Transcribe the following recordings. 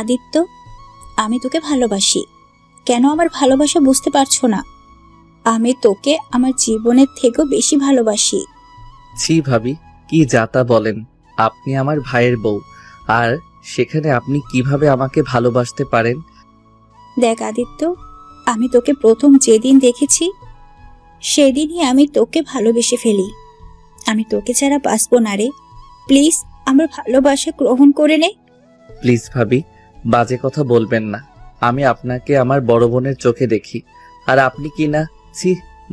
আদিত্য, আমি তোকে ভালোবাসি। কেন আমার ভালোবাসা বুঝতে পারছো না? আমি তোকে আমার জীবনের থেকেও বেশি ভালোবাসি। ছি ভাবি, কি যাতা বলেন! আপনি আমার ভাইয়ের বউ, আর সেখানে আপনি কিভাবে আমাকে ভালোবাসতে পারেন? দেখ আদিত্য, আমি তোকে প্রথম যেদিন দেখেছি সেদিনই আমি তোকে ভালোবেসে ফেলি। আমি তোকে ছাড়া বাঁচবো না রে। প্লিজ আমার ভালোবাসা গ্রহণ করে নে। প্লিজ ভাবি, বাজে কথা বলবেন না। আমি আপনাকে আমার বড় বোনের চোখে দেখি, আর আপনি কি না! ছি,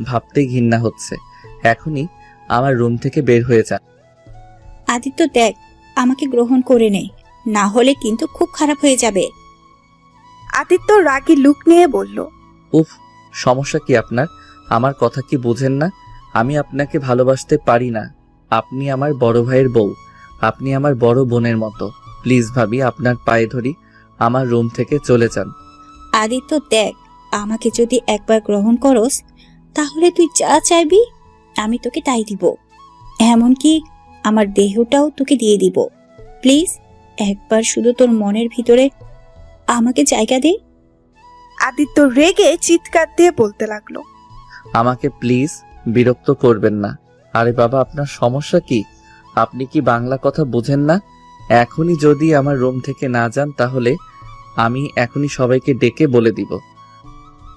ভাবতে ঘৃণা হচ্ছে। এখনই আমার রুম থেকে বের হয়ে যান। আদিত্য দেখ, আমাকে গ্রহণ করে নে, না হলে কিন্তু খুব খারাপ হয়ে যাবে। আদিত্য রাগী লুক নিয়ে বলল, উফ, সমস্যা কি আপনার? আমার কথা কি বুঝেন না? আমি আপনাকে ভালোবাসতে পারি না। আপনি আমার বড় ভাইয়ের বউ, আপনি আমার বড় বোনের মতো। প্লিজ ভাবি, আপনার পায়ে ধরি, আমার রুম থেকে চলে যান। আদিত্য দেখ, আমাকে যদি একবার গ্রহণ করস তাহলে তুই যা চাইবি আমি তোকে তাই দিব, এমনকি আমার দেহটাও তোকে দিয়ে দিব। প্লিজ একবার শুধু তোর মনের ভিতরে আমাকে জায়গা দে। আদিত্য রেগে চিৎকার দিয়ে বলতে লাগলো, আমাকে প্লিজ বিরক্ত করবেন না। আরে বাবা, আপনার সমস্যা কি? আপনি কি বাংলা কথা বুঝেন না? এখনই যদি আমার রুম থেকে না যান তাহলে আমি এখনই সবাইকে ডেকে বলে দিব।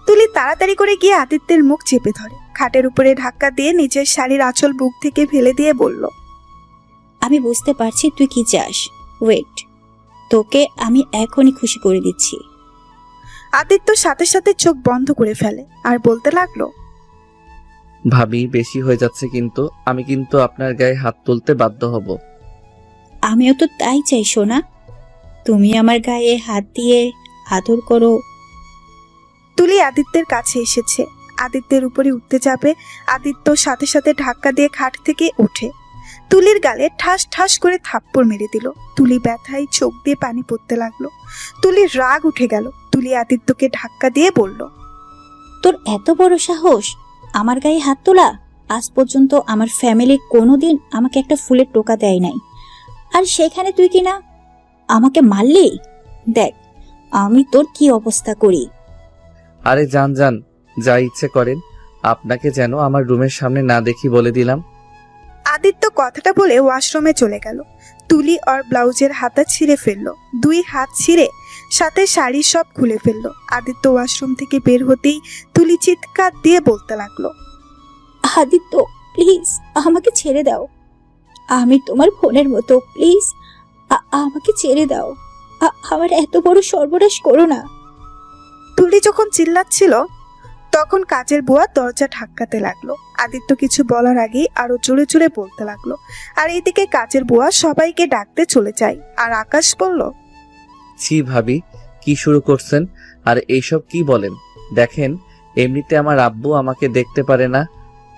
তুলি তাড়াতাড়ি করে গিয়ে আদিত্যের মুখ চেপে ধরে, খাটের উপরে ধাক্কা দিয়ে নিজের শাড়ির আঁচল বুক থেকে ফেলে দিয়ে বলল, আমি বুঝতে পারছি তুই কি চাস। ওয়েট, তোকে আমি এখনই খুশি করে দিচ্ছি। আদিত্য সাথে সাথে চোখ বন্ধ করে ফেলে আর বলতে লাগলো, ভাবি, বেশি হয়ে যাচ্ছে কিন্তু। আমি কিন্তু আপনার গায়ে হাত তুলতে বাধ্য হব। আমিও তো তাই চাই সোনা, তুমি আমার গায়ে হাত দিয়ে আদর করো। তুলি আদিত্যের কাছে এসেছে, আদিত্যের উপরে উঠতে যাবে। আদিত্য সাথে সাথে ধাক্কা দিয়ে খাট থেকে ওঠে, তুলির গালে ঠাস ঠাস করে থাপ্পড় মেরে দিল। তুলি ব্যথায় চোখ দিয়ে পানি পড়তে লাগলো। তুলির রাগ উঠে গেল। তুলি আদিত্যকে ধাক্কা দিয়ে বলল, তোর এত বড় সাহস আমার গায়ে হাত তোলা! আজ পর্যন্ত আমার ফ্যামিলি কোনোদিন আমাকে একটা ফুলের টোকা দেয় নাই, আর সেখানে তুই কিনা আমাকে মারলি। দেখ আমি তোর কি অবস্থা করি। আরে যান যান, যা ইচ্ছে করেন। আপনাকে যেন আমার রুমের সামনে না দেখি বলে দিলাম। আদিত্য কথাটা বলে ওয়াশরুমে চলে গেল। তুলি ওর ব্লাউজের হাতা ছিঁড়ে ফেললো, দুই হাত ছিঁড়ে সাথে শাড়ি সব খুলে ফেললো। আদিত্য ওয়াশরুম থেকে বের হতেই তুলি চিৎকার দিয়ে বলতে লাগলো, আদিত্য প্লিজ আমাকে ছেড়ে দাও, আমি তোমার বোনের মতো। প্লিজ আমাকে ছেড়ে দাও, আমার এত বড় সর্বনাশ করো না। তুলি যখন চিল্লাচ্ছিল তখন কাজের বুয়া দরজা ধাক্কাতে লাগলো। আদিত্য কিছু বলার আগেই আরো জোরে জোরে বলতে লাগলো, আর এইদিকে কাজের বুয়া সবাইকে ডাকতে চলে যায়। আর আকাশ বলল, ছি ভাবি, কি শুরু করছেন? আর এইসব কি বলেন? দেখেন, এমনিতে আমার আব্বু আমাকে দেখতে পারে না,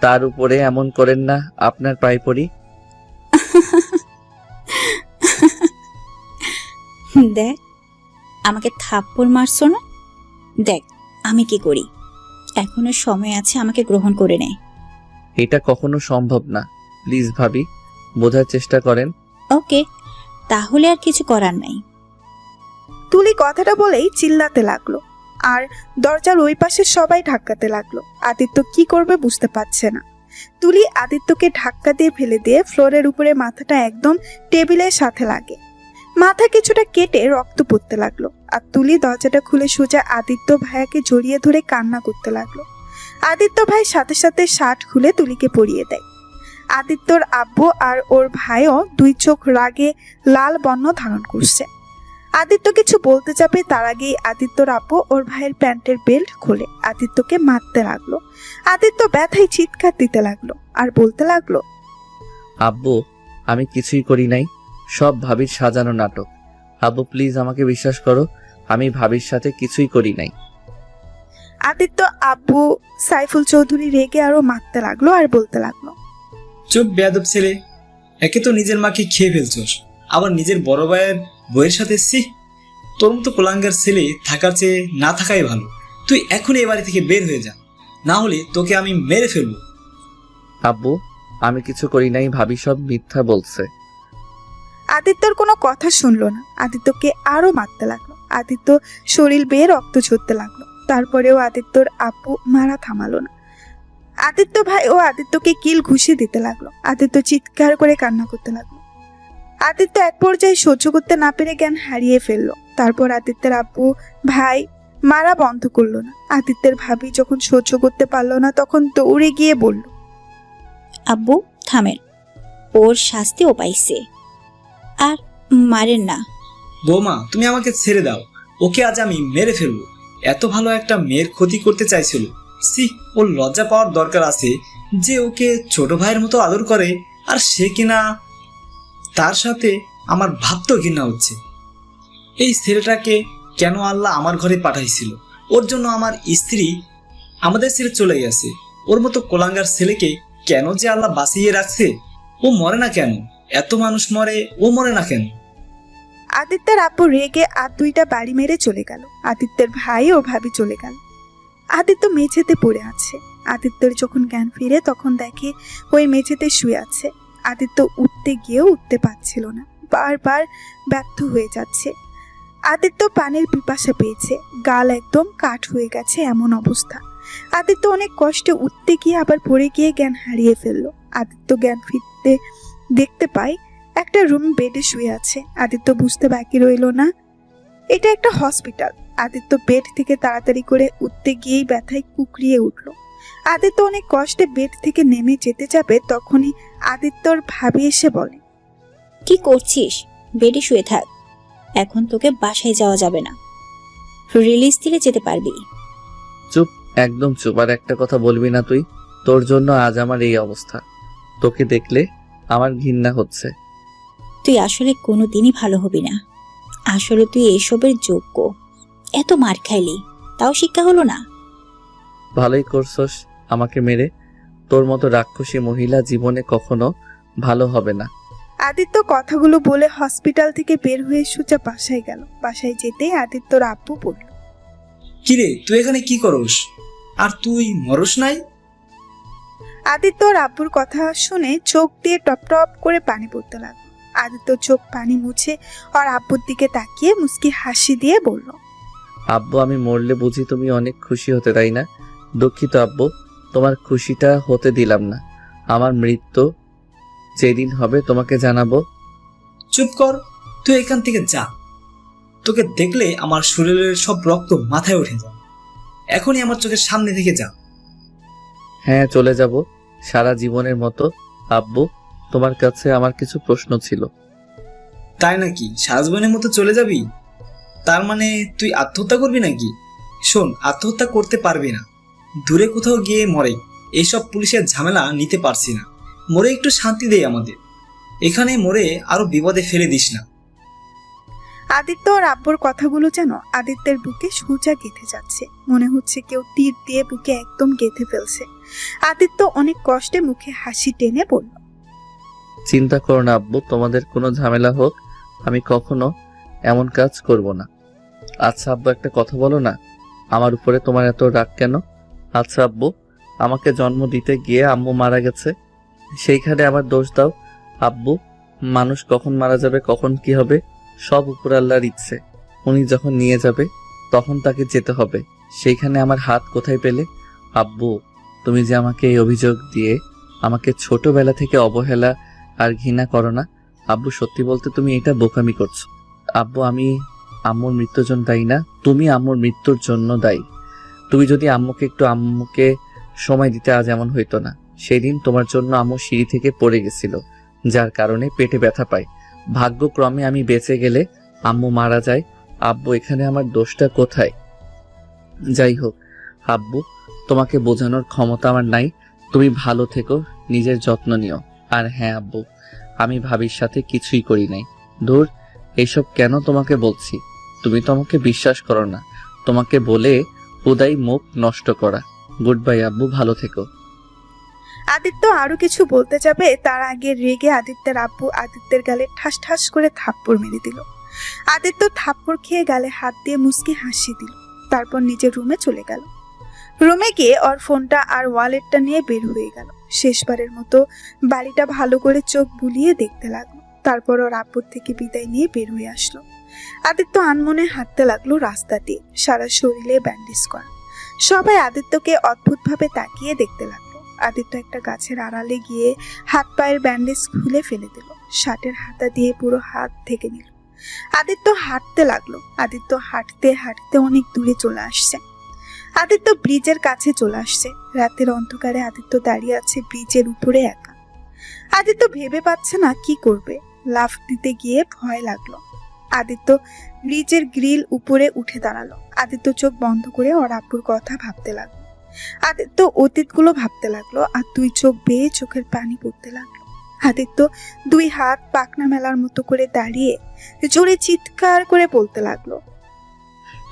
তার উপরে এমন করেন না। আপনার পায়ে পড়ি। দেখ, আমাকে থাপ্পড় মারছো না? দেখ আমি কি করি। এখনো সময় আছে, আমাকে গ্রহণ করে নে। এটা কখনো সম্ভব না। প্লিজ ভাবি, বোঝার চেষ্টা করেন। ওকে, তাহলে আর কিছু করার নাই। তুলি কথাটা বলেই চিল্লাতে লাগলো, আর দরজার ওই পাশে সবাই ধাক্কাতে লাগলো। আদিত্য কি করবে বুঝতে পারছে না। তুলি আদিত্যকে ধাক্কা দিয়ে ফেলে দিয়ে ফ্লোরের উপরে মাথাটা একদম টেবিলের সাথে লাগে। মাথা কিছুটা কেটে রক্ত পড়তে লাগলো। আর তুলি দরজাটা খুলে সোজা আদিত্য ভাইয়াকে জড়িয়ে ধরে কান্না করতে লাগলো। আদিত্য ভাই সাথে সাথে শার্ট খুলে তুলিকে পরিয়ে দেয়। আদিত্যর আব্বু আর ওর ভাইও দুই চোখ রাগে লাল বর্ণ ধারণ করছে। আদিত্য কিছু বলতে যাবে তার আগেই আদিত্যর আব্বু ওর ভাইয়ের প্যান্টের বেল্ট খুলে আদিত্যকে মারতে লাগলো। আদিত্য ব্যথায় চিৎকার দিতে লাগলো আর বলতে লাগলো, আব্বু, আমি কিছুই করি নাই, সব ভাবির সাজানো নাটক। আব্বু প্লিজ আমাকে বিশ্বাস করো, আমি ভাবির সাথে কিছুই করি নাই। আদিত্য আব্বু সাইফুল চৌধুরী রেগে আরো মারতে লাগলো আর বলতে লাগলো, চুপ বেয়াদব ছেলে, একে তো নিজের মাকে খেয়ে ফেলছোস, আবার নিজের বড় ভাইয়ের বইয়ের সাথে। সি, তোর মতো কোলাঙ্গার ছেলে থাকার চেয়ে না থাকাই ভালো। তুই এখনই এ বাড়ি থেকে বের হয়ে যা, না হলে তোকে আমি মেরে ফেলবো। আব্বু, আমি কিছু করি নাই, ভাবি সব মিথ্যা বলছে। আদিত্যর কোনো কথা শুনলো না। আদিত্যকে আরো মারতে লাগলো। আদিত্য শরীর বেয়ে রক্ত ঝরতে লাগলো। তারপরেও আদিত্যর আপু মারা থামালো না। আদিত্য ভাই ও আদিত্যকে কিল ঘুষি দিতে লাগলো। আদিত্য চিৎকার করে কান্না করতে লাগলো। আদিত্য এক পর্যায়ে সহ্য করতে না পেরে জ্ঞান হারিয়ে ফেললো। তারপর আদিত্যের আপু ভাই মারা বন্ধ করলো না। আদিত্যের ভাবি যখন সহ্য করতে পারলো না তখন দৌড়ে গিয়ে বলল, আব্বু থামেন, ওর শাস্তি ও পাইছে, আর মারেন না। বৌমা, তুমি আমাকে ছেড়ে দাও। ওকে আজ আমি মেরে ফেলবো। এত ভালো একটা মেয়ের ক্ষতি করতে চাইছিল। সি, ওর লজ্জা পাওয়ার দরকার আছে যে ওকে ছোট ভাইয়ের মতো আদর করে, আর সে কিনা তার সাথে আমার ভাবতেও ঘৃণা হচ্ছে। এই ছেলেটাকে কেন আল্লাহ আমার ঘরে পাঠাইছিল? ওর জন্য আমার স্ত্রী আমাদের ছেড়ে চলে গেছে। ওর মতো কোলাঙ্গার ছেলেকে কেন যে আল্লাহ বাঁচিয়ে রাখছে? ও মরে না কেন? এত মানুষ মরে, ও মরে না কেন? আদিত্যের আপু রেগে আর দুইটা বাড়ি মেরে চলে গেল। আদিত্যের ভাই ও ভাবি চলে গেল। আদিত্য মেঝেতে পড়ে আছে। আদিত্যের যখন জ্ঞান ফিরে তখন দেখে ওই মেঝেতে শুয়ে আছে। আদিত্য উঠতে গিয়েও উঠতে পারছিল না, বারবার ব্যর্থ হয়ে যাচ্ছে। আদিত্য পানির পিপাসা পেয়েছে, গাল একদম কাঠ হয়ে গেছে এমন অবস্থা। আদিত্য অনেক কষ্টে উঠতে গিয়ে আবার পড়ে গিয়ে জ্ঞান হারিয়ে ফেললো। আদিত্য জ্ঞান ফিরতে দেখতে পায় একটা রুম বেডে শুয়ে আছে। আদিত্য বুঝতে বাকি রইল না এটা একটা হসপিটাল। আদিত্য বেড থেকে তাড়াতাড়ি করে উঠতে গিয়েই ব্যথায় কুকড়িয়ে উঠল। আদিত্য অনেক কষ্টে বেড থেকে নেমে যেতে যাবে তখনই আদিত্যর ভাবি এসে বলে, কি করছিস? বেডে শুয়ে থাক, এখন তোকে বাসায় যাওয়া যাবে না, রিলিজ দিলে যেতে পারবি। চুপ, একদম চুপ। আর একটা কথা বলবি না তুই। তোর জন্য আজ আমার এই অবস্থা। তোকে দেখলে আমার ঘৃণা হচ্ছে। তুই আসলে কোনোদিনই ভালো হবি না। আসলে তুই এসবের যোগ্য। এত মার খাইলি, তাও শিক্ষা হলো না। ভালোই করছস আমাকে মেরে। তোর মতো রাক্ষসী মহিলা জীবনে কখনো ভালো হবে না। আদিত্য কথাগুলো বলে হসপিটাল থেকে বের হয়ে সোজা বাসায় গেল। বাসায় যেতেই আদিত্যর আব্বু বলল, কিরে, তুই এখানে কি করস? আর তুই মরস নাই? আদিত্যর আব্বুর কথা শুনে চোখ দিয়ে টপ টপ করে পানি পড়তে লাগলো। আদিত্য চোখ পানি মুছে আর আব্বুর দিকে তাকিয়ে মুস্কি হাসি দিয়ে বলল, আব্বু, আমি মরলে বুঝি তুমি অনেক খুশি হতে, তাই না? দুঃখিত আব্বু, তোমার খুশিটা হতে দিলাম না। আমার মৃত্যু যেদিন হবে তোমাকে জানাবো। চুপ কর, তুই এখান থেকে যা। তোকে দেখলে আমার শরীরের সব রক্ত মাথায় উঠে যায়। এখনই আমার চোখের সামনে থেকে যা। হ্যাঁ, চলে যাব সারা জীবনের মতো। আব্বু, তোমার কাছে আমার কিছু প্রশ্ন ছিল। তাই নাকি? সারা জীবনের মতো চলে যাবি? তার মানে তুই আত্মহত্যা করবি নাকি? শোন, আত্মহত্যা করতে পারবি না। দূরে কোথাও গিয়ে মরে। এইসব পুলিশের ঝামেলা নিতে পারছি না। মরে একটু শান্তি দেই আমাদের। এখানে মরে আরো বিপদে ফেলে দিস না। আদিত্য আর আব্বুর কথাগুলো যেন আদিত্যের বুকে সোজা গেঁথে যাচ্ছে। মনে হচ্ছে কেউ তীর দিয়ে বুকে একদম গেঁথে ফেলছে। আদিত্য অনেক কষ্টে মুখে হাসি টেনে বলল, চিন্তা করো না আব্বু, তোমাদের কোনো ঝামেলা হোক আমি কখনো এমন কাজ করব না। আচ্ছা আব্বু, একটা কথা বলো না, আমার উপরে তোমার এত রাগ কেন? আচ্ছা আব্বু, আমাকে জন্ম দিতে গিয়ে আম্মু মারা গেছে, সেইখানে আমার দোষ দাও। আব্বু, মানুষ কখন মারা যাবে, কখন কি হবে, সব উপর আল্লাহর ইচ্ছে। উনি যখন নিয়ে যাবে তখন তাকে যেতে হবে। সেইখানে আমার হাত কোথায় পেলে? আব্বু, তুমি যে আমাকে এই অভিযোগ দিয়ে আমাকে ছোটবেলা থেকে অবহেলা আর ঘৃণা করো না। আব্বু, সত্যি বলতে তুমি এটা বোকামি করছো। আব্বু, আমি আম্মুর মৃত্যুর জন্য দায়ী না, তুমি আম্মুর মৃত্যুর জন্য দায়ী। তুমি যদি আম্মুকে সময় দিতে আজ এমন হইতো না। সেদিন তোমার জন্য আম্মু সিঁড়ি থেকে পড়ে গেছিল, যার কারণে পেটে ব্যথা পায়। ভাগ্যক্রমে আমি বেঁচে গেলে আম্মু মারা যায়। আব্বু, এখানে আমার দোষটা কোথায়? যাই হোক আব্বু, তোমাকে বোঝানোর ক্ষমতা আমার নাই। তুমি ভালো থেকো, নিজের যত্ন নিও। আর হ্যাঁ আব্বু, আমি ভাবির সাথে কিছুই করি নাই। ধুর, এইসব কেন তোমাকে বলছি? তুমি তো আমাকে বিশ্বাস করো না। তোমাকে বলে উদয় মুখ নষ্ট করা। গুড বাই আব্বু, ভালো থেকো। আদিত্য আরো কিছু বলতে যাবে তার আগে রেগে আদিত্যের আব্বু আদিত্যের গালে ঠাস ঠাস করে থাপ্পড় মেরে দিল। আদিত্য থাপ্পড় খেয়ে গালে হাত দিয়ে মুস্কি হাসি দিল। তারপর নিজের রুমে চলে গেল। রুমে গিয়ে ওর ফোনটা আর ওয়ালেটটা নিয়ে বের হয়ে গেল। শেষবারের মতো বাড়িটা ভালো করে চোখ বুলিয়ে দেখতে লাগলো। তারপর ওর আব্বুর থেকে বিদায় নিয়ে বের হয়ে আসলো। আদিত্য আনমনে হাঁটতে লাগলো রাস্তা দিয়ে, সারা শরীরে ব্যান্ডেজ করা। সবাই আদিত্যকে অদ্ভুতভাবে তাকিয়ে দেখতে লাগলো। আদিত্য একটা গাছের আড়ালে গিয়ে হাত পায়ের ব্যান্ডেজ খুলে ফেলে দিল, শার্টের হাতা দিয়ে পুরো হাত ঢেকে নিল। আদিত্য হাঁটতে লাগলো। আদিত্য হাঁটতে হাঁটতে অনেক দূরে চলে আসছে। আদিত্য ব্রিজের কাছে চলে আসছে। রাতের অন্ধকারে আদিত্য দাঁড়িয়ে আছে ব্রিজের উপরে একা। আদিত্য ভেবে পাচ্ছে না কি করবে। লাফ দিতে গিয়ে ভয় লাগলো। আদিত্য ব্রিজের গ্রিল উপরে উঠে দাঁড়ালো। আদিত্য চোখ বন্ধ করে ওর আব্বুর কথা ভাবতে লাগলো। আদিত্য অতীতগুলো ভাবতে লাগলো, আর দুই চোখ বেয়ে চোখের পানি পড়তে লাগলো। আদিত্য দুই হাত পাখনা মেলার মতো করে দাঁড়িয়ে জোরে চিৎকার করে বলতে লাগলো,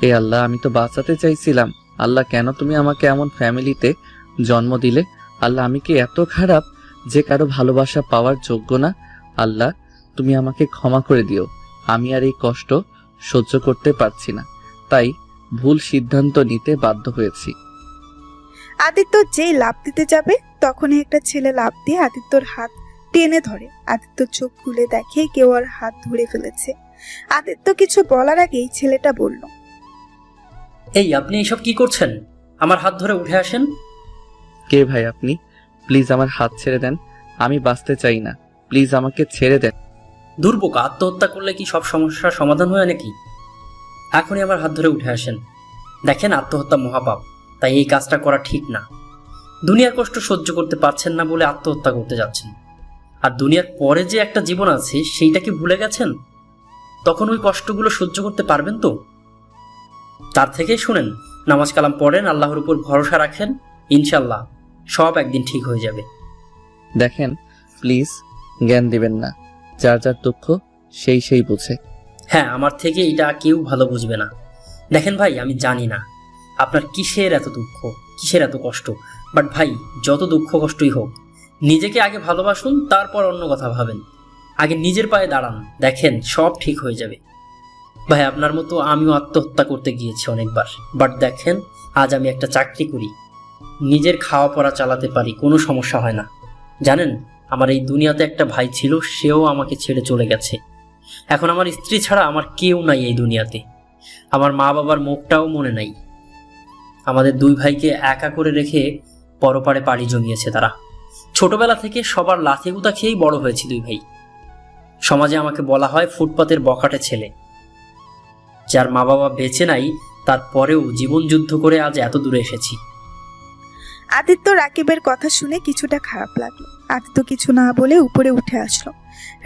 এ আল্লাহ, আমি তো বাঁচাতে চাইছিলাম। আল্লাহ, কেন তুমি আমাকে এমন ফ্যামিলিতে জন্ম দিলে? আল্লাহ, আমি কি এত খারাপ যে কারো ভালোবাসা পাওয়ার যোগ্য না? আল্লাহ, তুমি আমাকে ক্ষমা করে দিও। আমি আর এই কষ্ট সহ্য করতে পারছি না, তাই ভুল সিদ্ধান্ত নিতে বাধ্য হয়েছি। আদিত্য যেই লাফ দিতে যাবে তখনই একটা ছেলে লাফ দিয়ে আদিত্যর হাত টেনে ধরে। আদিত্য চোখ খুলে দেখে কেউ ওর হাত ধরে ফেলেছে। আদিত্য কিছু বলার আগেই ছেলেটা বলল, এই আপনি এসব কি করছেন? আমার হাত ধরে উঠে আসেন। কে ভাই আপনি? প্লিজ আমার হাত ছেড়ে দেন, আমি বাঁচতে চাই না, প্লিজ আমাকে ছেড়ে দেন। দুর্বোকা, আত্মহত্যা করলে কি সব সমস্যার সমাধান হয় নাকি? এখনই আমার হাত ধরে উঠে আসেন। দেখেন, আত্মহত্যা মহাপাপ, তাই এই কাজটা করা ঠিক না। দুনিয়ার কষ্ট সহ্য করতে পারছেন না বলে আত্মহত্যা করতে যাচ্ছেন, আর দুনিয়ার পরে যে একটা জীবন আছে সেইটা কি ভুলে গেছেন? তখন ওই কষ্টগুলো সহ্য করতে পারবেন তো? তার থেকেই শুনেন, নামাজ কালাম পড়েন, আল্লাহর উপর ভরসা রাখেন, ইনশাল্লাহ সব একদিন ঠিক হয়ে যাবে। দেখেন, প্লিজ জ্ঞান দিবেন না, যার যার দুঃখ সেই বুঝে। হ্যাঁ, আমার থেকে এটা কেউ ভালো বুঝবে না। দেখেন ভাই, আমি জানি না আপনার কিসের এত দুঃখ, কিসের এত কষ্ট, বাট ভাই, যত দুঃখ কষ্টই হোক, নিজেকে আগে ভালোবাসুন, তারপর অন্য কথা ভাবেন। আগে নিজের পায়ে দাঁড়ান, দেখেন সব ঠিক হয়ে যাবে। ভাই, আপনার মতো আমিও আত্মহত্যা করতে গিয়েছি অনেকবার, বাট দেখেন আজ আমি একটা চাকরি করি, নিজের খাওয়া পড়া চালাতে পারি, কোনো সমস্যা হয় না। জানেন, আমার এই দুনিয়াতে একটা ভাই ছিল, সেও আমাকে ছেড়ে চলে গেছে। এখন আমার স্ত্রী ছাড়া আমার কেউ নাই এই দুনিয়াতে। আমার মা বাবার মুখটাও মনে নাই। আমাদের দুই ভাইকে একা করে রেখে পরপারে পাড়ি জমিয়েছে তারা। ছোটবেলা থেকে সবার লাথি গুঁতা খেয়েই বড় হয়েছি দুই ভাই। সমাজে আমাকে বলা হয় ফুটপাতের বখাটে ছেলে। যার মা বাবা বেঁচে নাই, তারপরেও জীবন যুদ্ধ করে আজ এত দূরে এসেছি। আদিত্য রাকিবের কথা শুনে কিছুটা খারাপ লাগলো। আদিত্য কিছু না বলে উপরে উঠে আসলো।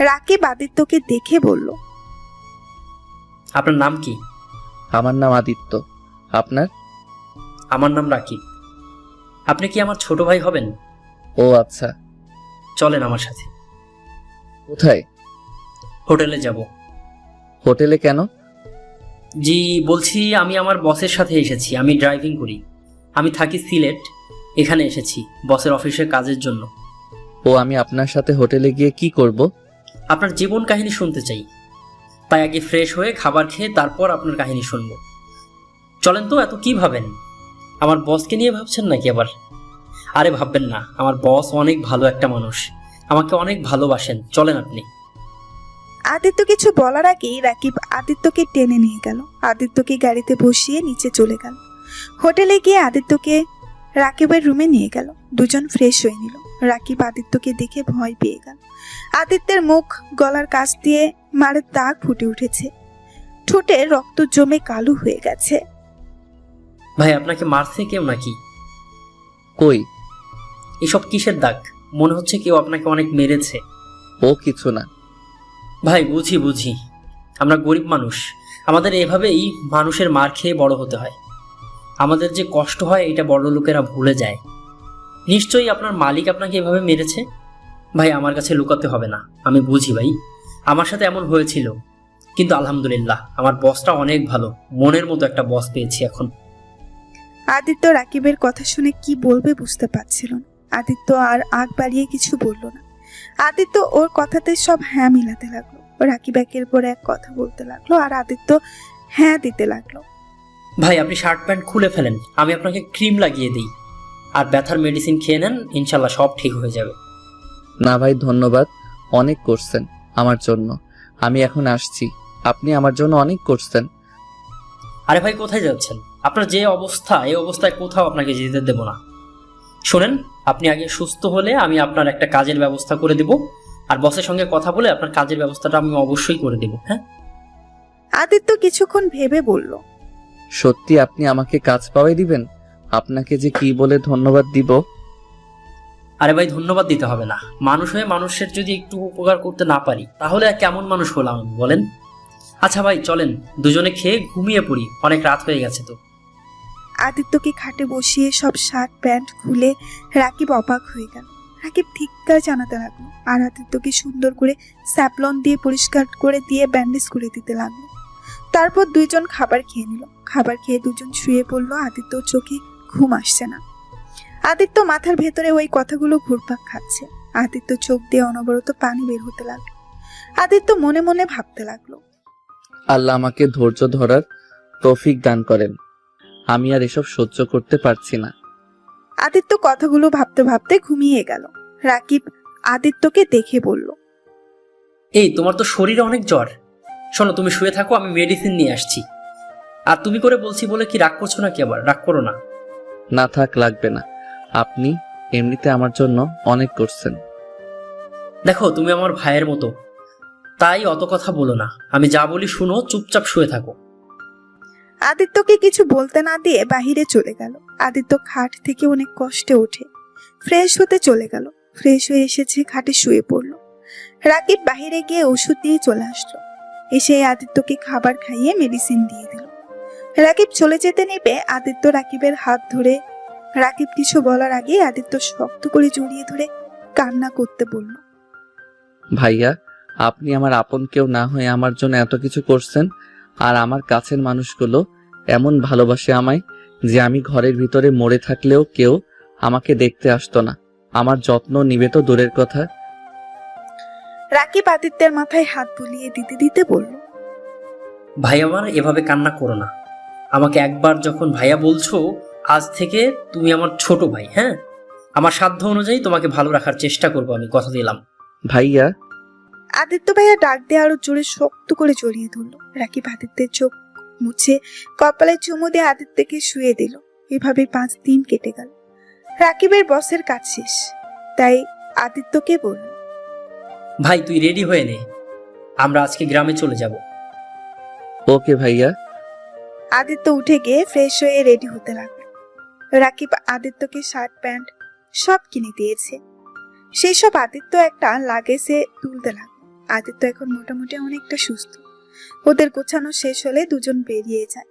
রাকিব আদিত্যকে দেখে বলল, আপনার নাম কি? আমার নাম আদিত্য, আপনার? আমার নাম রাকিব। আপনি কি আমার ছোট ভাই হবেন? ও আচ্ছা, চলেন আমার সাথে। কোথায়? হোটেলে যাব। হোটেলে কেন? জি বলছি, আমি আমার বসের সাথে এসেছি। আমি ড্রাইভিং করি, আমি থাকি সিলেট। এখানে এসেছি বসের অফিসের কাজের জন্য। ও, আমি আপনার সাথে হোটেলে গিয়ে কি করব? আপনার জীবন কাহিনী শুনতে চাই, তাই আগে ফ্রেশ হয়ে খাবার খেয়ে তারপর আপনার কাহিনী শুনবো। চলেন তো, এত কি ভাবেন? আমার বসকে নিয়ে ভাবছেন নাকি আবার? আরে ভাববেন না, আমার বস অনেক ভালো একটা মানুষ, আমাকে অনেক ভালোবাসেন। চলেন আপনি। আদিত্য কিছু বলার আগেই রাকিব আদিত্যকে টেনে নিয়ে গেল। আদিত্যকে গাড়িতে বসিয়ে নিচে চলে গেল। হোটেলে গিয়ে আদিত্যকে রাকিবের রুমে নিয়ে গেল। দুজন ফ্রেশ হয়ে নিল। রাকিব আদিত্যকে দেখে ভয় পেয়ে গেল। আদিত্যের মুখ, গলার কাছ দিয়ে মারের দাগ ফুটে উঠেছে। ঠোঁটে রক্ত জমে কালো হয়ে গেছে। ভাই, আপনাকে মারছে কেউ নাকি? কই? এসব কিসের দাগ? মনে হচ্ছে কেউ আপনাকে অনেক মেরেছে। ও কিছু না। ভাই, বুঝি আমরা গরিব মানুষ, আমাদের এভাবেই মানুষের মার খেয়ে বড় হতে হয়। আমাদের যে কষ্ট হয় এটা বড় লোকেরা ভুলে যায়। নিশ্চয়ই আপনার মালিক আপনাকে এভাবে মেরেছে। ভাই, আমার কাছে লুকাতে হবে না, আমি বুঝি ভাই, আমার সাথে এমন হয়েছিল। কিন্তু আলহামদুলিল্লাহ, আমার বসটা অনেক ভালো, মনের মতো একটা বস পেয়েছি এখন। আদিত্য রাকিবের কথা শুনে কি বলবে বুঝতে পারছিল না। আদিত্য আর আগ বাড়িয়ে কিছু বলল না। আদিত্য ওর কথাতে সব হ্যাঁ মিলাতে লাগলো। রাকিব একের পর এক কথা বলতে লাগলো, আর আদিত্য হ্যাঁ দিতে লাগলো। ভাই, আপনি শার্ট প্যান্ট খুলে ফেলেন, আমি আপনাকে ক্রিম লাগিয়ে দিই, আর ব্যথার মেডিসিন খেয়ে নেন, ইনশাল্লাহ সব ঠিক হয়ে যাবে। না ভাই, ধন্যবাদ, অনেক করছেন, আমার জন্য। আমি এখন আসছি। আপনি আমার জন্য অনেক করছেন। আরে ভাই কোথায় যাচ্ছেন? আপনার যে অবস্থা, এই অবস্থায় কোথাও আপনাকে যেতে দেব না। শোনেন, আপনি আগে সুস্থ হলে আমি আপনার একটা কাজের ব্যবস্থা করে দেব, আর বসের সঙ্গে কথা বলে আপনার কাজের ব্যবস্থাটা আমি অবশ্যই করে দেব। হ্যাঁ, আদিত্য কিছুক্ষণ ভেবে বলল, সত্যি আপনি আমাকে কাজ পাওয়াই দিবেন? আপনাকে যে কি বলে ধন্যবাদ দিব। আরে ভাই ধন্যবাদ দিতে হবে না। মানুষ হয়ে মানুষের যদি একটু উপকার করতে না পারি তাহলে আর কেমন মানুষ হলাম আমি, বলেন? আচ্ছা ভাই চলেন দুজনে খেয়ে ঘুমিয়ে পড়ি, অনেক রাত হয়ে গেছে তো। আদিত্যকে খাটে বসিয়ে সব শার্ট প্যান্ট খুলে রাকিব অবাক হয়ে গেল। রাকিব ধিক্কার জানাতে লাগলো আর আদিত্যকে সুন্দর করে স্যাপলন দিয়ে পরিষ্কার করে দিয়ে ব্যান্ডেজ করে দিতে লাগলো। তারপর দুইজন খাবার খেয়ে নিল। খাবার খেয়ে দুজন শুয়ে পড়লো। আদিত্যর চোখে ঘুম আসছে না। আদিত্য মাথার ভেতরে ওই কথাগুলো ঘুরপাক খাচ্ছে। আদিত্য চোখ দিয়ে অনবরত পানি বের হতে লাগলো। আদিত্য মনে মনে ভাবতে লাগলো, আল্লাহ আমাকে ধৈর্য ধরার তৌফিক দান করেন। আমি আর এসব সহ্য করতে পারছি না। আদিত্য কথাগুলো ভাবতে ভাবতে ঘুমিয়ে গেল। রাকিব আদিত্যকে দেখে বলল, এই তোমার তো শরীরে অনেক জ্বর। শোনো, তুমি শুয়ে থাকো, আমি মেডিসিন নিয়ে আসছি। আর তুমি করে বলছি বলে কি রাগ করছো নাকি? আবার রাগ করো না। না থাক, লাগবে না। আপনি এমনিতে আমার জন্য অনেক করছেন। দেখো তুমি আমার ভাইয়ের মতো, তাই অত কথা বলো না। আমি যা বলি শুনো, চুপচাপ শুয়ে থাকো। আদিত্যকে কিছু বলতে না দিয়ে বাহিরে চলে গেল। আদিত্য খাট থেকে অনেক কষ্টে ওঠে ফ্রেশ হতে চলে গেল। ফ্রেশ হয়ে এসেছে, খাটে শুয়ে পড়ল। রাকিব বাহিরে গিয়ে ওষুধ দিয়ে চলে আসলো। এসে আদিত্যকে খাবার খাইয়ে মেডিসিন দিয়ে দিল। রাকিব চলে যেতে নেবে আদিত্য রাকিবের হাত ধরে। রাকিব কিছু বলার আগে আদিত্য শক্ত করে জড়িয়ে ধরে কান্না করতে বলল, ভাইয়া, আপনি আমার আপন কেউ না হয়ে আমার জন্য এত কিছু করছেন। আর আমার কাছের মানুষগুলো এমন ভালোবাসে আমায় যে আমি ঘরের ভিতরে মরে থাকলেও কেউ আমাকে দেখতে আসতো না। আমার যত্ন নিবে তো দূরের কথা। রাকিব আদিত্যের মাথায় হাত বুলিয়ে দিতে দিতে বলল, ভাই আমার, এভাবে কান্না করো না। আমাকে একবার যখন ভাইয়া বলছো, আজ থেকে তুমি আমার ছোট ভাই। হ্যাঁ, আমার সাধ্য অনুযায়ী তোমাকে ভালো রাখার চেষ্টা করবো, আমি কথা দিলাম। ভাইয়া। আদিত্য ভাইয়া ডাক দিয়ে আরো জোরে শক্ত করে জড়িয়ে ধরল। রাকিব আদিত্যের চোখ মুছে কপালে চুমু দিয়ে আদিত্যকে শুয়ে দিল। এভাবে 5 দিন কেটে গেল। রাকিবের বসের কাজ শেষ, তাই আদিত্যকে বলল, ভাই তুই রেডি হয়ে নে, আমরা আজকে গ্রামে চলে যাব। ওকে ভাইয়া। আদিত্য উঠে গিয়ে ফ্রেশ হয়ে রেডি হতে লাগলো। রাকিব আদিত্যকে শার্ট প্যান্ট সব কিনে দিয়েছে। সেই সব আদিত্য একটা লাগেজে তুলতে লাগলো। আদিত্য এখন মোটামুটি অনেকটা সুস্থ। ওদের গোছানো শেষ হলে দুজন বেরিয়ে যায়।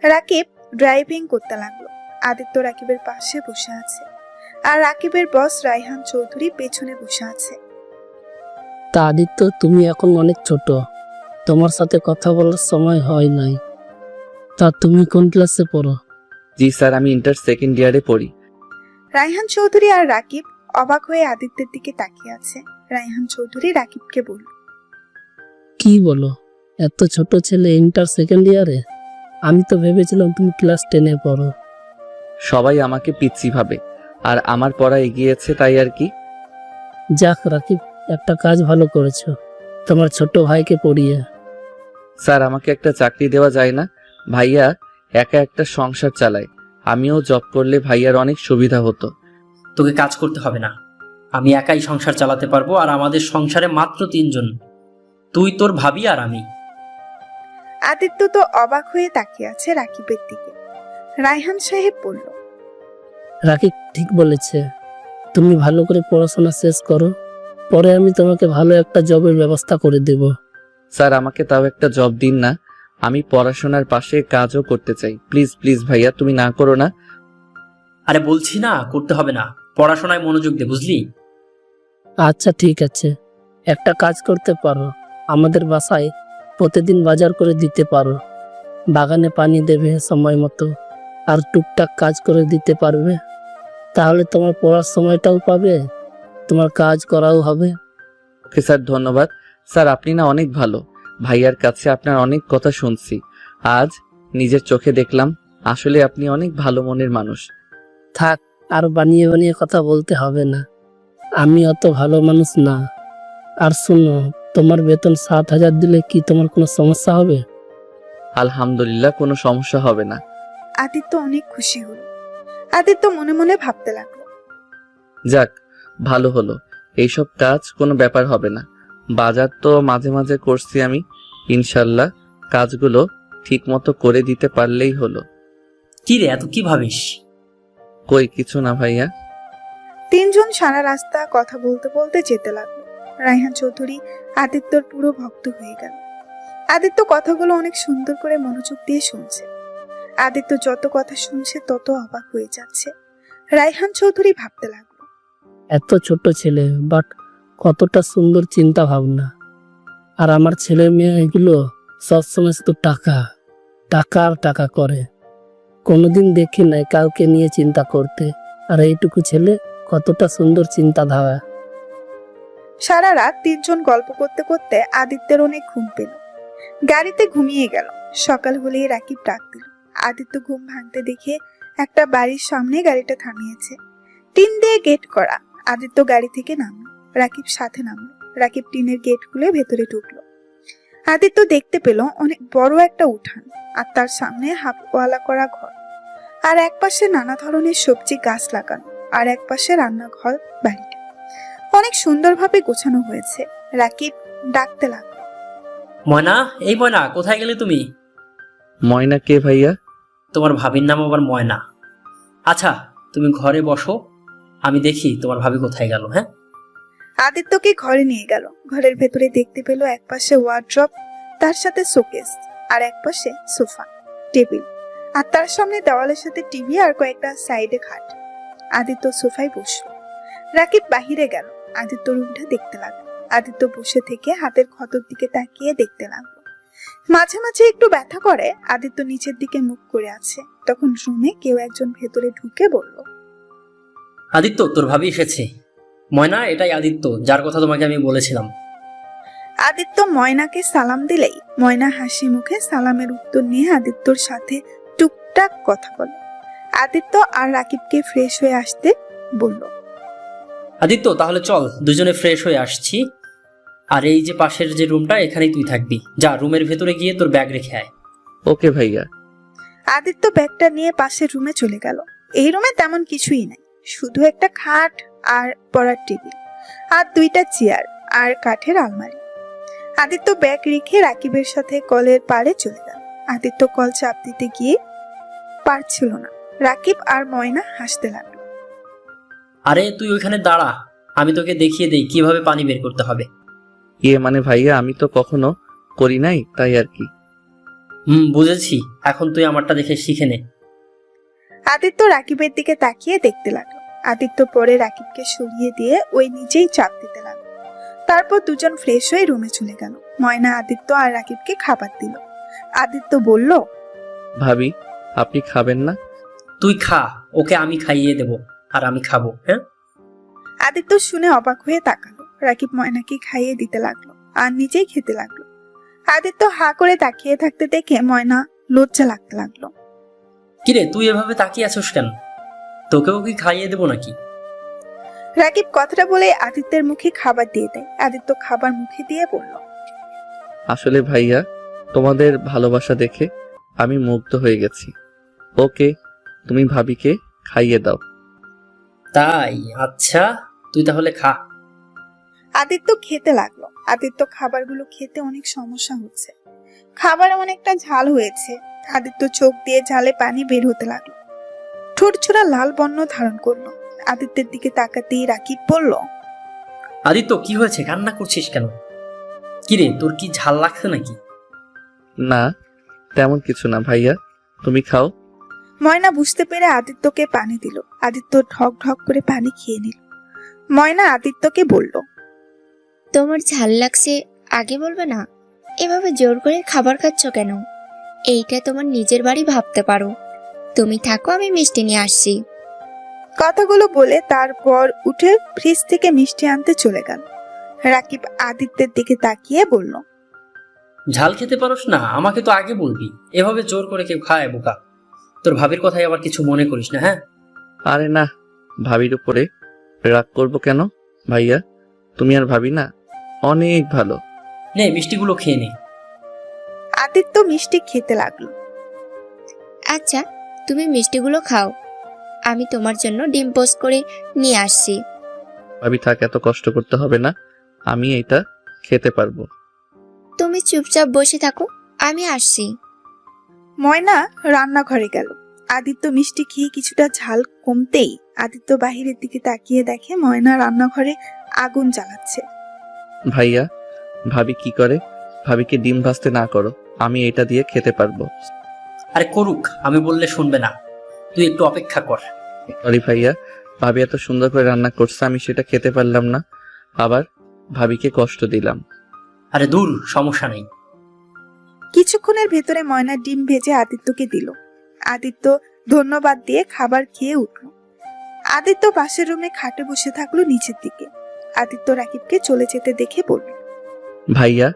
রাকিব ড্রাইভিং করতে লাগলো। আদিত্য রাকিবের পাশে বসে আছে আর রাকিবের বস রায়হান চৌধুরী পেছনে বসে আছে। তা আদিত্য, তুমি এখন অনেক ছোট, তোমার সাথে কথা বলার সময় হয় নাই। তা তুমি কোন ক্লাসে পড়ো? জি স্যার, আমি ইন্টার সেকেন্ড ইয়ারে পড়ি। রায়হান চৌধুরী আর রাকিব অবাক হয়ে আদিত্যের দিকে তাকিয়ে আছে। রায়হান চৌধুরী রাকিবকে বলল, কি বলো, এত ছোট ছেলে ইন্টার সেকেন্ড ইয়ারে? আমি তো ভেবেছিলাম তুমি ক্লাস 10-এ পড়ো। সবাই আমাকে পিচ্ছি ভাবে, আর আমার পড়া এগিয়েছে তাই আর কি। যাক রাকিব, একটা কাজ ভালো করেছো, তোমার ছোট ভাইকে পড়িয়ে। স্যার, আমাকে একটা চাকরি দেওয়া যায় না? ভাইয়া একা একটা সংসার চালায়, আমিও জব করলে ভাইয়ার অনেক সুবিধা হতো। তোকে কাজ করতে হবে না, আমি একাই সংসার চালাতে পারবো। আর আমাদের সংসারে মাত্র 3 জন, তুই, তোর ভাবি আর আমি। আদিত্য তো অবাক হয়ে তাকিয়ে আছে রাকিবের দিকে। রায়হান সাহেব বলল, রাকিব ঠিক বলেছে, তুমি ভালো করে পড়াশোনা শেষ করো, পরে আমি তোমাকে ভালো একটা জবের ব্যবস্থা করে দেব। স্যার, আমাকে তাও একটা জব দিন না, আমি পড়াশোনার পাশে কাজও করতে চাই। প্লিজ প্লিজ ভাইয়া, তুমি না করো না। আরে বলছি না, করতে হবে না, পড়াশোনায় মনোযোগ দে, বুঝলি? আচ্ছা ঠিক আছে, একটা কাজ করতে পারো, আমাদের বাসায় প্রতিদিন বাজার করে দিতে পারো, বাগানে পানি দেবে সময় মতো, আর টুকটাক কাজ করে দিতে পারবে। তাহলে তোমার পড়ার সময়টাও পাবে, তোমার কাজ করাও হবে। ওকে স্যার, ধন্যবাদ। স্যার, আপনি না অনেক ভালো। ভাইয়ার কাছে আপনার অনেক কথা শুনছি, আজ নিজের চোখে দেখলাম আসলে আপনি অনেক ভালো মনের মানুষ। থাক, আর বানিয়ে বানিয়ে কথা বলতে হবে না, আমি অত ভালো মানুষ না। আর শুনো, তোমার বেতন 7,000 দিলে কি তোমার কোনো সমস্যা হবে? আলহামদুলিল্লাহ, কোনো সমস্যা হবে না। আদিত্য অনেক খুশি হলো। আদিত্য মনে মনে ভাবতে লাগলো, যাক, ভালো হলো। এইসব কাজ কোনো ব্যাপার হবে না। বাজার তো মাঝে মাঝে করছি আমি, ইনশাল্লাহ কাজগুলো ঠিক মতো করে দিতে পারলেই হলো। কি রে, এত কি ভাবিস? কই কিছু না ভাইয়া। তিনজন সারা রাস্তা কথা বলতে বলতে যেতে লাগলো। রায়হান চৌধুরী আদিত্যর পুরো ভক্ত হয়ে গেল। আদিত্য কথাগুলো অনেক সুন্দর করে মনোযোগ দিয়ে শুনছে। আদিত্য যত কথা শুনছে তত অবাক হয়ে যাচ্ছে। রায়হান চৌধুরী ভাবতে লাগলো, এত ছোট ছেলে, বাট কতটা সুন্দর চিন্তা ভাবনা। আর আমার ছেলে মেয়ে এগুলো সবসময় শুধু টাকা টাকা আর টাকা করে। কোনোদিন দেখি নাই কাউকে নিয়ে চিন্তা করতে। আর এইটুকু ছেলে কতটা সুন্দর চিন্তাধারা। সারা রাত তিনজন গল্প করতে করতে আদিত্যের অনেক ঘুম পেল। গাড়িতে ঘুমিয়ে গেল। সকাল হলেই রাকিব ডাক দিল। আদিত্য ঘুম ভাঙতে দেখে একটা বাড়ির সামনে গাড়িটা থামিয়েছে। টিন দিয়ে গেট করা। আদিত্য গাড়ি থেকে নামলো, রাকিব সাথে নামলো। রাকিব টিনের গেট খুলে ভেতরে ঢুকলো। আদিত্য দেখতে পেল অনেক বড় একটা উঠান, আর তার সামনে হাফওয়ালা করা ঘর, আর একপাশে নানা ধরনের সবজি গাছ লাগানো, আর একপাশে রান্নাঘর। বাড়িটা অনেক সুন্দরভাবে গোছানো হয়েছে। রাকিব ডাকতে লাগলো, ময়না, এই ময়না, কোথায় গেলে তুমি? ময়না কে ভাইয়া? তোমার ভাবির নাম আবার ময়না? আচ্ছা, তুমি ঘরে বসো, আমি দেখি তোমার ভাবি কোথায় গেল। হ্যাঁ, আদিত্যকে ঘরে নিয়ে গেল। ঘরের ভেতরে দেখতে পেল একপাশে ওয়ার্ড্রপ, তার সাথে শোকেস, আর একপাশে সোফা, টেবিল, আর তার সামনে দেওয়ালের সাথে টিভি আর কয়েকটা সাইডে খাট। আদিত্য সোফায় বসলো। রাকিব বাহিরে গেল। আদিত্য রুমটা দেখতে লাগলো। আদিত্য বসে থেকে হাতের ক্ষতর দিকে তাকিয়ে দেখতে লাগলো। মাঝে মাঝে একটু ব্যথা করে। আদিত্য নিচের দিকে মুখ করে আছে। তখন রুমে কেউ একজন ভেতরে ঢুকে বলল, আদিত্য, তোর ভাবি এসেছে। ময়না, এটাই আদিত্য, যার কথা তোমাকে আমি বলেছিলাম। আদিত্য ময়নাকে সালাম দিলেই ময়না হাসি মুখে সালামের উত্তর নিয়ে আদিত্যর সাথে টুকটাক কথা বলে। আদিত্য আর রাকিবকে ফ্রেশ হয়ে আসতে বলল। আদিত্য, তাহলে চল, দুজনে ফ্রেশ হয়ে আসছি। আর এই যে পাশের যে রুমটা, এখানেই তুই থাকবি। যা, রুমের ভেতরে গিয়ে তোর ব্যাগ রেখে আয়। ওকে ভাইয়া। আদিত্য ব্যাগটা নিয়ে পাশের রুমে চলে গেল। এই রুমে তেমন কিছুই নাই, শুধু একটা খাট আর পড়ার টেবিল, আর দুইটা চেয়ার আর কাঠের আলমারি। আদিত্য ব্যাগ রেখে রাকিবের সাথে কলের পাড়ে চলে গেল। আদিত্য কল চাপ দিতে গিয়ে পারছিল না। রাকিব আর ময়না হাসতে লাগলো। আরে তুই ওইখানে দাঁড়া, আমি তোকে দেখিয়ে দেই কিভাবে পানি বের করতে হবে। মানে ভাইয়া, আমি তো কখনো করি নাই, তাই আর কি। বুঝেছি, এখন তুই আমারটা দেখে শিখে নে। আদিত্য রাকিবের দিকে তাকিয়ে দেখতে লাগলো। আদিত্য পরে রাকিবকে সরিয়ে দিয়ে ওই নিজেই চাপ দিতে লাগলো। তারপর দুজন ফ্রেশ হয়ে রুমে চলে গেল। ময়না আদিত্য আর রাকিবকে খাবার দিল। আদিত্য বলল, ভাবি, আপনি খাবেন না? তুই খা, ওকে আমি খাইয়ে দেব, আর আমি খাবো। হ্যাঁ, আদিত্য শুনে অবাক হয়ে তাকালো। রাকিব ময়নাকে খাইয়ে দিতে লাগলো আর নিজেই খেতে লাগলো। আদিত্য হা করে তাকিয়ে থাকতে দেখে ময়না লজ্জা লাগতে লাগলো। কিরে, তুই এভাবে তাকিয়ে আছিস কেন? তোকেও কি খাইয়ে দেবো নাকি? রাকিব কথাটা বলে আদিত্যের মুখে খাবার দিয়ে দেয়। আদিত্য খাবার মুখে দিয়ে বলল, আসলে ভাইয়া, তোমাদের ভালোবাসা দেখে আমি মুগ্ধ হয়ে গেছি। ওকে, তুমি ভাবিকে খাইয়ে দাও। তাই? আচ্ছা, তুই তাহলে খা। আদিত্য খেতে লাগলো। আদিত্য খাবারগুলো খেতে অনেক সমস্যা হচ্ছে। খাবারে অনেকটা ঝাল হয়েছে। আদিত্য চোখ দিয়ে ঝালে পানি বের হতে লাগলো। ঠোঁট ছোড়া লাল বর্ণ ধারণ করলো। আদিত্যের দিকে তাকাতেই রাকিব বলল, আদিত্য, কি হয়েছে? কান্না করছিস কেন? কিরে, তোর কি ঝাল লাগছে নাকি? না, তেমন কিছু না ভাইয়া, তুমি খাও। ময়না বুঝতে পেরে আদিত্যকে পানি দিল। আদিত্য ঢক ঢক করে পানি খেয়ে নিল। ময়না আদিত্যকে বলল, তোমার ঝাল লাগছে আগে বলবে না? এভাবে জোর করে খাবার খাচ্ছ কেন? এইটা তোমার নিজের বাড়ি ভাবতে পারো। তুমি থাকো, আমি মিষ্টি নিয়ে আসছি। কথাগুলো বলে তারপর উঠে ফ্রিজ থেকে মিষ্টি আনতে চলে গেল। রাকিব আদিত্যের দিকে তাকিয়ে বলল, ঝাল খেতে পারোস না? আমাকে তো আগে বলবি। এভাবে জোর করে কেউ খায় বোকা? তোর ভাবির কথাই আবার কিছু মনে করিস না। হ্যাঁ, আরে না, ভাবির উপরে রাগ করবো কেন ভাইয়া? তুমি আর ভাবি না অনেক ভালো। নে মিষ্টিগুলো খেয়ে নে। আদিত্য মিষ্টি খেতে লাগলো। আচ্ছা, তুমি মিষ্টিগুলো খাও, আমি তোমার জন্য ডিম পোস্ট করে নিয়ে আসছি। ভাবি থাক, এত কষ্ট করতে হবে না, আমি এটা খেতে পারবো। তুমি চুপচাপ বসে থাকো, আমি আসছি। ময়না রান্নাঘরে গেল। আদিত্য মিষ্টি খেয়ে কিছুটা ঝাল কমতেই আদিত্য বাহিরের দিকে তাকিয়ে দেখে ময়না রান্নাঘরে আগুন জ্বালাচ্ছে। ভাইয়া, ভাবি কি করে? ভাবিকে ডিম ভাজতে না করো, আমি এটা দিয়ে খেতে পারবো। আরে করুক, আমি বললে শুনবে না, তুই একটু অপেক্ষা কর। সরি ভাইয়া, ভাবি এত সুন্দর করে রান্না করছে, আমি সেটা খেতে পারলাম না, আবার ভাবিকে কষ্ট দিলাম। আরে দূর, সমস্যা নেই। কিছুক্ষণের ভেতরে ময়না ডিম ভেজে আদিত্যকে দিল। আদিত্য ধন্যবাদ দিয়ে খাবার খেয়ে উঠল। আদিত্য পাশের রুমে খাটে বসে থাকলো নিচের দিকে। আদিত্য রাকিবকে চলে যেতে দেখে বলল, ভাইয়া,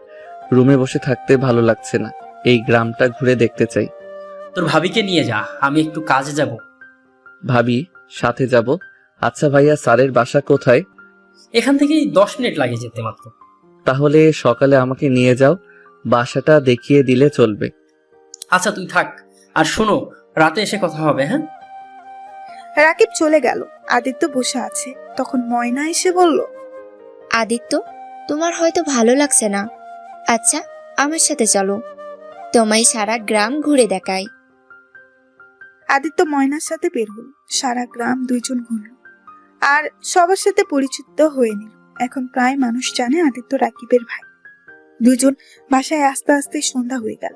রুমে বসে থাকতে ভালো লাগছে না, এই গ্রামটা ঘুরে দেখতে চাই। তোর ভাবিকে নিয়ে যা, আমি একটু কাজে যাব। ভাবি সাথে যাব? আচ্ছা ভাইয়া, স্যারের বাসা কোথায়? এখান থেকে 10 মিনিট লাগে যেতে মাত্র। তাহলে সকালে আমাকে নিয়ে যাও, বাসাটা দেখিয়ে দিলে চলবে। আচ্ছা তুই থাক, আর শোনো, রাতে এসে কথা হবে, হ্যাঁ? রাকিব চলে গেল। আদিত্য বসে আছে। তখন ময়না এসে বলল, আদিত্য, তোমার হয়তো ভালো লাগছে না। আচ্ছা, আমার সাথে চলো, তোমায় সারা গ্রাম ঘুরে দেখাই। আদিত্য ময়নার সাথে বের হল। সারা গ্রাম দুইজন ঘুরল আর সবার সাথে পরিচিত হয়ে নিল। এখন প্রায় মানুষ জানে আদিত্য রাকিবের ভাই। দুজন বাসায় আস্তে আস্তে সন্ধ্যা হয়ে গেল।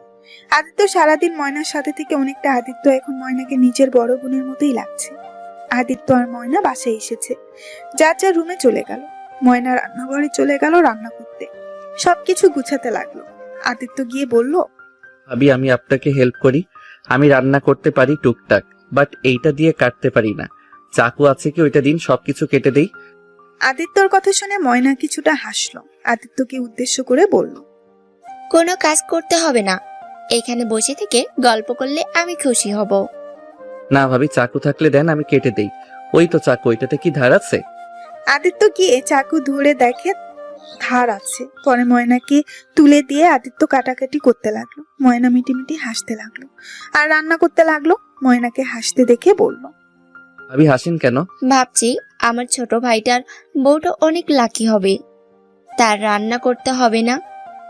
আদিত্য সারাদিন ময়নার সাথে থেকে অনেকটা আদিত্য এখন ময়নাকে নিজের বড় বোনের মতোই লাগছে। আদিত্য আর ময়না বাসায় এসেছে, যার যার রুমে চলে গেল। ময়না রান্নাঘরে চলে গেল রান্না করতে, সবকিছু গুছাতে লাগলো। আদিত্য গিয়ে বলল, ভাবি আমি আপনাকে হেল্প করি, আমি রান্না করতে পারি টুকটাক, বাট এইটা দিয়ে কাটতে পারি না। চাকু আছে কি? ওইটা দিন, সবকিছু কেটে দেই। আদিত্যর কথা শুনে ময়না কিছুটা হাসলো। আদিত্যকে উদ্দেশ্য করে বলল, কোনো কাজ করতে হবে না, এখানে বসে থেকে গল্প করলে আমি খুশি হব। না ভাবি, চাকু থাকলে দেন, আমি কেটে দেই। ওই তো চাকু, ওইটাতে কি ধার আছে? আদিত্য গিয়ে চাকু ধরে দেখে ধার আছে। পরে ময়নাকে তুলে দিয়ে আদিত্য কাটাকাটি করতে লাগলো। ময়না মিটিমিটি হাসতে লাগলো আর রান্না করতে লাগলো। ময়নাকে হাসতে দেখে বলল, ভাবি হাসেন কেন? ভাবছি আমার ছোট ভাইটার বউটা অনেক লাকি হবে, তার রান্না করতে হবে না।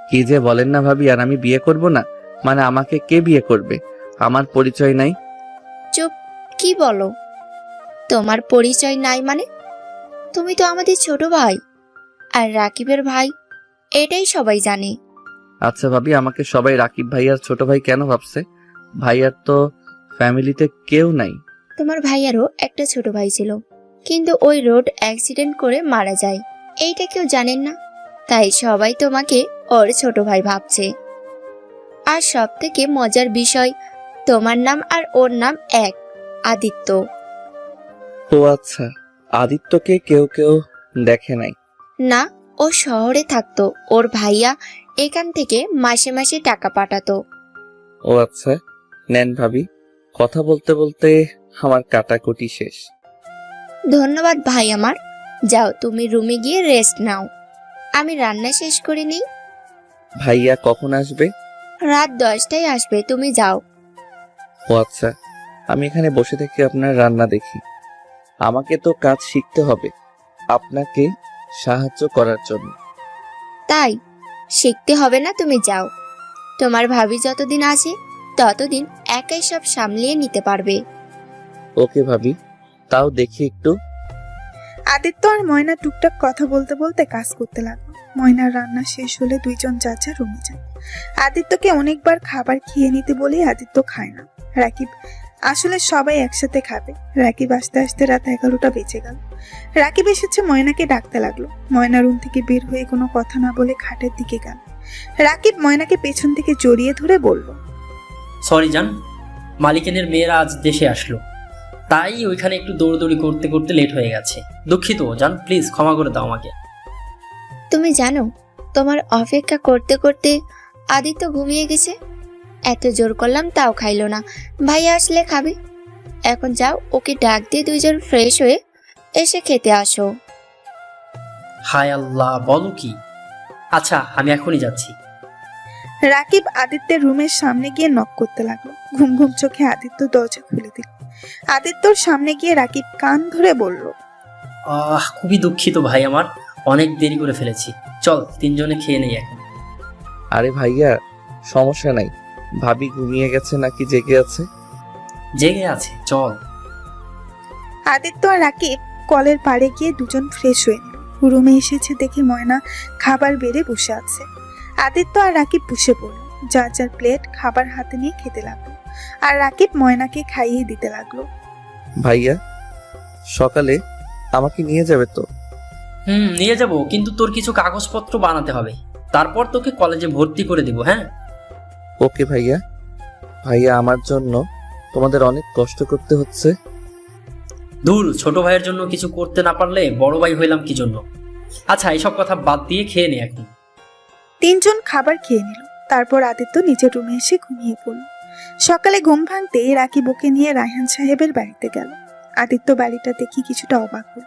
কি যে বলেন না ভাবি, আর আমি বিয়ে করব না? মানে আমাকে কে বিয়ে করবে? আমার পরিচয় নাই। চুপ, কি বলো? তোমার পরিচয় নাই মানে? তুমি তো আমাদের ছোট ভাই আর রাকিবের ভাই, এটাই সবাই জানে। আচ্ছা ভাবি, আমাকে সবাই রাকিব ভাই আর ছোট ভাই কেন ভাবছে? ভাইয়ার তো ফ্যামিলিতে কেউ নাই। তোমার ভাইয়ারও একটা ছোট ভাই ছিল, কিন্তু ওই রোড অ্যাক্সিডেন্ট করে মারা যায়। এইটা কেউ জানেন না, তাই সবাই তোমাকে ওর ছোট ভাই ভাবছে। আর সব থেকে মজার বিষয়, তোমার নাম আর ওর নাম এক, আদিত্য। ও আচ্ছা, আদিত্যকে কেউ কেউ দেখে নাই। না, ও শহরে থাকতো, ওর ভাইয়া এখান থেকে মাসে মাসে টাকা পাঠাতো। ও আচ্ছা, নেন ভাবি, কথা বলতে বলতে আমার কাটাকুটি শেষ। ধন্যবাদ ভাই আমার, যাও তুমি রুমে গিয়ে রেস্ট নাও, আমি রান্না শেষ করে নিই। ভাইয়া কখন আসবে? রাত 10টায় আসবে, তুমি যাও। ও আচ্ছা, আমি এখানে বসে থেকে আপনার রান্না দেখি। আমাকে তো কাজ শিখতে হবে আপনাকে সাহায্য করার জন্য। তাই শিখতে হবে না, তুমি যাও। তোমার ভাবি যতদিন আছে ততদিন একাই সব সামলিয়ে নিতে পারবে। ওকে ভাবি, তাও দেখি একটু। আদিত্য আর ময়না টুকটাক কথা বলতে বলতে কাজ করতে লাগলো। ময়নার রান্না শেষ হলে দুইজন যার যার রুমে যায়। আদিত্যকে অনেকবার খাবার খেয়ে নিতে বলেই আদিত্য খায় না। রাকিব আসলে সবাই একসাথে খাবে। রাকিব আসতে আসতে রাত 11টা বেজে গেল। রাকিব এসেছে ময়নাকে ডাকতে লাগলো। ময়না রুম থেকে বের হয়ে কোনো কথা না বলে খাটের দিকে গেল। রাকিব ময়নাকে পেছন থেকে জড়িয়ে ধরে বলল, সরি জান, মালিকেনের মেয়েরা আজ দেশে আসলো, তাই ওইখানে একটু দৌড়দৌড়ি করতে করতে লেট হয়ে গেছে। দুঃখিত জান, প্লিজ ক্ষমা করে দাও আমাকে। তুমি জানো, তোমার অপেক্ষা করতে করতে আদিত্য ঘুমিয়ে গেছে। এত জোর করলাম তাও খাইলো না। ভাইয়া আসলে খাবে। এখন যাও, ওকে ডাক দিয়ে দুইজন ফ্রেশ হয়ে এসে খেতে আসো। হায় আল্লাহ, বলো কি? আচ্ছা আমি এখনই যাচ্ছি। রাকিব আদিত্যের রুমের সামনে গিয়ে নক করতে লাগলো। ঘুম ঘুম চোখে আদিত্য দরজা খুলে দিল। আদিত্যর সামনে গিয়ে রাকিব কান ধরে বলল, খুবই দুঃখিত ভাই, আমার অনেক দেরি করে ফেলেছি। চল তিনজনে খেয়ে নেই এখন। আরে ভাইয়া, সমস্যা নাই। ভাবি ঘুমিয়ে গেছে নাকি জেগে আছে? জেগে আছে, চল। আদিত্য আর রাকিব কলের পাড়ে গিয়ে দুজন ফ্রেশ হয়ে নিল। রুমে এসেছে দেখে ময়না খাবার বেড়ে বসে আছে। আদিত্য আর রাকিব বসে পড়ল। যার যার প্লেট খাবার হাতে নিয়ে খেতে লাগলো। আর রাকিব ময়নাকে খাইয়ে দিতে লাগলো। ভাইয়া, সকালে আমাকে নিয়ে যাবে তো? নিয়ে যাব, কিন্তু তোর কিছু কাগজপত্র বানাতে হবে, তারপর তোকে কলেজে ভর্তি করে দিব। হ্যাঁ ওকে ভাইয়া। ভাইয়া, আমার জন্য তোমাদের অনেক কষ্ট করতে হচ্ছে। দূর, ছোট ভাইয়ের জন্য কিছু করতে না পারলে বড় ভাই হইলাম কি জন্য? আচ্ছা এইসব কথা বাদ দিয়ে খেয়ে নে এখন। তিনজন খাবার খেয়ে নিল। তারপর আদিত্য নিজের রুমে এসে ঘুমিয়ে পড়ল। সকালে ঘুম ভাঙতে রাকিব ওকে নিয়ে রায়হান সাহেবের বাড়িতে গেল। আদিত্য বাড়িটা দেখে কিছুটা অবাক হল।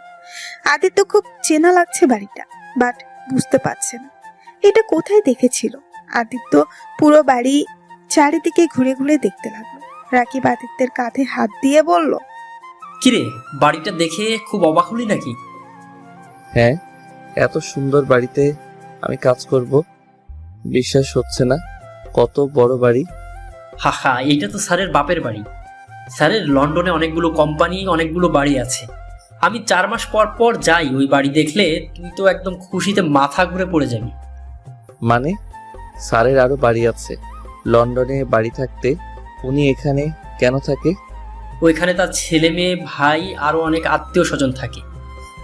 আদিত্য খুব চেনা লাগছে বাড়িটা, বাট বুঝতে পারছে না এটা কোথায় দেখেছিল। আদিত্য পুরো বাড়ি চারিদিকে ঘুরে ঘুরে দেখতে লাগলো। রাকিব আদিত্যের কাঁধে হাত দিয়ে বলল, কিরে, বাড়িটা দেখে খুব অবাক হলি নাকি? হ্যাঁ, এত সুন্দর বাড়িতে আমি কাজ করব, বিশ্বাস হচ্ছে না। কত বড় বাড়ি। হা, এইটা তো স্যারের বাপের বাড়ি। স্যারের লন্ডনে অনেকগুলো কোম্পানি, অনেকগুলো বাড়ি আছে। আমি 4 মাস পর পর যাই ওই বাড়ি দেখলে, তুই তো একদম খুশিতে মাথা ঘুরে পড়ে যাবি। মানে স্যারের আরো বাড়ি আছে? লন্ডনে বাড়ি থাকতে উনি এখানে কেন থাকে? ওইখানে তার ছেলে মেয়ে, ভাই, আরো অনেক আত্মীয় স্বজন থাকে।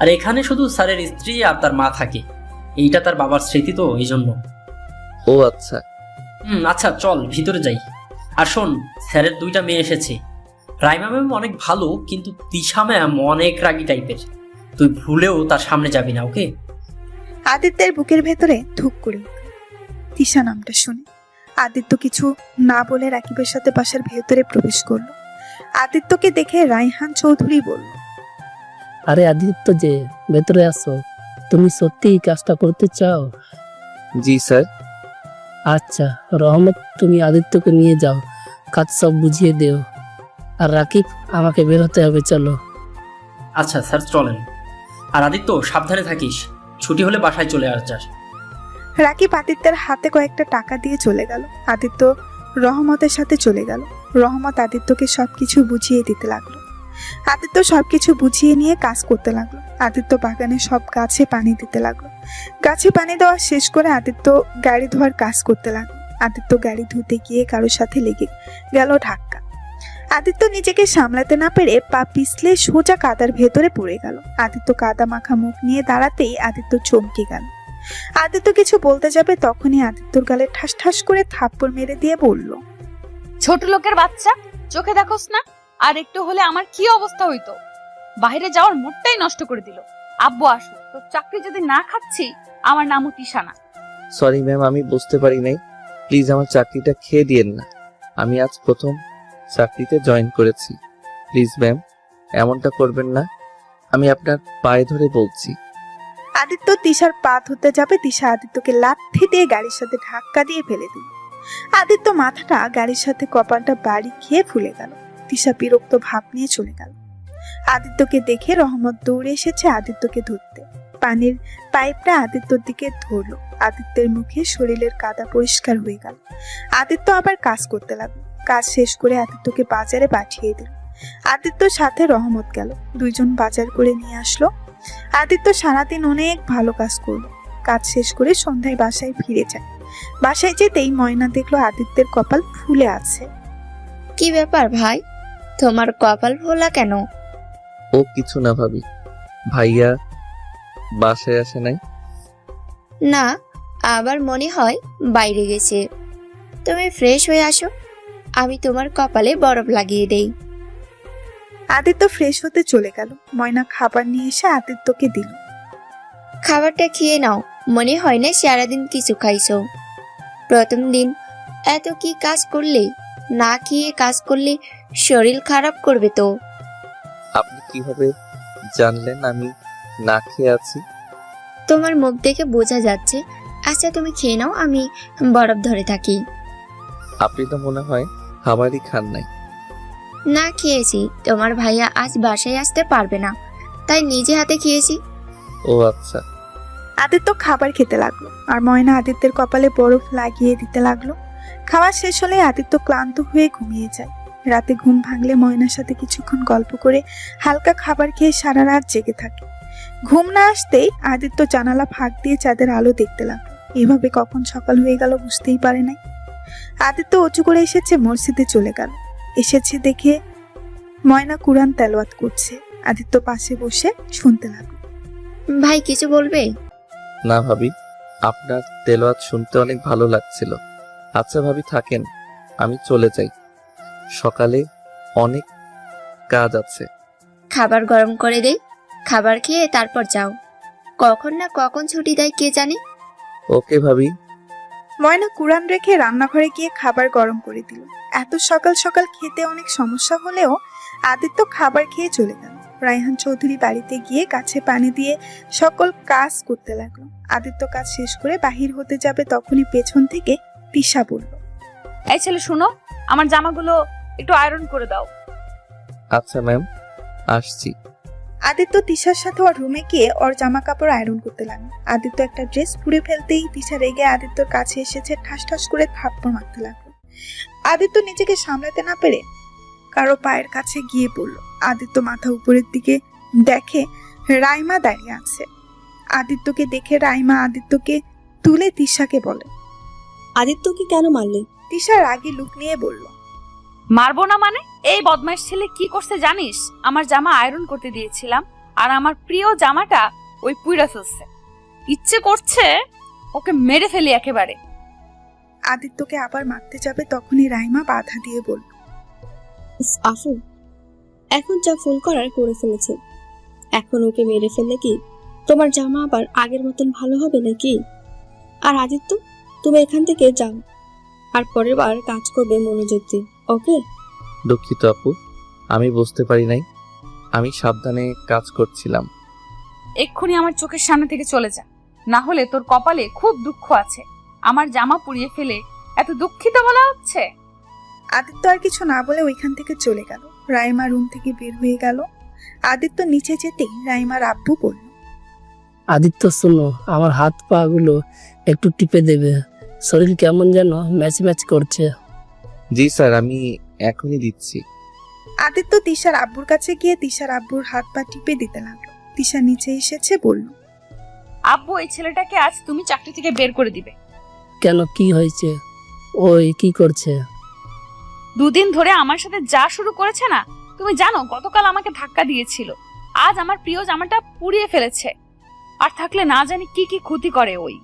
আর এখানে শুধু স্যারের স্ত্রী আর তার মা থাকে। এইটা তার বাবার স্মৃতি, তো এই জন্য। ও আচ্ছা। আচ্ছা চল ভিতরে যাই। আর শোন, স্যারের 2টা মেয়ে এসেছে। রাইমা ম্যাম অনেক ভালো, কিন্তু তিশা ম্যাম অনেক রাগী টাইপের। তুই ভুলেও তার সামনে যাবি না, ওকে? আদিত্যের বুকের ভেতরে ধুক করে উঠল তিশা নামটা শুনে। আদিত্য কিছু না বলে রাকিবের সাথে বাসার ভেতরে প্রবেশ করলো। আদিত্যকে দেখে রায়হান চৌধুরী বলল, আরে আদিত্য, যে ভেতরে আসো। তুমি সত্যি এই কাজটা করতে চাও? জি স্যার। আচ্ছা রহমত, তুমি আদিত্যকে নিয়ে যাও, কাজ সব বুঝিয়ে দেও। আর রাকিব, আমাকে বের হতে হবে, চলো। আচ্ছা স্যার চলেন। আর আদিত্য, সাবধানে থাকিস, ছুটি হলে বাসায় চলে যাস। রাকিব আদিত্যের হাতে কয়েকটা টাকা দিয়ে চলে গেল। আদিত্য রহমতের সাথে চলে গেল। রহমত আদিত্যকে সবকিছু বুঝিয়ে দিতে লাগলো। আদিত্য সবকিছু বুঝিয়ে নিয়ে কাজ করতে লাগলো। আদিত্য বাগানে সব গাছে পানি দিতে লাগলো। গাছে পানি দেওয়া শেষ করে আদিত্য গাড়ি ধোয়ার কাজ করতে লাগলো। আদিত্য গাড়ি ধুতে গিয়ে কারোর সাথে লেগে গেল ধাক্কা। আদিত্য নিজেকে সামলাতে না পেরে পা পিছলে সোজা কাদার ভেতরে পড়ে গেল। আদিত্য কাদা মাখা মুখ নিয়ে দাঁড়াতেই আদিত্য চমকে গেল। আদিত্য কিছু বলতে যাবে, তখনই আদিত্যর গালে ঠাস ঠাস করে থাপ্পড় মেরে দিয়ে বলল, ছোট লোকের বাচ্চা, চোখে দেখোস না? আর একটু হলে আমার কি অবস্থা হইতো? বাইরে যাওয়ার মুডটাই নষ্ট করে দিল। আব্বু আসো, তোর চাকরি যদি না খাচ্ছি, আমার নামও তিশানা। সরি ম্যাম, আমি বুঝতে পারি নাই। প্লিজ আমার চাকরিটা খেয়ে দিয়েন না। আমি আজ প্রথম চাকরিতে জয়েন করেছি। প্লিজ ম্যাম, এমনটা করবেন না। আমি আপনার পায়ে ধরে বলছি। আদিত্য তিশার পা ধরতে যাবে, তিশা আদিত্যকে লাথি দিয়ে গাড়ির সাথে ধাক্কা দিয়ে ফেলে দিল। আদিত্য মাথাটা গাড়ির সাথে কপালটা বাড়ি খেয়ে ফুলে গেল। তিশা বিরক্ত ভাব নিয়ে চলে গেল। আদিত্যকে দেখে রহমত দৌড়ে এসেছে আদিত্যকে ধরতে। পানির পাইপটা আদিত্যর দিকে ধরলো। আদিত্যের মুখে শরীরের কাদা পরিষ্কার হয়ে গেল। আদিত্য আবার কাজ করতে লাগলো। কাজ শেষ করে আদিত্যকে বাজারে পাঠিয়ে দিল। আদিত্যর সাথে রহমত গেল। দুইজন বাজার করে নিয়ে আসলো। আদিত্য সারাদিন অনেক ভালো কাজ করলো। কাজ শেষ করে সন্ধ্যায় বাসায় ফিরে যায়। বাসায় যেতেই ময়না দেখলো আদিত্যের কপাল ফুলে আছে। কি ব্যাপার ভাই, তোমার কপাল ফোলা কেন? ও কিছু না ভাবি। ভাইয়া বাসায় আসে নাই? না, আবার মনে হয় বাইরে গেছে। তুমি ফ্রেশ হয়ে আসো, আমি তোমার কপালে বরফ লাগিয়ে দেই। আদিত্য ফ্রেশ হতে চলে গেল। ময়না খাবার নিয়ে এসে আদিত্যকে দিল। খাবারটা খেয়ে নাও, মনে হয় না সারাদিন কিছু খাইছো। প্রথম দিন এত কি কাজ করলে? না খেয়ে কাজ করলে শরীর খারাপ করবে তো। আপনি কিভাবে জানলেন আমি না খেয়ে আছি? তোমার মুখ দেখে বোঝা যাচ্ছে আচ্ছা তুমি খেয়ে নাও, আমি বরফ ধরে থাকি। আপনি তো মনে হয় খাবারই খান নাই। না খেয়েছি, তোমার ভাইয়া আজ বাসায় আসতে পারবে না, তাই নিজে হাতে খেয়েছি। ও আচ্ছা। আদিত্য খাবার খেতে লাগলো আর ময়না আদিত্যের কপালে বরফ লাগিয়ে দিতে লাগলো। খাওয়া শেষ হলে আদিত্য ক্লান্ত হয়ে ঘুমিয়ে যায়। রাতে ঘুম ভাঙলে ময়নার সাথে কিছুক্ষণ গল্প করে হালকা খাবার খেয়ে সারা রাত জেগে থাকে। ঘুম না আসতেই আদিত্য জানালা ফাঁক দিয়ে চাঁদের আলো দেখতে লাগলো। এভাবে কখন সকাল হয়ে গেল বুঝতেই পারে নাই। আদিত্য উঁচু করে এসেছে, মসজিদে চলে গেল। এসেছে দেখে ময়না কুরআন তেলাওয়াত করছে। আদিত্য পাশে বসে শুনতে লাগলো। ভাই কিছু বলবে? না ভাবি, আপনার তেলাওয়াত শুনতে অনেক ভালো লাগছিল। আচ্ছা ভাবি থাকেন, আমি চলে যাই, সকালে অনেক কাজ আছে। খাবার গরম করে দেই, খাবার খেয়ে তারপর যাও। কখন না কখন ছুটি দেয় কে জানে। ওকে ভাবি। ময়না কুরআন রেখে রান্নাঘরে গিয়ে খাবার গরম করে দিল। এত সকাল সকাল খেতে অনেক সমস্যা হলেও আদিত্য খাবার খেয়ে চলে গেল। রায়হান চৌধুরী বাড়িতে গিয়ে গাছে পানি দিয়ে সকল কাজ করতে লাগলো। আদিত্য কাজ শেষ করে বাহির হতে যাবে, তখনই পেছন থেকে তিশা বলল, এই ছেলে শোনো, আমার জামাগুলো একটু আয়রন করে দাও। আচ্ছা ম্যাম, আসছি। আদিত্য তিশার সাথে ওর রুমে গিয়ে ওর জামা কাপড় আয়রন করতে লাগলো। আদিত্য একটা ড্রেস পুড়ে ফেলতেই তিশা রেগে আদিত্যর কাছে এসেছে, ঠাস ঠাস করে থাপ্পড় মারতে লাগলো। আদিত্য নিজেকে সামলাতে না পেরে কারো পায়ের কাছে গিয়ে পড়ল। আদিত্য মাথা উপরের দিকে দেখে রাইমা দাঁড়িয়ে আছে। আদিত্যকে দেখে রাইমা আদিত্যকে তুলে তিশাকে বলে, আদিত্যকে কেন মারলে? তিশা রাগী লুক নিয়ে বলল, মারবো না মানে? এই বদমাইশ ছেলে কি করছে জানিস? আমার জামা আয়রন করতে দিয়েছিলাম আর আমার প্রিয় জামাটা ওই পুইরা ফেলছে। ইচ্ছে করছে ওকে মেরে ফেলি একেবারে। আদিত্যকে আবার মারতে যাবে, তখনই রাইমা বাধা দিয়ে বলল, আফু, এখন যা ফুল করার করে ফেলেছে, এখন ওকে মেরে ফেললে কি তোমার জামা আবার আগের মতন ভালো হবে নাকি? আর আদিত্য, তুমি এখান থেকে যাও, আর পরের বার কাজ করবে মনোযোগ দিয়ে, ওকে? দুঃখিত আপু, আমি বুঝতে পারি নাই, আমি সাবধানে কাজ করছিলাম। এক্ষুনি আমার চোখের সামনে থেকে চলে যা, না হলে তোর কপালে খুব দুঃখ আছে। আমার জামা পুড়িয়ে ফেলে এত দুঃখিত বলা হচ্ছে? আদিত্য আর কিছু না বলে ওইখান থেকে চলে গেল। রাইমা রুম থেকে বের হয়ে গেল। আদিত্য নিচে যেতেই রাইমার আব্বু বলল, আদিত্য শোনো, আমার হাত পা গুলো একটু টিপে দেবে, শরীর কেমন যেন ম্যাচ ম্যাচ করছে। জি স্যার, আমি এখনই দিচ্ছি। আদিত্য তিশার আব্বুর কাছে গিয়ে তিশার আব্বুর হাত পা টিপে দিতে লাগলো। তিশা নিচে এসেছে, বলল, আব্বু, এই ছেলেটাকে আজ তুমি চাকরি থেকে বের করে দিবে। কেন, কি হয়েছে? ওই কি করছে? দুদিন ধরে আমার সাথে যা শুরু করেছে না, তুমি জানো গতকাল আমাকে ধাক্কা দিয়েছিল, আজ আমার প্রিয় জামাটা পুড়িয়ে ফেলেছে। আর থাকলে না জানি কি কি ক্ষতি করে ওই।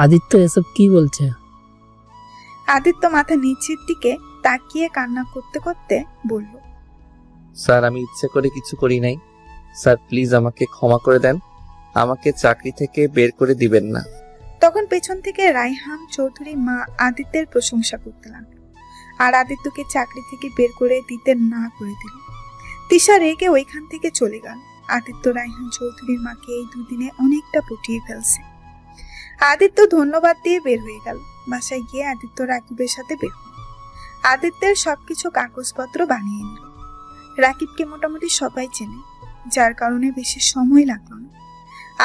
আদিত্য এসব কি বলছে? আদিত্য মাথা নিচের দিকে তাকিয়ে কান্না করতে করতে বলল, স্যার, আমি ইচ্ছে করে কিছু করি নাই। স্যার প্লিজ আমাকে ক্ষমা করে দেন, আমাকে চাকরি থেকে বের করে দিবেন না। তখন পেছন থেকে রায়হান চৌধুরী মা আদিত্যের প্রশংসা করতে লাগলো আর আদিত্যকে চাকরি থেকে বের করে দিতে না করে দিল। তিশা রেগে ওইখান থেকে চলে গেল। আদিত্য রায়হান চৌধুরীর মাকে এই দুদিনে অনেকটা পটিয়ে ফেলছে। আদিত্য ধন্যবাদ দিয়ে বের হয়ে গেল। বাসায় গিয়ে আদিত্য রাকিবের সাথে বের হল। আদিত্যের সবকিছু কাগজপত্র বানিয়ে নিল। রাকিবকে মোটামুটি সবাই চেনে, যার কারণে বেশি সময় লাগলো না।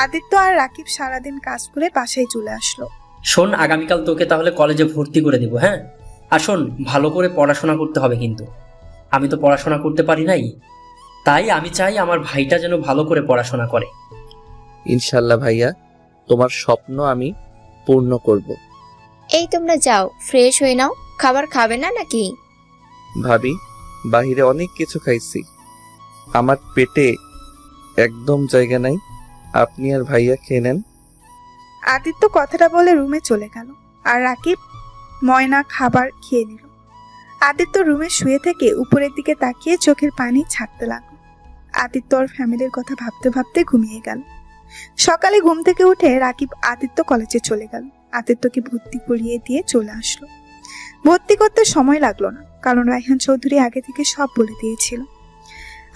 আদিত্য আর রাকিব সারাদিন কাজ করে বাসায় চলে আসলো। শোন, আগামীকাল তোকে তাহলে কলেজে ভর্তি করে দিব, হ্যাঁ? আর শোন, ভালো করে পড়াশোনা করতে হবে কিন্তু। আমি তো পড়াশোনা করতে পারি নাই, তাই আমি চাই আমার ভাইটা যেন ভালো করে পড়াশোনা করে। ইনশাল্লাহ ভাইয়া, তোমার স্বপ্ন আমি পূর্ণ করব। এই তোমরা যাও, ফ্রেশ হয়ে নাও। খাবার খাবে না নাকি? ভাবি, বাহিরে অনেক কিছু খাইছি, আমার পেটে একদম জায়গা নাই, আপনি আর ভাইয়া খেয়ে নেন। আদিত্য কথাটা বলে রুমে চলে গেল আর রাকিব ময়না খাবার খেয়ে নিল। আদিত্য রুমে শুয়ে থেকে উপরের দিকে তাকিয়ে চোখের পানি ছাড়তে লাগলো। আদিত্য ওর ফ্যামিলির কথা ভাবতে ভাবতে ঘুমিয়ে গেল। সকালে ঘুম থেকে উঠে রাকিব আদিত্য কলেজে চলে গেল। আদিত্যকে ভর্তি করিয়ে দিয়ে চলে আসলো। ভর্তি করতে সময় লাগলো না, কারণ রায়হান চৌধুরী আগে থেকে সব বলে দিয়েছিল।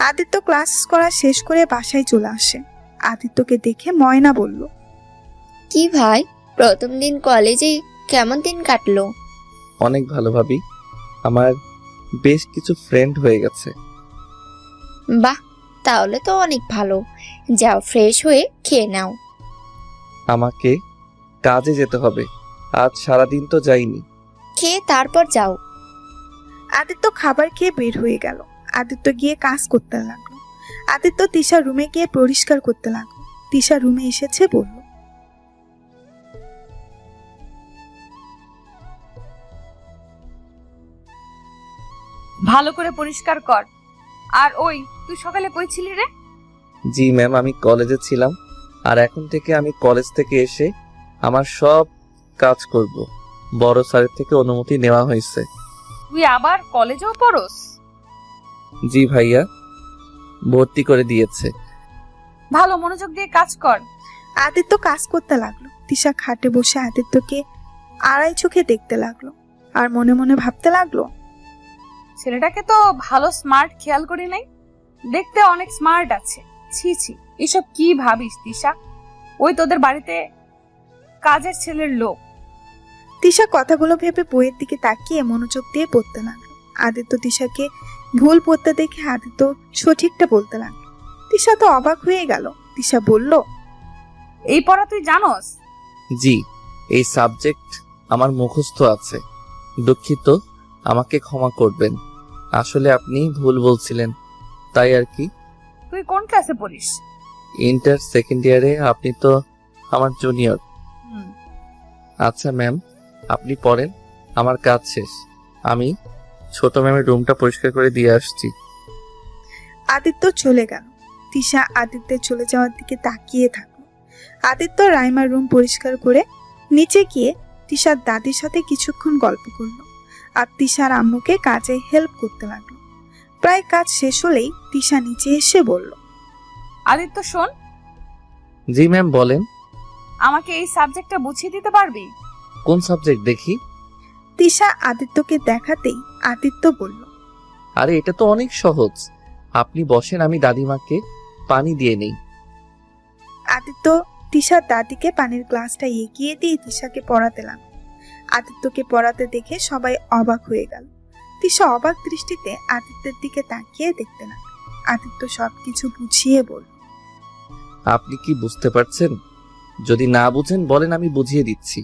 আদিত্য ক্লাস করা শেষ করে বাসায় চলে আসে। আদিত্যকে দেখে ময়না বলল, কি ভাই, প্রথম দিন কলেজে কেমন দিন কাটলো? অনেক ভালো ভাবি, আমার বেশ কিছু ফ্রেন্ড হয়ে গেছে। বাহ, তাহলে তো অনেক ভালো। যাও, ফ্রেশ হয়ে খেয়ে নাও। আমাকে কাজে যেতে হবে, আজ সারাদিন তো যাইনি। খেয়ে তারপর যাও। আদিত্য খাবার খেয়ে বের হয়ে গেল। আদিত্য গিয়ে কাজ করতে লাগলো। আদিত্য তিশার রুমে গিয়ে পরিষ্কার করতে লাগলো। তিশা রুমে এসেছে, বলল, ভালো করে পরিষ্কার কর। আর ওই, তুই সকালে কই ছিলি রে? জি ম্যাম, আমি কলেজে ছিলাম, আর এখন থেকে আমি কলেজ থেকে এসে আমার সব কাজ করব। বড় স্যারের থেকে অনুমতি নেওয়া হয়েছে। তুই আবার কলেজেও পড়স? জি ভাইয়া, ভর্তি করে দিয়েছে। ভালো, মনোযোগ দিয়ে কাজ কর। আদিত্য কাজ করতে লাগলো। তিশা খাটে বসে আদিত্যকে আড়াই চোখে দেখতে লাগলো আর মনে মনে ভাবতে লাগলো, ছেলেটাকে তো ভালো স্মার্ট খেয়াল করি নাই, দেখতে অনেক স্মার্ট আছে। ছি ছি, এসব কি ভাবিস তিশা? ওই তোদের বাড়িতে কাজের ছেলের লোক। তিশা কথাগুলো ভেবে বইয়ের দিকে তাকিয়ে মনোযোগ দিয়ে পড়তে লাগলো। আদিত্য তিশাকে ভুল পড়তে দেখে আদিত্য সঠিকটা বলতে লাগলো। তিশা তো অবাক হয়ে গেল। তিশা বলল, এই পড়া তুই জানোস? জি, এই সাবজেক্ট আমার মুখস্থ আছে। দুঃখিত, আমাকে ক্ষমা করবেন। আসলে আপনি ভুল বলছিলেন, তাই আর কি। তুই কোন ক্লাসে পড়িস? ইন্টার সেকেন্ড ইয়ারে। আপনি তো আমার জুনিয়র। হুম, আচ্ছা ম্যাম, আপনি পড়েন, আমার কাজ শেষ। আমি ছোট ম্যামের রুমটা পরিষ্কার করে দিয়ে আসছি। আদিত্য চলে গেল। তিশা আদিত্যের চলে যাওয়ার দিকে তাকিয়ে থাকলো। আদিত্য রাইমার রুম পরিষ্কার করে নিচে গিয়ে তিশার দাদির সাথে কিছুক্ষণ গল্প করলো আর তিশার আম্মুকে কাজে হেল্প করতে লাগলো। প্রায় কাজ শেষ হলেই তিশা নিচে এসে বলল, আদিত্য শোন, জি ম্যাম, বলেন। আমাকে এই সাবজেক্টটা বুঝিয়ে দিতে পারবি? কোন সাবজেক্ট দেখি? তিশা আদিত্যকে দেখাতেই আদিত্য বলল, আরে এটা তো অনেক সহজ। আপনি বসেন, আমি দাদিমাকে পানি দিয়ে নেই। আদিত্য তিশার দাদিকে পানির গ্লাসটা এগিয়ে দিয়ে তিশাকে পড়াতে লাগলো। আদিত্যকে পড়াতে দেখে সবাই অবাক হয়ে গেল। তিশা অবাক দৃষ্টিতে আদিত্যের দিকে তাকিয়ে দেখতে লাগলো। আদিত্য সবকিছু বুঝিয়ে বলল, আপনি কি বুঝতে পারছেন? যদি না বুঝেন বলেন, আমি বুঝিয়ে দিচ্ছি।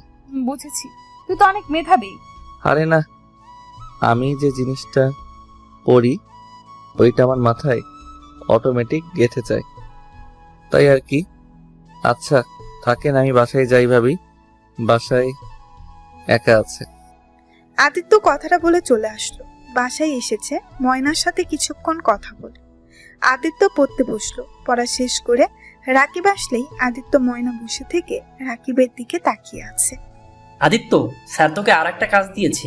বুঝেছি, তুই তো অনেক মেধাবী। আরে না, আমি যে জিনিসটা পড়ি ওইটা আমার মাথায় অটোমেটিক গেঁথে যায়, তাই আর কি। আচ্ছা থাকেন, আমি বাসায় যাই ভাবি, বাসায় একা আছে। আদিত্য কথাটা বলে চলে আসলো। বাসায় এসেছে, ময়নার সাথে কিছুক্ষণ কথা বলে আদিত্য পড়তে বসলো। পড়া শেষ করে রাকিব আসলেই আদিত্য ময়না বসে থেকে রাকিবের দিকে তাকিয়ে আছে। আদিত্য, স্যার তোকে আর একটা কাজ দিয়েছে।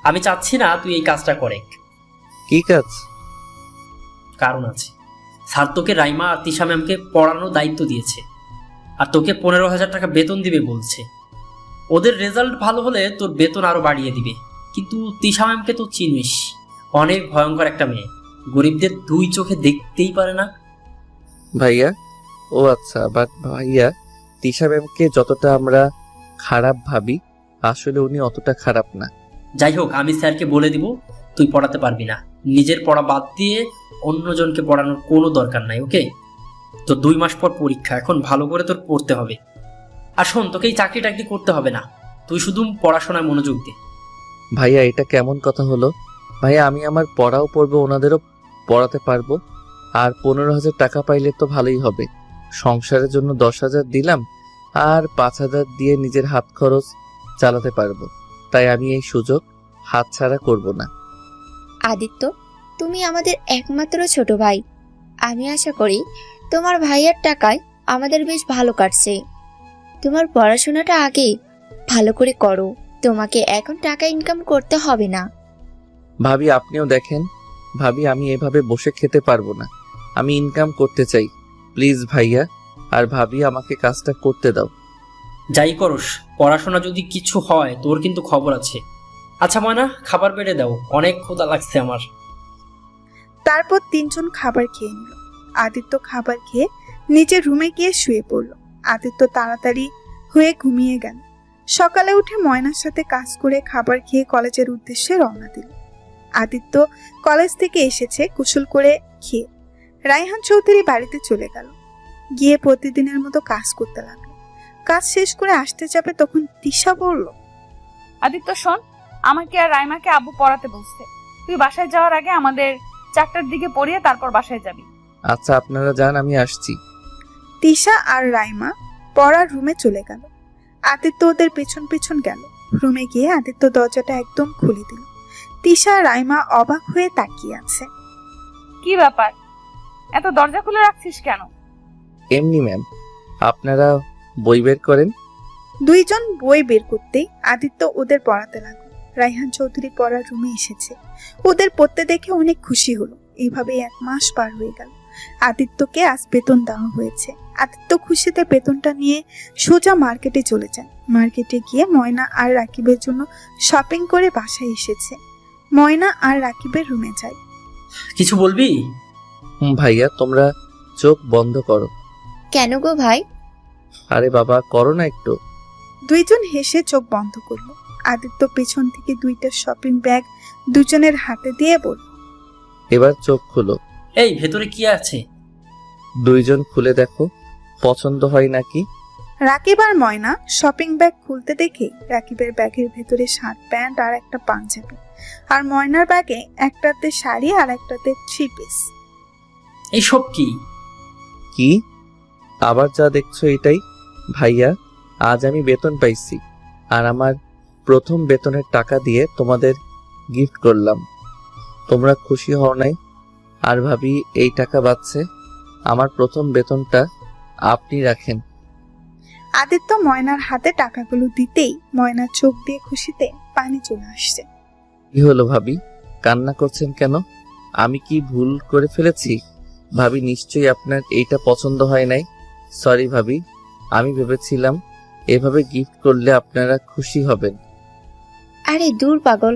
আমি চাচ্ছি না তুই এই কাজটা করে। কি কাজ? কারণ আছে। স্যার তোকে রাইমা আর তিশা ম্যামকে পড়ানোর দায়িত্ব দিয়েছে, আর তোকে 15,000 টাকা বেতন দিবে বলছে। ওদের রেজাল্ট ভালো হলে তোর বেতন আরো বাড়িয়ে দিবে। কিন্তু তিশা ম্যামকে তো চিনিস, অনেক ভয়ঙ্কর একটা মেয়ে, গরিবদের দুই চোখে দেখতেই পারে না। ভাইয়া, ও আচ্ছা, বাট ভাইয়া, তিশা ম্যামকে যতটা আমরা খারাপ ভাবি, আসলে উনি অতটা খারাপ না। যাই হোক, আমি স্যারকে বলে দিব তুই পড়াতে পারবি না। নিজের পড়া বাদ দিয়ে অন্যজনকে পড়ানোর কোনো দরকার নাই, ওকে? তো 2 মাস পর পরীক্ষা, এখন ভালো করে তোর পড়তে হবে। আর শোন, তোকে এই চাকরি টাকরি করতে হবে না, তুই শুধু পড়াশোনায় মনোযোগ দে। ভাইয়া, এটা কেমন কথা হলো? ভাইয়া, আমি আমার পড়াও পড়বো, ওনাদেরও পড়াতে পারবো, আর 15,000 টাকা পাইলে তো ভালোই হবে। সংসারের জন্য 10,000 দিলাম, আর 5,000 দিয়ে নিজের হাত খরচ চালাতে পারবো। তাই আমি এই সুযোগ হাতছাড়া করব না। আদিত্য, তুমি আমাদের একমাত্র ছোট ভাই। আমি আশা করি তোমার ভাইয়ের টাকায় আমাদের বেশ ভালো কাটছে। তোমার পড়াশোনাটা আগে ভালো করে করো, তোমাকে এখন টাকা ইনকাম করতে হবে না। ভাবি, আপনিও দেখেন। ভাবি, আমি এভাবে বসে খেতে পারবো না, আমি ইনকাম করতে চাই। প্লিজ ভাইয়া আর ভাবি, আমাকে কাজটা করতে দাও। যাই করস, পড়াশোনা যদি কিছু হয় তোর কিন্তু খবর আছে। আচ্ছা ময়না, খাবার বেড়ে দাও, অনেক ক্ষুধা লাগছে আমার। তারপর তিনজন খাবার খেয়ে নিল। আদিত্য খাবার খেয়ে নিজের রুমে গিয়ে শুয়ে পড়ল। আদিত্য তাড়াতাড়ি হয়ে ঘুমিয়ে গেল। সকালে উঠে ময়নার সাথে কাজ করে খাবার খেয়ে কলেজের উদ্দেশ্যে রওনা দিল। আদিত্য কলেজ থেকে এসেছে গোসল করে খেয়ে। রায়হান চৌধুরী বাড়িতে চলে গেল, গিয়ে প্রতিদিনের মতো কাজ করতে লাগলো। কাজ শেষ করে আসতে যাবে তখন তিশা বলল, আদিত্য শোন, আমাকে আর রাইমাকে আব্বু পড়াতে বলছে। তুই বাসায় যাওয়ার আগে আমাদের 4টার দিকে পড়িয়ে তারপর বাসায় যাবি। আচ্ছা আপনারা যান, আমি আসছি। তিশা আর রাইমা পড়ার রুমে চলে গেল। আদিত্য ওদের পেছন পেছন গেল। রুমে গিয়ে আদিত্য দরজাটা একদম খুলে দিল। তিশা আর রাইমা অবাক হয়ে তাকিয়ে আছে। কি ব্যাপার, এত দরজা খুলে রাখছিস কেন? এমনি ম্যাম, আপনারা বই বের করেন। দুইজন বই বের করতেই আদিত্য ওদের পড়াতে লাগলো। রায়হান চৌধুরী পড়ার রুমে এসেছে। ওদের পড়তে দেখে অনেক খুশি হলো। এইভাবেই 1 মাস পার হয়ে গেল। আদিত্যকে আজ বেতন দেওয়া হয়েছে। আদিত্য খুশিতে বেতনটা নিয়ে সোজা মার্কেটে চলে যায়। মার্কেটে গিয়ে ময়না আর রাকিবের জন্য শপিং করে বাসায় এসেছে। ময়না আর রাকিবের রুমে যায়। কিছু বলবি? ভাইয়া তোমরা চোখ বন্ধ করো। কেন গো ভাই? আরে বাবা করো না একটু। দুইজন হেসে চোখ বন্ধ করলো। আদিত্য পেছন থেকে 2টা শপিং ব্যাগ দুজনের হাতে দিয়ে বলল, এবার চোখ খুলো। এই ভেতরে কি আছে? দুইজন খুলে দেখো, পছন্দ হয় নাকি? রাকিব আর ময়না শপিং ব্যাগ খুলতে দেখে রাকিবের ব্যাগের ভেতরে শার্ট প্যান্ট আর একটা পাঞ্জাবি, আর ময়নার ব্যাগে একটাতে শাড়ি আর একটাতে 3 পিস। এইসব কি? কি আবার যা দেখছো এটাই? ভাইয়া আজ আমি বেতন পাইছি, আর আমার প্রথম বেতনের টাকা দিয়ে তোমাদের গিফট করলাম। তোমরা খুশি হও নাই? আর ভাবি এই টাকা বাঁচছে, আমার প্রথম বেতনটা আপনি রাখেন। আদিত্য ময়নার হাতে টাকাগুলো দিতেই ময়নার চোখ দিয়ে খুশিতে পানি চলে আসছে। কি হলো ভাবি, কান্না করছেন কেন? আমি কি ভুল করে ফেলেছি? ভাবি নিশ্চয়ই আপনার এইটা পছন্দ হয় নাই। সরি ভাবি, আমি ভেবেছিলাম এভাবে গিফট করলে আপনারা খুশি হবেন। আরে দূর পাগল,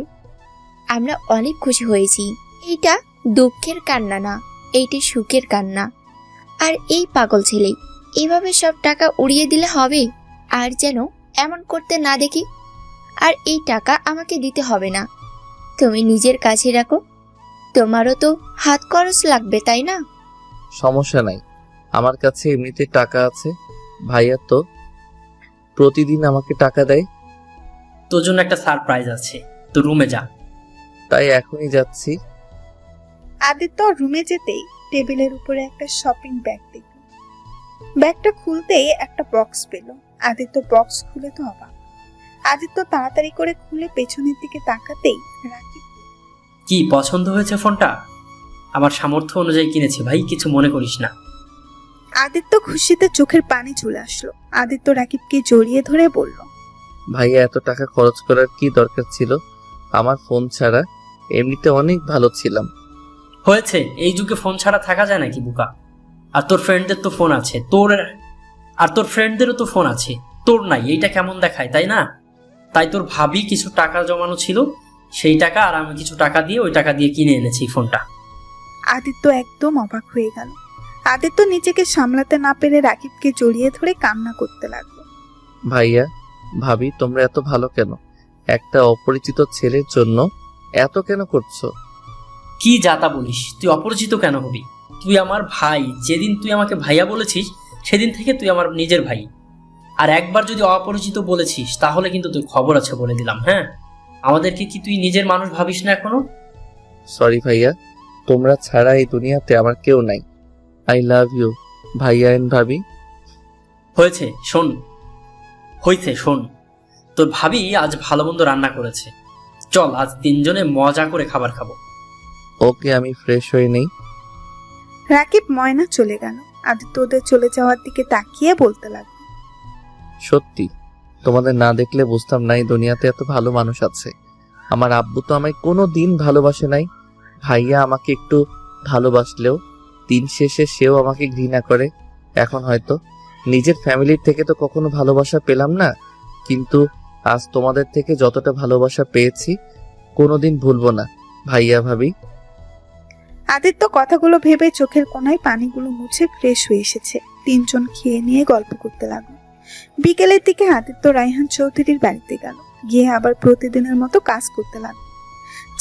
আমরা অনেক খুশি হয়েছি। এইটা দুঃখের কান্না না, এইটা সুখের কান্না। আর এই পাগল ছেলে এভাবে সব টাকা উড়িয়ে দিলে হবে? আর যেন এমন করতে না দেখি। আর এই টাকা আমাকে দিতে হবে না, তুমি নিজের কাছে রাখো। তোমারও তো হাত খরচ লাগবে, তাই না? সমস্যা নাই, আমার কাছে এমনিতে টাকা আছে। ভাইয়া তো প্রতিদিন আমাকে টাকা দেয়। তোর জন্য একটা সারপ্রাইজ আছে, তো রুমে যা। তাই এখনই যাচ্ছি। আদিত্য রুমে যেতেই টেবিলের উপরে একটা শপিং ব্যাগ দেখল। ব্যাগটা খুলতেই একটা বক্স পেল। আদিত্য বক্স খুলে তো অবাক। আদিত্য তাড়াতাড়ি করে খুলে পেছনের দিকে তাকাতেই রাকিব, কি পছন্দ হয়েছে ফোনটা? আমার সামর্থ্য অনুযায়ী কিনেছি ভাই, কিছু মনে করিস না। আদিত্য খুশিতে চোখের পানি চলে আসলো। আদিত্য রাকিবকে জড়িয়ে ধরে বলল, ভাইয়া এত টাকা খরচ করার কি দরকার ছিল? আমার ফোন ছাড়া এমনিতে অনেক ভালো ছিলাম। হয়েছে, এই যুগে ফোন ছাড়া থাকা যায় নাকি বুকা? আর তোর ফ্রেন্ডদের তো ফোন আছে, তোর ফ্রেন্ডদেরও তো ফোন আছে, তোর নাই। এইটা কেমন দেখায়, তাই না? তাই তোর ভাবি কিছু টাকা জমানো ছিল, সেই টাকা আর আমি কিছু টাকা দিয়ে ওই টাকা দিয়ে কিনে এনেছি এই ফোনটা। আদিত্য একদম অবাক হয়ে গেল। আদিত্য নিজেকে সামলাতে না পেরে রাকিবকে জড়িয়ে ধরে কান্না করতে লাগলো। ভাইয়া ভাবি তোমরা এত ভালো কেন? একটা অপরিচিত ছেলের জন্য এত কেন করছো? কি যাতা বলিস? তুই অপরিচিত কেন হবি? তুই আমার ভাই। যেদিন তুই আমাকে ভাইয়া বলেছিস সেদিন থেকে তুই আমার নিজের ভাই। আর একবার যদি অপরিচিত বলেছিস তাহলে কিন্তু তুই খবর আছে বলে দিলাম। হ্যাঁ, আমাদেরকে কি তুই নিজের মানুষ ভাবিস না এখনো? সরি ভাইয়া, তোমরা ছাড়া এই দুনিয়াতে আমার কেউ নাই। আই লাভ ইউ ভাইয়া এন্ড ভাবি। হয়েছে শোন, তোর ভাবি আজ ভালো মন্দ রান্না করেছে। চল আজ 3 জনে মজা করে খাবার খাবো। ওকে, আমি ফ্রেশ হয়ে নেই। রাকিব ময়না চলে গেল। আদিত্য ওদের চলে যাওয়ার দিকে তাকিয়ে বলতে লাগলো, সত্যি তোমাদের না দেখলে বুঝতাম না এই দুনিয়াতে এত ভালো মানুষ আছে। আমার আব্বু তো আমায় কোনো দিন ভালোবাসে নাই। ভাইয়া আমাকে একটু ভালোবাসলেও দিন শেষে সেও আমাকে ঘৃণা করে। এখন হয়তো নিজের ফ্যামিলির থেকে তো কখনো ভালোবাসা পেলাম না, কিন্তু আজ তোমাদের থেকে যতটা ভালোবাসা পেয়েছি কোনোদিন ভুলবো না ভাইয়া ভাবি। আদিত্য কথাগুলো ভেবে চোখের কোণায় পানিগুলো মুছে ফ্রেশ হয়ে এসেছে। 3জন খেয়ে নিয়ে গল্প করতে লাগলো। বিকেলের দিকে আদিত্য রায়হান চৌধুরীর বাড়িতে গেল, গিয়ে আবার প্রতিদিনের মতো কাজ করতে লাগলো।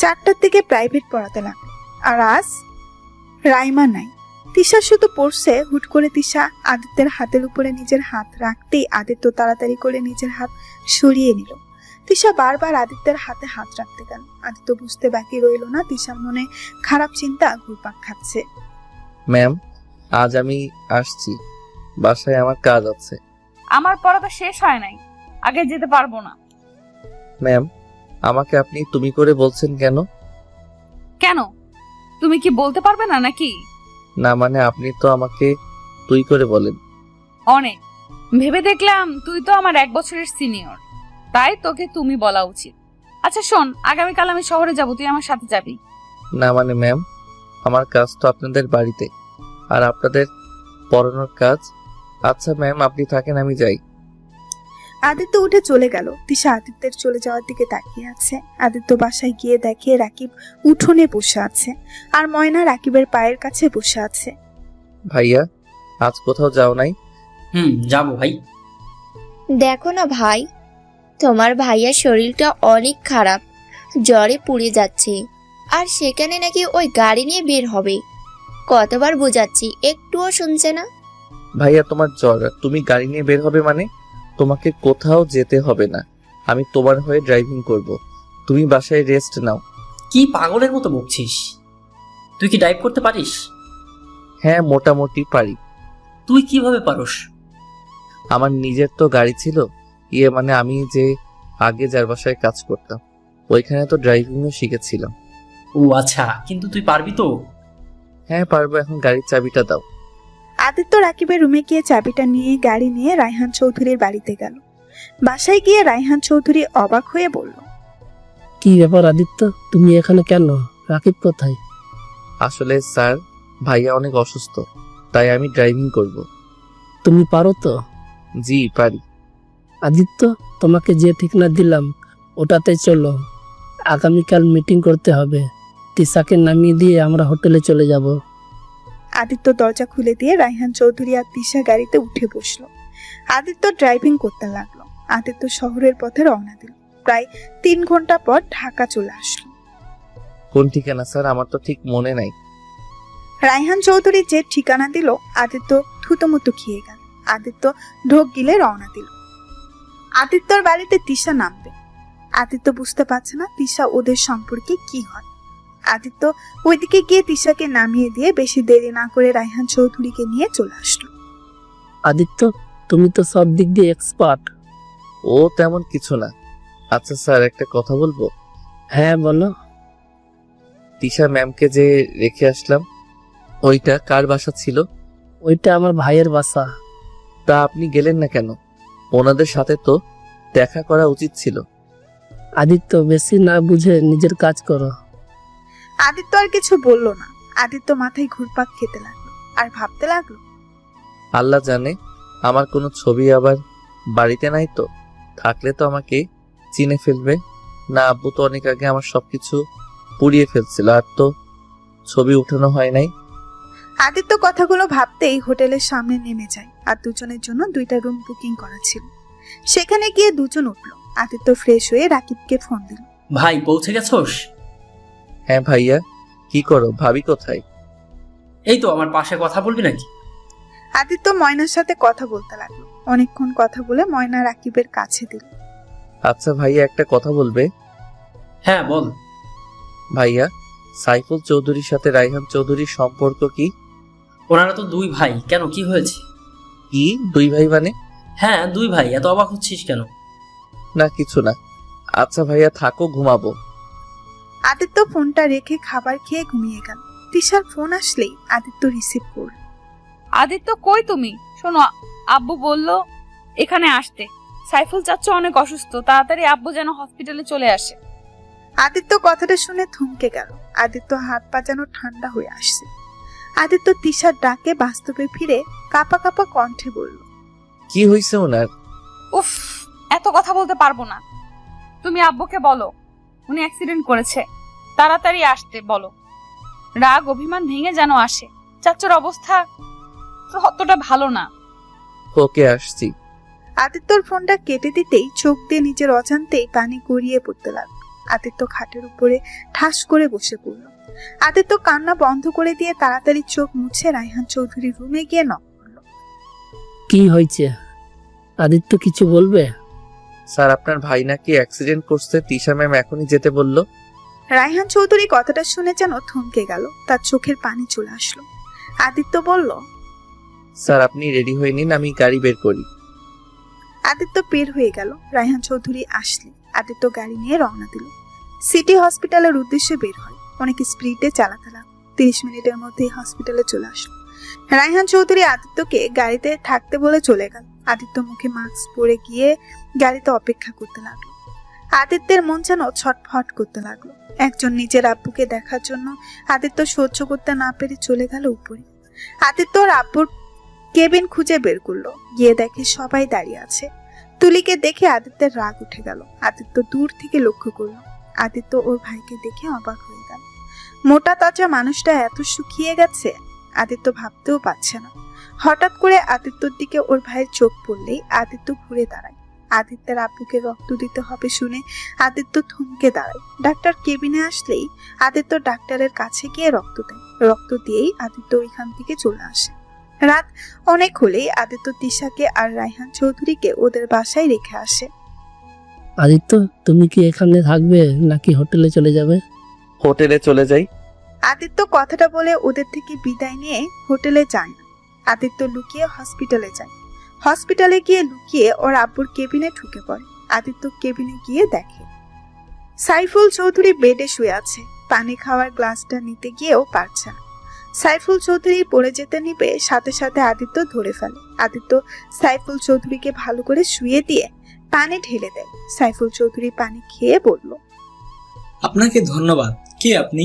4টার দিকে প্রাইভেট পড়াতে লাগলো। আর আজ রাইমা নাই, তিশা শুধু পড়ছে। হুট করে তিশা আদিত্যের হাতের উপরে নিজের হাত রাখতেই আদিত্য তাড়াতাড়ি করে নিজের হাত সরিয়ে নিল। তিশা বারবার আদিত্যের হাতে হাত রাখতে গেল। আদিত্য বুঝতে বাকি রইল না তিশার মনে খারাপ চিন্তা ঘুরপাক খাচ্ছে। ম্যাম, আজ আমি আসছি, বাসায় আমার কাজ আছে। আমার পড়া তো শেষ হয় নাই, আগে যেতে পারবো না। ম্যাম, আমাকে আপনি তুমি করে বলছেন কেন? কেন, তুমি কি বলতে পারবে না নাকি? না মানে আপনি তো আমাকে তুই করে বলেন। অনেক ভেবে দেখলাম তুই তো আমার 1 বছরের সিনিয়র, তাই তোকে তুমি বলা উচিত। আচ্ছা শোন, আগামীকাল আমি শহরে যাব, তুই আমার সাথে যাবি। না মানে ম্যাম, আমার কাজ তো আপনাদের বাড়িতে, আর আপনাদের পড়ানোর কাজ। আচ্ছা ম্যাম, আপনি থাকেন, আমি যাই। আদিত্য উঠে চলে গেল। তিশা আদিত্যের চলে যাওয়ার দিকে তাকিয়ে আছে। আদিত্য বাসায় গিয়ে দেখে রাকিব উঠোনে বসে আছে, আর ময়না রাকিবের পায়ের কাছে বসে আছে। ভাইয়া, আজ কোথাও যাও নাই? যাবো ভাই। দেখো না ভাই, তোমার ভাইয়ার শরীরটা অনেক খারাপ, জ্বরে পুড়ে যাচ্ছে। আর সেখানে নাকি ওই গাড়ি নিয়ে বের হবে। কতবার বোঝাচ্ছি, একটুও শুনছে না। ভাইয়া, তোমার জ্বর আর তুমি গাড়ি নিয়ে বের হবে মানে? তোমাকে কোথাও যেতে হবে না, আমি তোমার হয়ে ড্রাইভিং করব। তুমি বাসায় রেস্ট নাও। কি পাগলের মতো বকছিস? তুই কি ড্রাইভ করতে পারিস? হ্যাঁ, মোটামুটি পারি। তুই কিভাবে পারোস? আমার নিজের তো গাড়ি ছিল, মানে আমি যে আগে যার বাসায় কাজ করতাম ওইখানে তো ড্রাইভিংও শিখেছিলাম। ও আচ্ছা, কিন্তু তুই পারবি তো? হ্যাঁ পারবো, এখন গাড়ির চাবিটা দাও। আদিত্য রাকিবের রুমে গিয়ে চাবিটা নিয়ে গাড়ি নিয়ে রায়হান চৌধুরীর বাড়িতে গেল। বাসায় গিয়ে রায়হান চৌধুরী অবাক হয়ে বলল, কি ব্যাপার আদিত্য, তুমি এখানে কেন? রাকিব কোথায়? আসলে স্যার, ভাইয়া অনেক অসুস্থ, তাই আমি ড্রাইভিং করব। তুমি পারো তো? জি পারি। আদিত্য, তোমাকে যে ঠিকানা দিলাম ওটাতে চলো। আগামীকাল মিটিং করতে হবে। তিশাকে নামিয়ে দিয়ে আমরা হোটেলে চলে যাব। আদিত্য দরজা খুলে দিয়ে রায়হান চৌধুরী আর তিশা গাড়িতে উঠে বসলো। আদিত্য ড্রাইভিং করতে লাগলো। আদিত্য শহরের পথে রওনা দিল। প্রায় 3 ঘন্টা পর ঢাকা চলে আসলো। কোন ঠিকানা স্যার? আমার তো ঠিক মনে নাই। রায়হান চৌধুরী যে ঠিকানা দিল, আদিত্য থুতমুতু খেয়ে গেল। আদিত্য ঢোক গিলে রওনা দিল। আদিত্যর বাড়িতে তিশা নামবে। আদিত্য বুঝতে পারছে না তিশা ওদের সম্পর্কে কি হয়। আদিত্য ওইদিকে গিয়ে তিশাকে নামিয়ে দিয়ে বেশি দেরি না করে রায়হান চৌধুরীকে নিয়ে চলে আসলো। আদিত্য, তুমি তো সব দিক দিয়ে এক্সপার্ট। ও তেমন কিছু না। আচ্ছা স্যার, একটা কথা বলবো? হ্যাঁ বলো। তিশা ম্যামকে যে রেখে আসলাম, ওইটা কার বাসা ছিল? ওইটা আমার ভাইয়ের বাসা। তা আপনি গেলেন না কেন? ওনাদের সাথে তো দেখা করা উচিত ছিল। আদিত্য, বেশি না বুঝে নিজের কাজ করো। আদিত্য আর কিছু বলল না। আদিত্য মাথায় ঘুরপাক খেতে লাগলো আর ভাবতে লাগলো, আল্লাহ জানে আমার কোনো ছবি আবার বাড়িতে নাই তো, থাকলে তো আমাকে চিনে ফেলবে না। আব্বু তো অনেক আগে আমার সবকিছু পুড়িয়ে ফেলছিল, আর তো ছবি উঠানো হয় নাই। আদিত্য কথাগুলো ভাবতেই হোটেলের সামনে নেমে যায়। আর দুজনের জন্য 2টা রুম বুকিং করা ছিল। সেখানে গিয়ে দুজন উঠলো। আদিত্য ফ্রেশ হয়ে রাকিবকে ফোন দিল। ভাই, পৌঁছে গেছোস? হ্যাঁ ভাইয়া, কি করো? ভাবি কোথায়? এই তো আমার পাশে, কথা বলবি নাকি? আদিত্য ময়নার সাথে কথা বলতে লাগলো। অনেকক্ষণ কথা বলে ময়না রাকিবের কাছে দিল। আচ্ছা ভাইয়া, একটা কথা বলবে? হ্যাঁ বল। ভাইয়া, সাইফুল চৌধুরীর সাথে রায়হান চৌধুরীর সম্পর্ক কি? ওনারা তো 2 ভাই, কেন কি হয়েছে? কি 2 ভাই মানে? হ্যাঁ 2 ভাই, এত অবাক হচ্ছিস কেন? না কিছু না। আচ্ছা ভাইয়া থাকো, ঘুমাবো। আদিত্য ফোনটা রেখে খাবার খেয়ে ঘুমিয়ে গেল। তিশার ফোন আসলেই আদিত্য রিসিভ করল। আদিত্য কই তুমি? শোনো, আব্বু বলল এখানে আসতে। সাইফুল চাচ্চু অনেক অসুস্থ, তাড়াতাড়ি আব্বু যেন হসপিটালে চলে আসে। আদিত্য কথাটা শুনে থমকে গেল। আদিত্য হাত পা যেন ঠান্ডা হয়ে আসছে। আদিত্য তিশার ডাকে বাস্তবে ফিরে কাঁপা কাঁপা কণ্ঠে বলল, কি হয়েছে ওনার? উফ, এত কথা বলতে পারবো না। তুমি আব্বুকে বলো উনি অ্যাক্সিডেন্ট করেছে, তাড়াতাড়ি আসতে বলো। রাগ অভিমান ভেঙে যেন আসে। চাচ্চুর অবস্থা তো অতটা ভালো না। ওকে আসছি। আদিত্যর ফোনটা কেটে দিতেই চোখ দিয়ে নিজের অজান্তেই পানি গড়িয়ে পড়তে লাগলো। আদিত্য খাটের উপরে ঠাস করে বসে পড়ল। আদিত্য কান্না বন্ধ করে দিয়ে তাড়াতাড়ি চোখ মুছে রায়হান চৌধুরীর রুমে গিয়ে নক করলো। কি হয়েছে? আদিত্য কিছু বলবে? স্যার, আপনার ভাই নাকি অ্যাক্সিডেন্ট করছে, তিশা ম্যাম এখনই যেতে বলল। রায়হান চৌধুরী কথাটা শুনে যেন থমকে গেল, তার চোখের পানি চলে আসলো। আদিত্য বলল, স্যার আপনি রেডি হয়ে নিন, আমি গাড়ি বের করি। আদিত্য বের হয়ে গেল। রায়হান চৌধুরী আসলে আদিত্য গাড়ি নিয়ে রওনা দিল। সিটি হসপিটালের উদ্দেশ্যে বের হয়। অনেক স্পিডে চালাতে লাগলো। 30 মিনিটের মধ্যেই হসপিটালে চলে আসলো। রায়হান চৌধুরী আদিত্যকে গাড়িতে থাকতে বলে চলে গেল। আদিত্য মুখে মাস্ক পরে গিয়ে গাড়িতে অপেক্ষা করতে লাগলো। আদিত্যের মন যেন ছটফট করতে লাগলো। একজন নিজের আব্বুকে দেখার জন্য আদিত্য সহ্য করতে না পেরে চলে গেল উপরে। আদিত্য ওর আব্বুর কেবিন খুঁজে বের করলো। গিয়ে দেখে সবাই দাঁড়িয়ে আছে। তুলিকে দেখে আদিত্যের রাগ উঠে গেল। আদিত্য দূর থেকে লক্ষ্য করলো। আদিত্য ওর ভাইকে দেখে অবাক হয়ে গেল। মোটা তাজা মানুষটা এত শুকিয়ে গেছে, আদিত্য ভাবতেও পারছে না। হঠাৎ করে আদিত্যর দিকে ওর ভাইয়ের চোখ পড়লেই আদিত্য ঘুরে দাঁড়ায়। আদিত্যের আব্বুকে রক্ত দিতে হবে শুনে আদিত্য থমকে দাঁড়ায়। ডাক্তার কেবিনে আসলেই আদিত্য ডাক্তারের কাছে গিয়ে রক্ত দেয়। রক্ত দিয়েই আদিত্য ওইখান থেকে চলে আসে। রাত অনেক হলেই আদিত্য তিশাকে আর রায়হান চৌধুরীকে ওদের বাসায় রেখে আসে। আদিত্য, তুমি কি এখানে থাকবে নাকি হোটেলে চলে যাবে? হোটেলে চলে যাই। আদিত্য কথাটা বলে ওদের থেকে বিদায় নিয়ে হোটেলে যায় না। আদিত্য লুকিয়ে হসপিটালে যায়। হসপিটালে গিয়ে লুকিয়ে ওর আব্বুর কেবিনে ঢুকে পড়ে। আদিত্য কেবিনে গিয়ে দেখে সাইফুল চৌধুরী বেডে শুয়ে আছে। পানি খাওয়ার গ্লাসটা নিতে গিয়েও পারছে না। সাইফুল চৌধুরী পড়ে যেতে নিবে, সাথে সাথে আদিত্য ধরে ফেলে। আদিত্য সাইফুল চৌধুরীকে ভালো করে শুয়ে দিয়ে পানি ঢেলে দেয়। সাইফুল চৌধুরী পানি খেয়ে বলল, আপনাকে ধন্যবাদ। কে আপনি?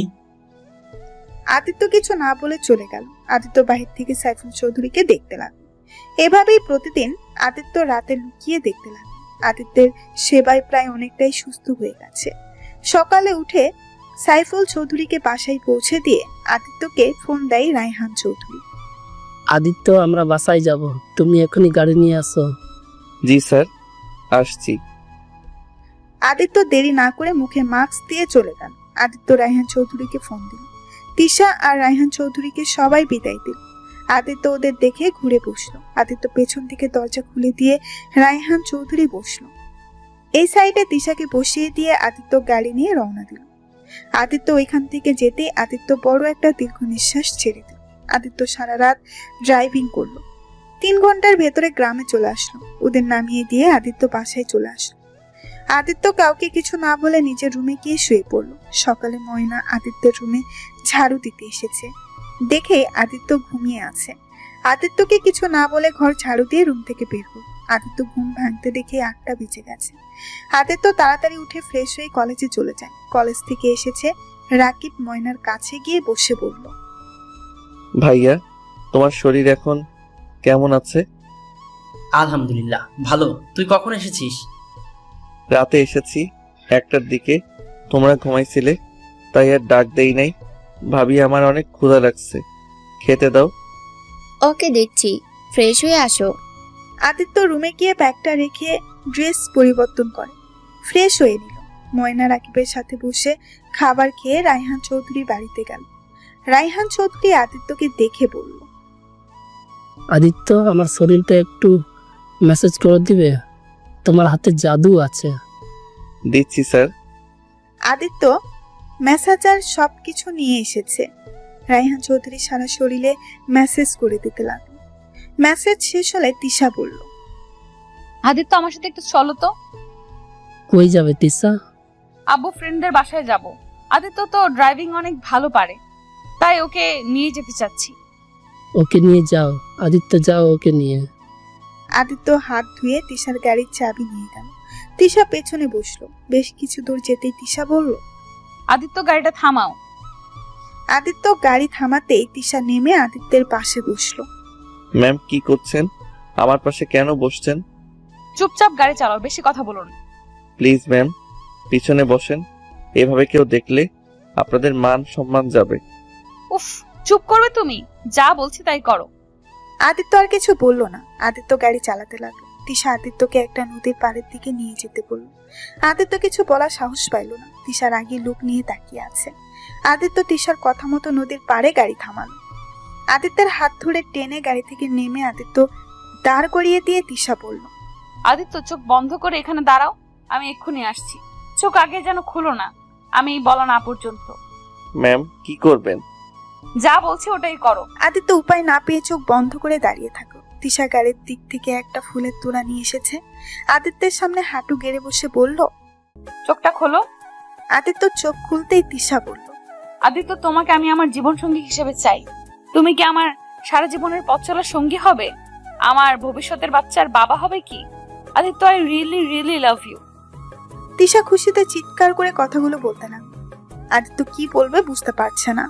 আদিত্য কিছু না বলে চলে গেল। আদিত্য বাহির থেকে সাইফুল চৌধুরীকে দেখতে লাগলো। এভাবেই প্রতিদিন আদিত্য রাতে লুকিয়ে দেখতে লাগলো। আদিত্যের সেবায় প্রায় অনেকটাই সুস্থ হয়ে গেছে। সকালে উঠে সাইফুল চৌধুরীকে বাসায় পৌঁছে দিয়ে আদিত্যকে ফোন দেয় রায়হান চৌধুরী। আদিত্য, আমরা বাসায় যাব, তুমি এখনই গাড়ি নিয়ে আসো। জি স্যার, আসছি। আদিত্য দেরি না করে মুখে মাস্ক দিয়ে চলে গেল। আদিত্য রায়হান চৌধুরীকে ফোন দিল। তিশা আর রায়হান চৌধুরীকে সবাই বিদায় দিল। আদিত্য ওদের দেখে ঘুরে বসলো। আদিত্য পেছন থেকে দরজা খুলে দিয়ে রায়হান চৌধুরী বসলো। এই সাইডে তিশাকে বসিয়ে দিয়ে আদিত্য গাড়ি নিয়ে রওনা দিল। আদিত্য ওইখান থেকে যেতে আদিত্য বড় একটা দীর্ঘ নিঃশ্বাস ছেড়ে দিল। আদিত্য সারা রাত ড্রাইভিং করলো। 3 ঘন্টার ভেতরে গ্রামে চলে আসলো। ওদের নামিয়ে দিয়ে আদিত্য বাসায় চলে আসলো। আদিত্য কাউকে কিছু না বলে নিজের রুমে গিয়ে শুয়ে পড়লো। সকালে ময়না আদিত্যের রুমে ঝাড়ু দিতে এসেছে। দেখে আদিত্য ঘুমিয়ে আছে। আদিত্যকে কিছু না বলে ঘর ঝাড়ু দিয়ে রুম থেকে বের হল। আদিত্য ঘুম ভাঙতে দেখে 8টা বেজে গেছে। আদিত্য তাড়াতাড়ি উঠে ফ্রেশ হয়ে কলেজে চলে যায়। কলেজ থেকে এসেছে, রাকিব ময়নার কাছে গিয়ে বসে বলল, ভাইয়া, তোমার শরীর এখন কেমন আছে? আলহামদুলিল্লাহ ভালো। তুই কখন এসেছিস? রাতে এসেছি 1টার দিকে। তোমরা ঘুমাইছিলে, তাই আর ডাক দেই নাই। ভাবি, আমার অনেক ক্ষুধা লাগছে, খেতে দাও। ওকে দেখছি, ফ্রেশ হয়ে আসো। আদিত্য রুমে গিয়ে ব্যাগটা রেখে ড্রেস পরিবর্তন করে ফ্রেশ হয়ে নিল। ময়না রাকিবের সাথে বসে খাবার খেয়ে রায়হান চৌধুরী বাড়িতে গেল। রায়হান চৌধুরী আদিত্যকে দেখে বলল, আদিত্য, আমার শরীরটা একটু মেসেজ করে দিবে? তোমার হাতে জাদু আছে। দিচ্ছি স্যার। আদিত্য মেসেজার সবকিছু নিয়ে এসেছে। রায়হান চৌধুরী সারা শরীরে মেসেজ করে দিতে লাগলো। মেসেজ শেষ হলে তিশা বলল, আদিত্য আমার সাথে একটু চলো তো। কই যাবে তিশা? আব্বু ফ্রেন্ডদের বাসায় যাব। আদিত্য তো ড্রাইভিং অনেক ভালো পারে, তাই ওকে নিয়ে যেতে চাচ্ছি। ওকে নিয়ে যাও আদিত্য, যাও ওকে নিয়ে। আদিত্য হাত ধুয়ে তিশার গাড়ির চাবি নিয়ে গেল। তিশা পেছনে বসলো। বেশ কিছু দূর যেতেই তিশা বলল, আদিত্য গাড়িটা থামাও। আদিত্য গাড়ি থামাতেই তিশা নেমে আদিত্যের পাশে বসলো। ম্যাম, কি করছেন? আমার পাশে কেন বসছেন? চুপচাপ গাড়ি চালাও, বেশি কথা বলুন। প্লিজ ম্যাম, পিছনে বসেন। এভাবে কেউ দেখলে আপনাদের মান সম্মান যাবে। উফ, চুপ করবে তুমি? যা বলছি তাই করো। আদিত্য আর কিছু বলল না। আদিত্য গাড়ি চালাতে লাগলো। তিশা আদিত্যকে একটা নদীর পাড়ের দিকে নিয়ে যেতে বলল। আদিত্য কিছু বলার সাহস পাইল না, তিশার আগে লোক নিয়ে তাকিয়ে আছে। আদিত্য তিশার কথা মতো নদীর পাড়ে গাড়ি থামালো। আদিত্যের হাত ধরে টেনে গাড়ি থেকে নেমে আদিত্য দাঁড় করিয়ে দিয়ে তিশা বলল, আদিত্য চোখ বন্ধ করে এখানে দাঁড়াও, আমি এক্ষুনি আসছি। চোখ আগে যেন খুলো না, আমি বলা না পর্যন্ত। ম্যাম কি করবেন? যা বলছি ওটাই করো। আদিত্য উপায় না পেয়ে চোখ বন্ধ করে দাঁড়িয়ে থাকলো। তিশা গাড়ির দিক থেকে একটা ফুলের তোড়া নিয়ে এসেছে। আদিত্যের সামনে হাঁটু গেড়ে বসে বলল। চোখটা খোলো। আদিত্য চোখ খুলতেই তিশা বলল, আদিত্য, তোমাকে আমি আমার জীবন সঙ্গী হিসেবে চাই। তুমি কি আমার সারা জীবনের পথ চলার সঙ্গী হবে? আমার ভবিষ্যতের বাচ্চার বাবা হবে কি? Aditya, I really really love you. Tisha খুশিতে চিৎকার করে কথাগুলো বলতে লাগলো। আদিত্য কি বলবে বুঝতে পারছে না।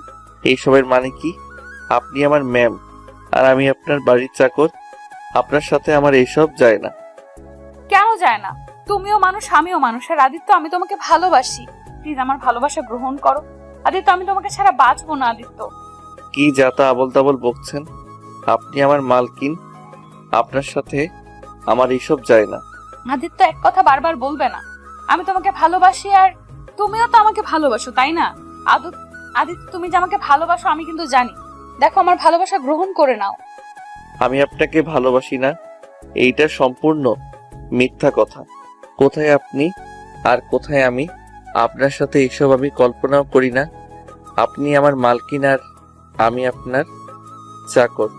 এইসবের মানে কি? আপনি আমার ম্যাম আর আমি আপনার বাড়ির চাকর। আপনার সাথে আমার এইসব যায় না। কেন যায় না? তুমিও মানুষ, আমিও মানুষ। আর আদিত্য, আমি তোমাকে ভালোবাসি। প্লিজ আমার ভালোবাসা গ্রহণ করো। আদিত্য, আমি তোমাকে ছাড়া বাঁচবো না। আদিত্য, কি যাতা আবল তাবল বকছেন? আপনি আমার মালকিন, আপনার সাথে আমার এইসব যায় না। আদিত্য, এক কথা বারবার বলবে না। আমি তোমাকে ভালোবাসি আর তুমিও তো আমাকে ভালোবাসো, তাই না? আদিত্য, তুমি যে আমাকে ভালোবাসো আমি কিন্তু জানি। দেখো, আমার ভালোবাসা গ্রহণ করে নাও। আমি আপনাকে ভালোবাসি না, এইটা সম্পূর্ণ মিথ্যা কথা। কোথায় আপনি আর কোথায় আমি? আপনার সাথে এইসব আমি কল্পনাও করি না। আপনি আমার মালকিন আর আমি আপনার চাকর।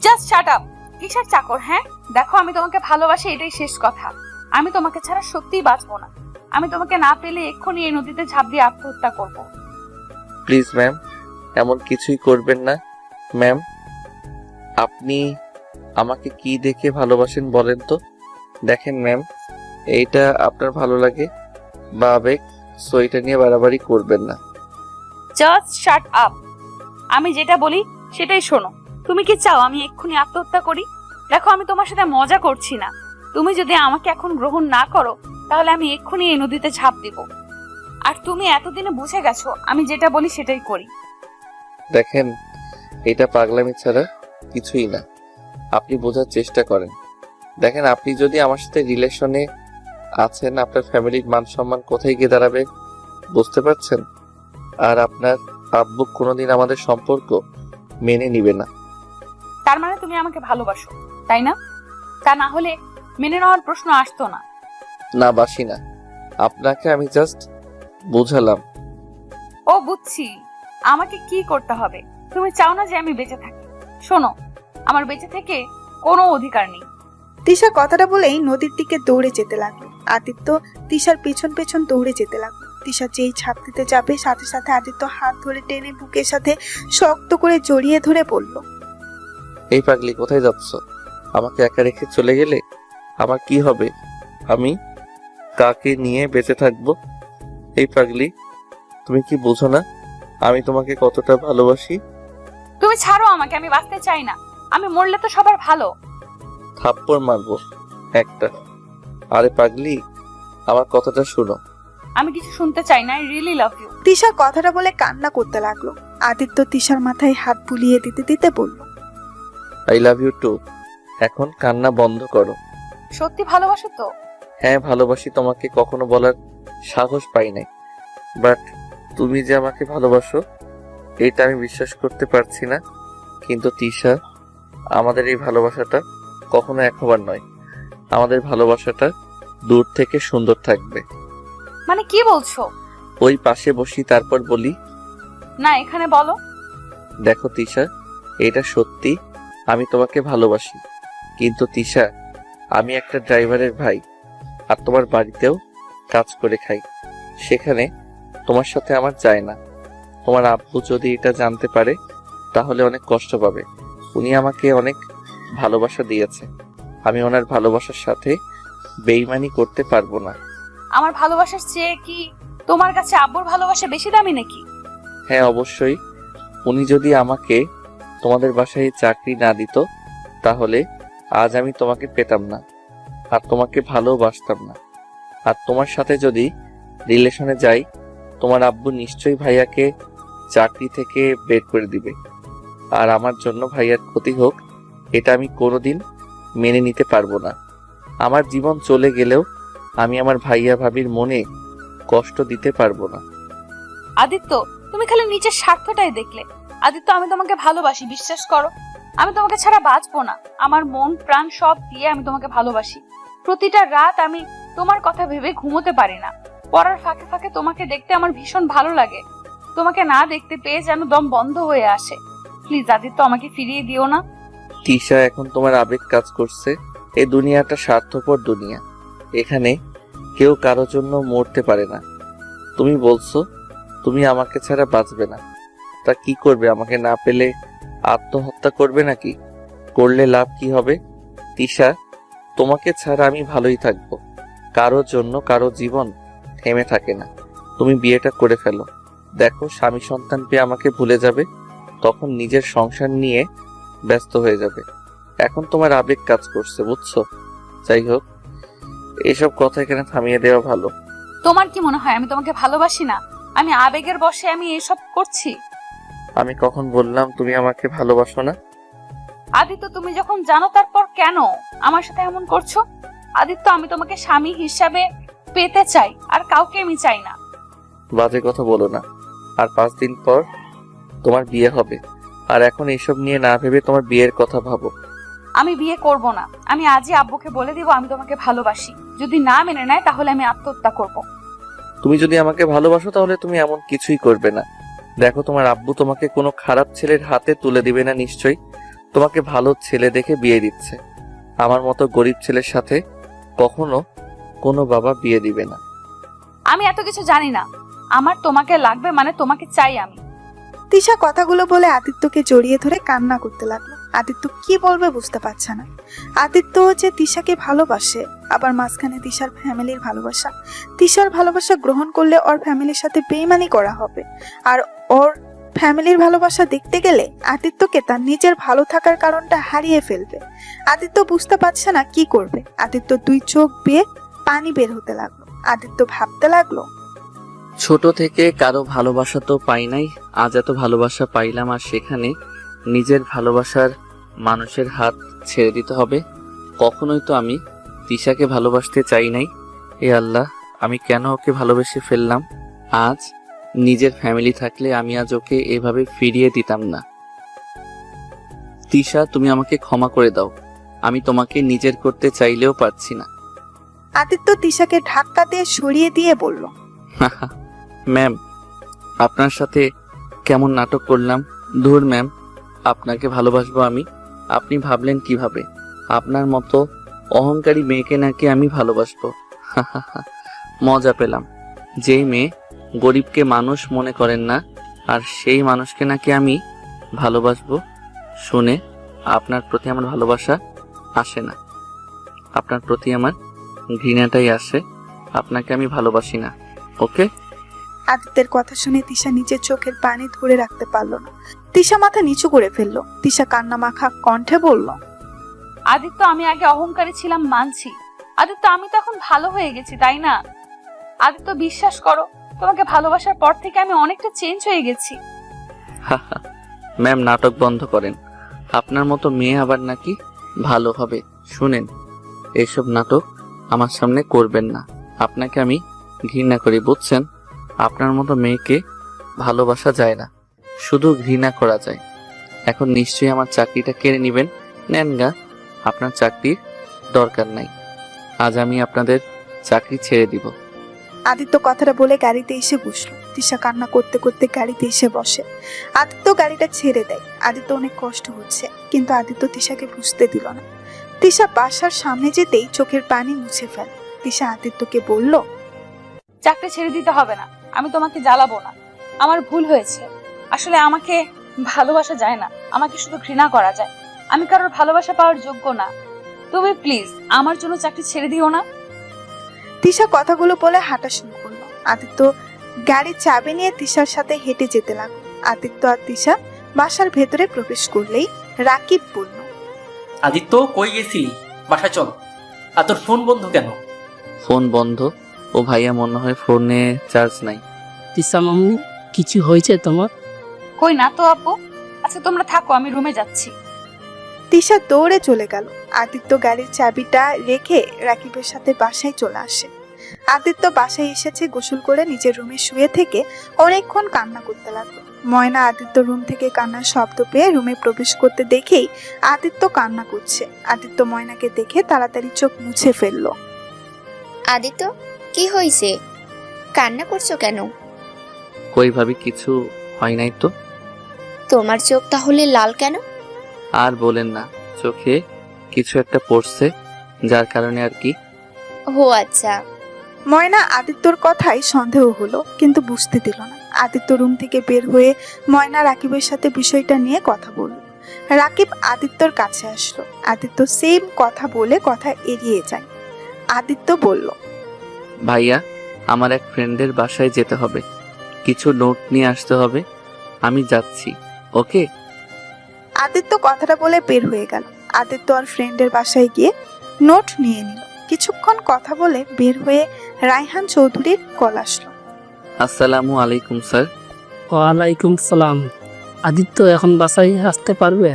Just shut up. কিসের চাকর? হ্যাঁ, দেখো, আমি তোমাকে ভালোবাসি, এটাই শেষ কথা। আমি তোমাকে ছাড়া সত্যিই বাঁচবো না। আমি তোমাকে না পেলে এক্ষুনি এই নদীতে ঝাঁপ দিয়ে আত্মহত্যা করবো। প্লিজ ম্যাম, এমন কিছুই করবেন না। ম্যাম, আপনি আমাকে কি দেখে ভালোবাসেন বলেন তো? দেখেন ম্যাম, এইটা আপনার ভালো লাগে বা আবেগ, সো এটা নিয়ে বাড়াবাড়ি করবেন না। Just shut up. আমি যেটা বলি সেটাই শোনো। তুমি কি চাও আমি এক্ষুনি আত্মহত্যা করি? দেখো, আমি তোমার সাথে মজা করছি না। তুমি যদি আমাকে এখন গ্রহণ না করো তাহলে আমি এক্ষুনি এই নদীতে ঝাঁপ দিব। আর তুমি এতদিনে বুঝে গেছো আমি যেটা বলি সেটাই করি। দেখেন, এটা পাগলামি ছাড়া কিছুই না। আপনি বোঝার চেষ্টা করেন। দেখেন, আপনি যদি আমার সাথে রিলেশনে আছেন, আপনার ফ্যামিলির মান সম্মান কোথায় গিয়ে দাঁড়াবে বুঝতে পারছেন? আর আপনার আব্বু কোনোদিন আমাদের সম্পর্ক মেনে নিবে না। তার মানে তুমি আমাকে ভালোবাসো, তাই না? তা না হলে মেনে নেওয়ার প্রশ্ন আসতো না। না, বাসি না। আপনাকে আমি জাস্ট বুঝালাম। ও, বুঝছি। আমাকে কি করতে হবে? তুমি চাও না যে আমি বেঁচে থাকি। শোনো, আমার বেঁচে থেকে কোনো অধিকার নেই। তিশা কথাটা বলেই নদীর দিকে দৌড়ে যেতে লাগলো। আদিত্য তিশার পেছন পেছন দৌড়ে যেতে লাগলো। তিশা যেই ঝাঁপ দিতে যাবে সাথে সাথে আদিত্য হাত ধরে টেনে বুকের সাথে শক্ত করে জড়িয়ে ধরে বলল, এই পাগলি, কোথায় যাচ্ছ? আমাকে একা রেখে চলে গেলে আমার কি হবে? আমি কাকে নিয়ে বেঁচে থাকবো? এই পাগলি, তুমি কি বোঝো না আমি তোমাকে কতটা ভালোবাসি? তুমি ছাড়ো আমাকে, আমি বাঁচতে চাই না। আমি মরলে তো সবার ভালো। থাপ্পড় মারবো একটা। আরে পাগলি, আমার কথাটা শোনো। আমি কিছু শুনতে চাই না। I really love you. Tisha কথাটা বলে কান্না করতে লাগলো। আদিত্য তিশার মাথায় হাত বুলিয়ে দিতে দিতে বলল, আই লাভ ইউ টু। এখন কান্না বন্ধ করো। সত্যি ভালোবাসো তো? হ্যাঁ, ভালোবাসি। তোমাকে কখনো বলার সাহস পাই নাই, বাট তুমি যে আমাকে ভালোবাসো এটা আমি বিশ্বাস করতে পারছি না। কিন্তু তিশা, আমাদের এই ভালোবাসাটা কখনো এক হবার নয়। আমাদের ভালোবাসাটা দূর থেকে সুন্দর থাকবে। মানে কি বলছো? ওই পাশে বসি, তারপর বলি। না, এখানে বলো। দেখো তিশা, এটা সত্যি, আমি তোমাকে ভালোবাসি। কিন্তু তিশা, আমি একটা ড্রাইভারের ভাই আর তোমার বাড়িতেও কাজ করে খাই। সেখানে তোমার সাথে আমার যায় না। তোমার আব্বু যদি এটা জানতে পারে তাহলে অনেক কষ্ট পাবে। উনি আমাকে অনেক ভালোবাসা দিয়েছে, আমি ওনার ভালোবাসার সাথে বেইমানি করতে পারবো না। আমার ভালোবাসার চেয়ে কি তোমার কাছে আব্বুর ভালোবাসা বেশি দামি নাকি? হ্যাঁ, অবশ্যই। উনি যদি আমাকে তোমাদের বাসায় চাকরি না দিত তাহলে আজ আমি তোমাকে পেতাম না আর তোমাকে ভালোবাসতাম না। আর তোমার সাথে যদি রিলেশনে যাই, তোমার আব্বু নিশ্চয়ই ভাইয়াকে চাকরি থেকে বের করে দিবে। আর আমার জন্য ভাইয়ার ক্ষতি হোক এটা আমি কোনোদিন মেনে নিতে পারবো না। আমার জীবন চলে গেলেও আমি আমার ভাইয়া ভাবির মনে কষ্ট দিতে পারবো না। আদিত্য, তুমি খালি নিজের স্বার্থটাই দেখলে। আদিত্য, আমি তোমাকে ভালোবাসি, বিশ্বাস করো। আমি তোমাকে ছাড়া বাঁচবো না। আমার মন প্রাণ সব দিয়ে আমি তোমাকে ভালোবাসি। প্রতিটা রাত আমি তোমার কথা ভেবে ঘুমোতে পারি না। পড়ার ফাঁকে ফাঁকে তোমাকে দেখতে আমার ভীষণ ভালো লাগে। তোমাকে না দেখতে পেয়ে যেন দম বন্ধ হয়ে আসে। প্লিজ আদিত্য, আমাকে ফিরিয়ে দিও না। তিশা, এখন তোমার আবেগ কাজ করছে। এই দুনিয়াটা স্বার্থপর দুনিয়া। এখানে কেউ কারোর জন্য মরতে পারে না। তুমি বলছো তুমি আমাকে ছাড়া বাঁচবে না, তা কি করবে? আমাকে না পেলে আত্মহত্যা করবে নাকি? করলে লাভ কি হবে? তিশা, তোমাকে ছাড়া আমি ভালোই থাকবো। কারোর জন্য কারো জীবন থেমে থাকে না। তুমি বিয়েটা করে ফেলো। দেখো, স্বামী সন্তান পেয়ে আমাকে ভুলে যাবে, তখন নিজের সংসার নিয়ে ব্যস্ত হয়ে যাবে। এখন তোমার আবেগ কাজ করছে, বুঝছো? যাই হোক, এসব কথা এখানে থামিয়ে দেওয়া ভালো। তোমার কি মনে হয় আমি তোমাকে ভালোবাসি না? আমি আবেগের বশে আমি এসব করছি? আমি কখন বললাম তুমি আমাকে ভালোবাসো না? আদিত্য, তুমি যখন জানো তারপর কেন আমার সাথে এমন করছো? আদিত্য, আমি তোমাকে স্বামী হিসাবে পেতে চাই, আর কাউকে আমি চাই না। বাজে কথা বলো না। আর 5 দিন পর তোমার বিয়ে হবে, আর এখন এইসব নিয়ে না ভেবে তোমার বিয়ের কথা ভাবো। আমি বিয়ে করব না। আমি আজই আব্বুকে বলে দিব আমি তোমাকে ভালোবাসি। যদি না মেনে নেয় তাহলে আমি আত্মহত্যা করব। তুমি যদি আমাকে ভালোবাসো তাহলে তুমি এমন কিছুই করবে না। দেখো, তোমার আব্বু তোমাকে কোনো খারাপ ছেলের হাতে তুলে দিবে না নিশ্চয়ই। তোমাকে ভালো ছেলে দেখে বিয়ে দিচ্ছে। আমার মতো গরিব ছেলের সাথে কখনো কোনো বাবা বিয়ে দিবে না। আমি এত কিছু জানি না। আমার তোমাকে লাগবে মানে তোমাকে চাই আমি। তিশা কথাগুলো বলে আদিত্যকে জড়িয়ে ধরে কান্না করতে লাগলো। আদিত্য কি বলবে বুঝতে পারছে না। আদিত্য যে তিশাকে ভালোবাসে, আবার মাঝখানে তিশার ফ্যামিলির ভালোবাসা। তিশার ভালোবাসা গ্রহণ করলে ওর ফ্যামিলির সাথে বেইমানি করা হবে, আর ওর ফ্যামিলির ভালোবাসা দেখতে গেলে আদিত্যকে তার নিজের ভালো থাকার কারণটা হারিয়ে ফেলবে। আদিত্য বুঝতে পারছে না কি করবে। আদিত্য 2 চোখ বেয়ে পানি বের হতে লাগলো। আদিত্য ভাবতে লাগলো, ছোট থেকে কারো ভালোবাসা তো পাই নাই, আজ এত ভালোবাসা পাইলাম, আর সেখানে নিজের ভালোবাসার মানুষের হাত ছেড়ে দিতে হবে? কখনোই তো আমি তিশাকে ভালোবাসতে চাই নাই। এ আল্লাহ, আমি কেন ওকে ভালোবেসে ফেললাম? আজ নিজের ফ্যামিলি থাকলে আমি আজ ওকে এভাবে ফিরিয়ে দিতাম না। তিশা, তুমি আমাকে ক্ষমা করে দাও। আমি তোমাকে নিজের করতে চাইলেও পারছি না। আদিত্য তিশাকে ধাক্কা দিয়ে সরিয়ে দিয়ে বলল, ম্যাম, আপনার সাথে কেমন নাটক করলাম। ধুর ম্যাম, আপনাকে ভালোবাসবো আমি? আপনি ভাবলেন কিভাবে? আপনার মতো অহংকারী মেয়েকে নাকি আমি ভালোবাসবো? মজা পেলাম। যেই মেয়ে গরিবকে মানুষ মনে করেন না, আর সেই মানুষকে নাকি আমি ভালোবাসবো শুনে আপনার প্রতি আমার ভালোবাসা আসে না, আপনার প্রতি আমার ঘৃণাটাই আসে। আপনাকে আমি ভালোবাসি না। ওকে? আদিত্যের কথা শুনে তিশা নিজের চোখের পানি ধরে রাখতে পারলো না। তিশা মাথা নিচু করে ফেললো। তিশা কান্না মাখা কণ্ঠে বলল, আদিত্য, আমি আগে অহংকারী ছিলাম মানছি। আদিত্য, আমি তো এখন ভালো হয়ে গেছি, তাই না? আদিত্য, বিশ্বাস করো, তোমাকে ভালোবাসার পর থেকে আমি অনেকটা চেঞ্জ হয়ে গেছি। ম্যাম, নাটক বন্ধ করেন। আপনার মতো মেয়ে আবার নাকি ভালো হবে? শুনেন, এইসব নাটক আমার সামনে করবেন না। আপনাকে আমি ঘৃণা করি, বুঝছেন? আপনার মতো মেয়েকে ভালোবাসা যায় না, শুধু ঘৃণা করা যায়। এখন নিশ্চয়ই আমার চাকরিটা কেড়ে নেবেন। নেন গা, আপনার চাকরির দরকার নাই। আজ আমি আপনাদের চাকরি ছেড়ে দিব। আদিত্য কথাটা বলে গাড়িতে এসে বসলো। তিশা কান্না করতে করতে গাড়িতে এসে বসে। আদিত্য গাড়িটা ছেড়ে দেয়। আদিত্য অনেক কষ্ট হচ্ছে, কিন্তু আদিত্য তিশাকে বুঝতে দিল না। তিশা বাসার সামনে যেতেই চোখের পানি মুছে ফেলে। তিশা আদিত্যকে বলল, চাকরি ছেড়ে দিতে হবে না। আমি তোমাকে জ্বালাবো না। আমার ভুল হয়েছে। আসলে আমাকে ভালোবাসা যায় না, আমাকে শুধু ঘৃণা করা যায়। আমি কারোর ভালোবাসা পাওয়ার যোগ্য না। তুমি প্লিজ আমার জন্য চাকরি ছেড়ে দিও না। তিশা কথাগুলো বলে হাঁটা শুরু করলো। আদিত্য গাড়ির চাবি নিয়ে তিশার সাথে হেঁটে যেতে লাগলো। আদিত্য আর তিশা বাসার ভেতরে প্রবেশ করলেই রাকিব বলল, আদিত্য, কই গেছিলি? বাসা চল। আর তোর ফোন বন্ধ কেন? ফোন বন্ধ? ও ভাইয়া, মনে হয় ফোনে চার্জ নাই। তিশা মামনি, কিছু হয়েছে তোমার? কই না তো আব্বু। আচ্ছা তোমরা থাকো, আমি রুমে যাচ্ছি। তিশা দৌড়ে চলে গেল। আদিত্য গাড়ির চাবিটা রেখে রাকিবের সাথে বাসায় চলে আসে। আদিত্য বাসায় এসেছে গোসল করে নিজের রুমে শুয়ে থেকে অনেকক্ষণ কান্না করতে লাগলো। ময়না আদিত্য রুম থেকে কান্নার শব্দ পেয়ে রুমে প্রবেশ করতে দেখেই আদিত্য কান্না করছে। আদিত্য ময়নাকে দেখে তাড়াতাড়ি চোখ মুছে ফেললো। আদিত্য, কি হয়েছে? কান্না করছো কেন? কই ভাবি, কিছু হয় নাই তো। তোমার চোখ তাহলে লাল কেন? আর বলেন না, চোখে কিছু একটা পড়ছে, যার কারণে আর কি। ও আচ্ছা। ময়না আদিত্যর কথাই সন্দেহ হলো, কিন্তু বুঝতে দিল না। আদিত্য রুম থেকে বের হয়ে ময়না রাকিবের সাথে বিষয়টা নিয়ে কথা বলল। রাকিব আদিত্যর কাছে আসলো। আদিত্য সেম কথা বলে কথা এড়িয়ে যায়। আদিত্য বলল, ভাইয়া, আমার এক ফ্রেন্ডের বাসায় যেতে হবে, কিছু নোট নিয়ে আসতে হবে, আমি যাচ্ছি, ওকে? আদিত্য কথাটা বলে বের হয়ে গেল। আদিত্য আর ফ্রেন্ডের বাসায় গিয়ে নোট নিয়ে নিল। কিছুক্ষণ কথা বলে বের হয়ে রায়হান চৌধুরীর কল আসলো। আসসালামু আলাইকুম স্যার। ওয়ালাইকুম সালাম। আদিত্য এখন বাসায় আসতে পারবে?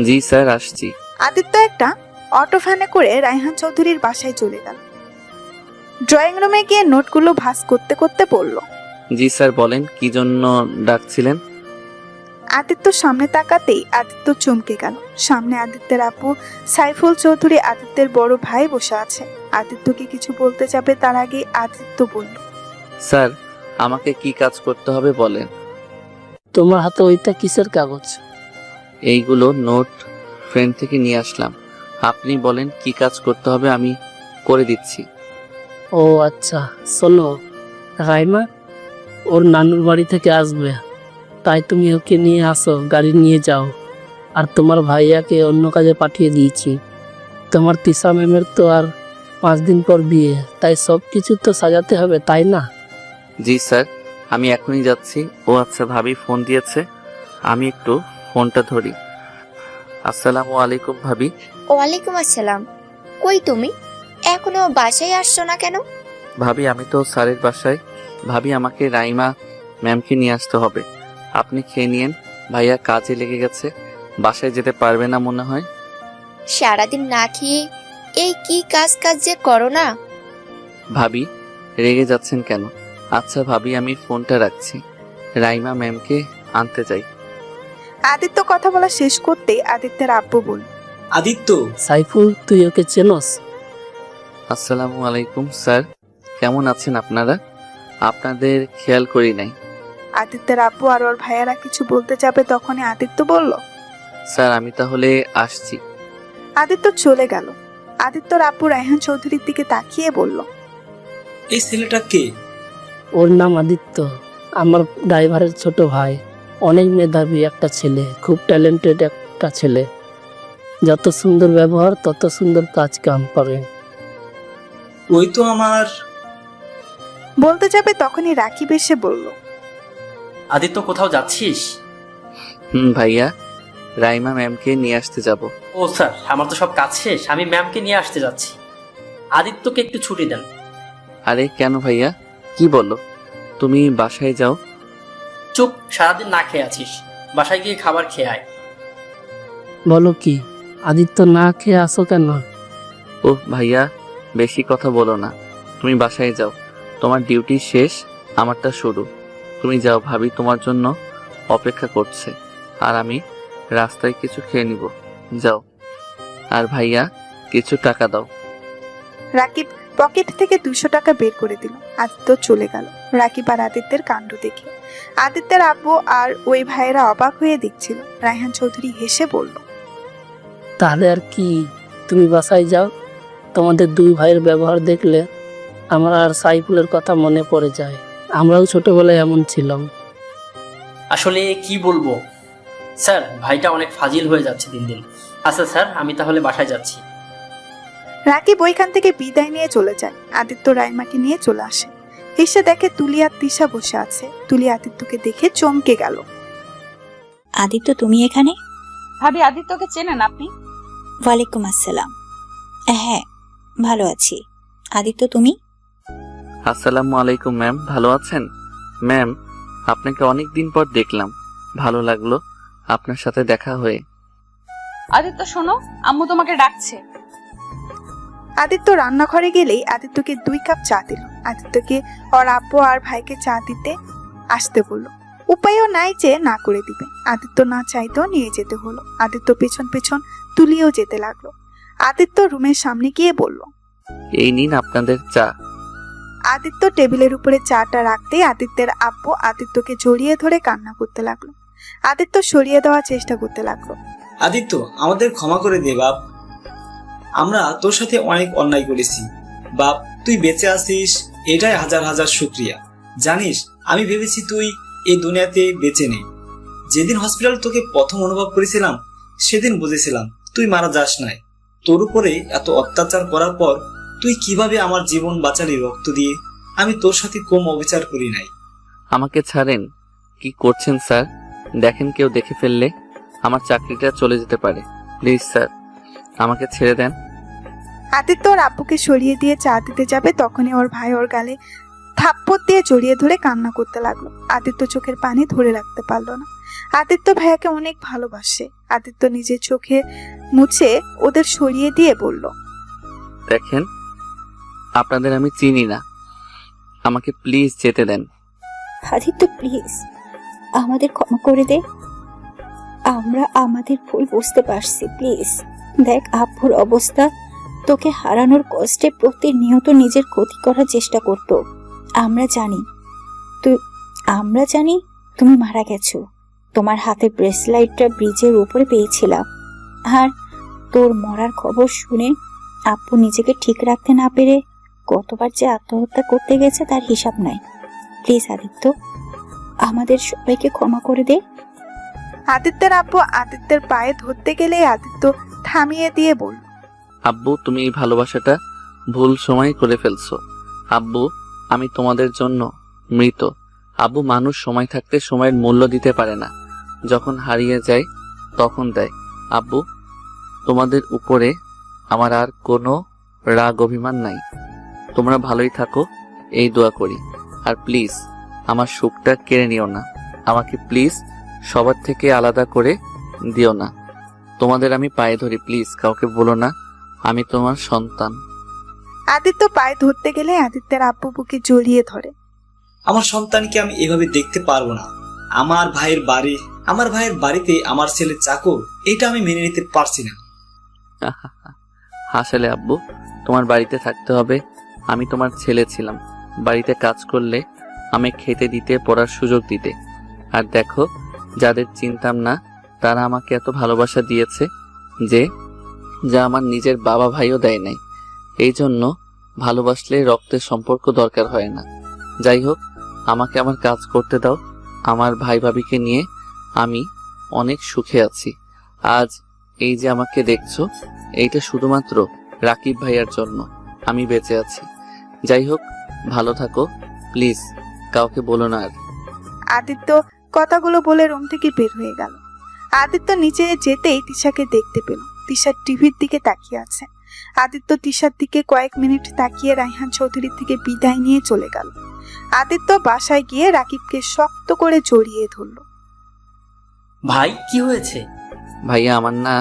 জি স্যার, আসছি। আদিত্য একটা অটো ভ্যানে করে রায়হান চৌধুরীর বাসায় চলে গেল। ড্রয়িং রুমে গিয়ে নোটগুলো ভাঁজ করতে করতে বলল, জি স্যার, বলেন কি জন্য ডাকছিলেন? আদিত্য সামনে তাকাতেই আদিত্য চমকে গেল। সামনে আদিত্যের আপু সাইফুল চৌধুরী, আদিত্যের বড় ভাই বসে আছে। আদিত্যকে কিছু বলতে যাবে তার আগে আদিত্য বলল, স্যার, আমাকে কি কাজ করতে হবে বলেন। তোমার হাতে ওইটা কিসের কাগজ? এইগুলো নোট ফ্রেন্ড থেকে নিয়ে আসলাম, আপনি বলেন কি কাজ করতে হবে, আমি করে দিচ্ছি। ও আচ্ছা, শোনো রাইমা ওর নানুর বাড়ি থেকে আসবে, তাই তুমি ওকে নিয়ে আসো, গাড়ি নিয়ে যাও। আর তোমার ভাইয়াকে অন্য কাজে পাঠিয়ে দিয়েছি। তোমার তিশা ম্যামের তো আর 5 দিন পর বিয়ে, তাই সব কিছু তো সাজাতে হবে, তাই না? জি স্যার, আমি এখনই যাচ্ছি। ও আচ্ছা, ভাবি ফোন দিয়েছে, আমি একটু ফোনটা ধরি। আসসালামু আলাইকুম ভাবি। ওয়ালাইকুম আসসালাম। কই তুমি? এখনো বাসায় আসছো না কেন? ভাবি, আমি তো স্যারের বাসায়। ভাবি, আমাকে রাইমা ম্যামকে নিয়ে আসতে হবে, আপনি খেয়ে নিয়েন। ভাইয়া কাজে লেগে গেছে, বাসায় যেতে পারবে না মনে হয়। সারাদিন না খেয়ে এই কি কাজ কাজ যে করো না। ভাবি, রেগে যাচ্ছেন কেন? আচ্ছা ভাবি, আমি ফোনটা রাখছি, রাইমা ম্যামকে আনতে যাই। আদিত্য কথা বলা শেষ করতেই আদিত্যের আব্বু বলল, আদিত্য, সাইফুল, তুই ওকে চেনস? আসসালামু আলাইকুম স্যার, কেমন আছেন আপনারা? আপনাদের খেয়াল করি নাই। আদিত্যের আব্বু আর ওর ভাইয়ারা কিছু বলতে যাবে তখনই আদিত্য বলল, স্যার, আমি তাহলে আসছি। আদিত্য চলে গেল। আদিত্যর আব্বু রায়হান চৌধুরীর দিকে তাকিয়ে বলল, এই ছেলেটা কে? ওর নাম আদিত্য, আমার ড্রাইভারের ছোট ভাই। অনেক মেধাবী একটা ছেলে, খুব ট্যালেন্টেড একটা ছেলে। যত সুন্দর ব্যবহার তত সুন্দর কাজ কাম করে। ওই তো আমার। বলতে যাবে তখনই রাকিব এসে বলল, আদিত্য, কোথাও যাচ্ছিস? ভাইয়া, রাইমা ম্যামকে নিয়ে আসতে যাব। ও স্যার, আমার তো সব কাজ শেষ, আমি ম্যামকে নিয়ে আসতে যাচ্ছি। আদিত্যকে একটু ছুটি দেন। আরে কেন ভাইয়া, কি বলো? তুমি বাসায় যাও। চুপ, সারাদিন না খেয়ে আছিস, বাসায় গিয়ে খাবার খেয়ে আয়। বলো কি, আদিত্য না খেয়ে আসো কেন? ও ভাইয়া, বেশি কথা বলো না, তুমি বাসায় যাও, তোমার ডিউটি শেষ, আমারটা শুরু। তুমি যাও, ভাবি তোমার জন্য অপেক্ষা করছে, আর আমি রাস্তায় কিছু খেয়ে নিব। যাও। আর ভাইয়া, কিছু টাকা দাও। রাকিব পকেট থেকে 200 টাকা বের করে দিল। আদিত্য চলে গেল। রাকিব আর আদিত্যের কাণ্ড দেখে আদিত্যের আব্বু আর ওই ভাইয়েরা অবাক হয়ে দেখছিল। রায়হান চৌধুরী হেসে বলল, তাহলে আর কি, তুমি বাসায় যাও। তোমাদের 2 ভাইয়ের ব্যবহার দেখলে আমার আর সাইফুলের কথা মনে পড়ে যায়। আমরাও ছোটবেলায় এমন ছিলাম। আসলে কি বলবো স্যার, ভাইটা অনেক ফাজিল হয়ে যাচ্ছে দিন দিন। আচ্ছা স্যার, আমি তাহলে বাসায় যাচ্ছি। রাকিব ওইখান থেকে বিদায় নিয়ে চলে যায়। আদিত্য রাইমাকে নিয়ে চলে আসে। এসে দেখে তুলি আর তিশা বসে আছে। তুলি আদিত্যকে দেখে চমকে গেল। আদিত্য, তুমি এখানে? ভাবি, আদিত্যকে চেনেন আপনি? ওয়ালাইকুম আসসালাম। হ্যাঁ, ভালো আছি। আদিত্য, তুমি? আসসালামু আলাইকুম ম্যাম, ভালো আছেন? ম্যাম, আপনাকে অনেক দিন পর দেখলাম, ভালো লাগলো আপনার সাথে দেখা হয়ে। আদিত্য শোনো, আম্মু তোমাকে ডাকছে। আদিত্য রান্নাঘরে গেলেই আদিত্যকে 2 কাপ চা দিল। আদিত্যকে ওর আব্বু আর ভাইকে চা দিতে আসতে বললো। উপায়ও নাই যে না করে দিবে। আদিত্য না চাইতেও নিয়ে যেতে হলো। আদিত্য পেছন পেছন তুলিও যেতে লাগলো। আদিত্য রুমের সামনে গিয়ে বলল। এই নিন আপনাদের চা। আদিত্য টেবিলের উপরে চাটা রাখতেই আদিত্যের আব্বু আদিত্যকে জড়িয়ে ধরে কান্না করতে লাগলো। আদিত্য সরিয়ে দেওয়ার চেষ্টা করতে লাগলো। আদিত্য, আমাদের ক্ষমা করে দে বাপ। আমরা তোর সাথে অনেক অন্যায় করেছি বাপ। তুই বেঁচে আছিস, এটাই হাজার হাজার শুক্রিয়া। জানিস, আমি ভেবেছি তুই এই দুনিয়াতে বেঁচে নেই। যেদিন হসপিটাল তোকে প্রথম অনুভব করেছিলাম, সেদিন বুঝেছিলাম তুই মারা যাস নাই। তোর উপরে এত অত্যাচার করার পর তুই কিভাবে আমার জীবন বাঁচালি রক্ত দিয়ে। আমি তোর সাথে কম অবিচার করি নাই। আমাকে ছাড়েন। কি করছেন স্যার? দেখেন কেউ দেখে ফেললে আমার চাকরিটা চলে যেতে পারে। প্লিজ স্যার, আমাকে ছেড়ে দেন। আদিত্য ওর আব্বুকে সরিয়ে দিয়ে চা দিতে যাবে, তখনই ওর ভাই ওর গালে থাপ্পড় দিয়ে জড়িয়ে ধরে কান্না করতে লাগলো। আদিত্য চোখের পানি ধরে রাখতে পারলো না। আদিত্য ভাইয়াকে অনেক ভালোবাসে। আদিত্য নিজের চোখে মুছে ওদের সরিয়ে দিয়ে বলল। দেখেন, আপনাদের আমি চিনি না, আমাকে প্লিজ যেতে দেন। আদিত্য প্লিজ আমাদের ক্ষমা করে দে। আমরা আমাদের ভুল বুঝতে পারছি, প্লিজ। দেখ আব্বুর অবস্থা, তোকে হারানোর কষ্টে প্রতিনিয়ত নিজের ক্ষতি করার চেষ্টা করতো। আমরা জানি তুমি মারা গেছো। তোমার হাতের ব্রেসলাইটটা ব্রিজের উপরে পেয়েছিলাম। আর তোর মরার খবর শুনে আব্বু নিজেকে ঠিক রাখতে না পেরে কতবার যে আত্মহত্যা করতে গেছে তার হিসাব নাই। প্লিজ আদিত্য, আমাদের সবাইকে ক্ষমা করে দে। আদিত্যের আব্বু আদিত্যের পায়ে ধরতে গেলে আদিত্য থামিয়ে দিয়ে বলল। আব্বু, তুমি এই ভালোবাসাটা ভুল সময় করে ফেলছো। আব্বু, আমি তোমাদের জন্য মৃত। আব্বু, মানুষ সময় থাকতে সময়ের মূল্য দিতে পারে না, যখন হারিয়ে যায় তখন দেয়। আব্বু, তোমাদের উপরে আমার আর কোনো রাগ অভিমান নাই। তোমরা ভালোই থাকো, এই দোয়া করি। আর প্লিজ আমার সুখটা কেড়ে নিও না। আমাকে প্লিজ সবার থেকে আলাদা করে দিও না। তোমাদের আমি পায়ে ধরি, প্লিজ কাউকে বলো না আমি তোমার সন্তান। আদিত্য পায়ে ধরতে গেলে আদিত্যের আব্বু বুকে জড়িয়ে ধরে। আমার সন্তানকে আমি এভাবে দেখতে পারবো না। আমার ভাইয়ের বাড়িতে আমার ছেলে চাকর, এটা আমি মেনে নিতে পারছি না। আসলে আব্বু, তোমার বাড়িতে থাকতে হবে। আমি তোমার ছেলে ছিলাম। বাড়িতে কাজ করলে আমি খেতে দিতে, পড়ার সুযোগ দিতে। আর দেখো, যাদের চিনতাম না তারা আমাকে এত ভালোবাসা দিয়েছে যে যা আমার নিজের বাবা ভাইও দেয় নাই। এই জন্য ভালোবাসলে রক্তের সম্পর্ক দরকার হয় না। যাই হোক, আমাকে আমার কাজ করতে দাও। আমার ভাই ভাবিকে নিয়ে আমি অনেক সুখে আছি। আজ এই যে আমাকে দেখছো, এইটা শুধুমাত্র রাকিব ভাইয়ার জন্য আমি বেঁচে আছি। যাই হোক, ভালো থাকো, প্লিজ কাউকে বলো না আর। আদিত্য কথাগুলো বলে রুম থেকে বের হয়ে গেল। আদিত্য নিচে যেতেই তিশাকে দেখতে পেল। তিশা টিভির দিকে তাকিয়ে আছে। আদিত্য তিশার দিকে কয়েক মিনিট তাকিয়ে রায়হান চৌধুরী থেকে বিদায় নিয়ে চলে গেল। আদিত্য বাসায় গিয়ে রাকিবকে শক্ত করে জড়িয়ে ধরল। ভাই, কি হয়েছে? ভাইয়া, আমার না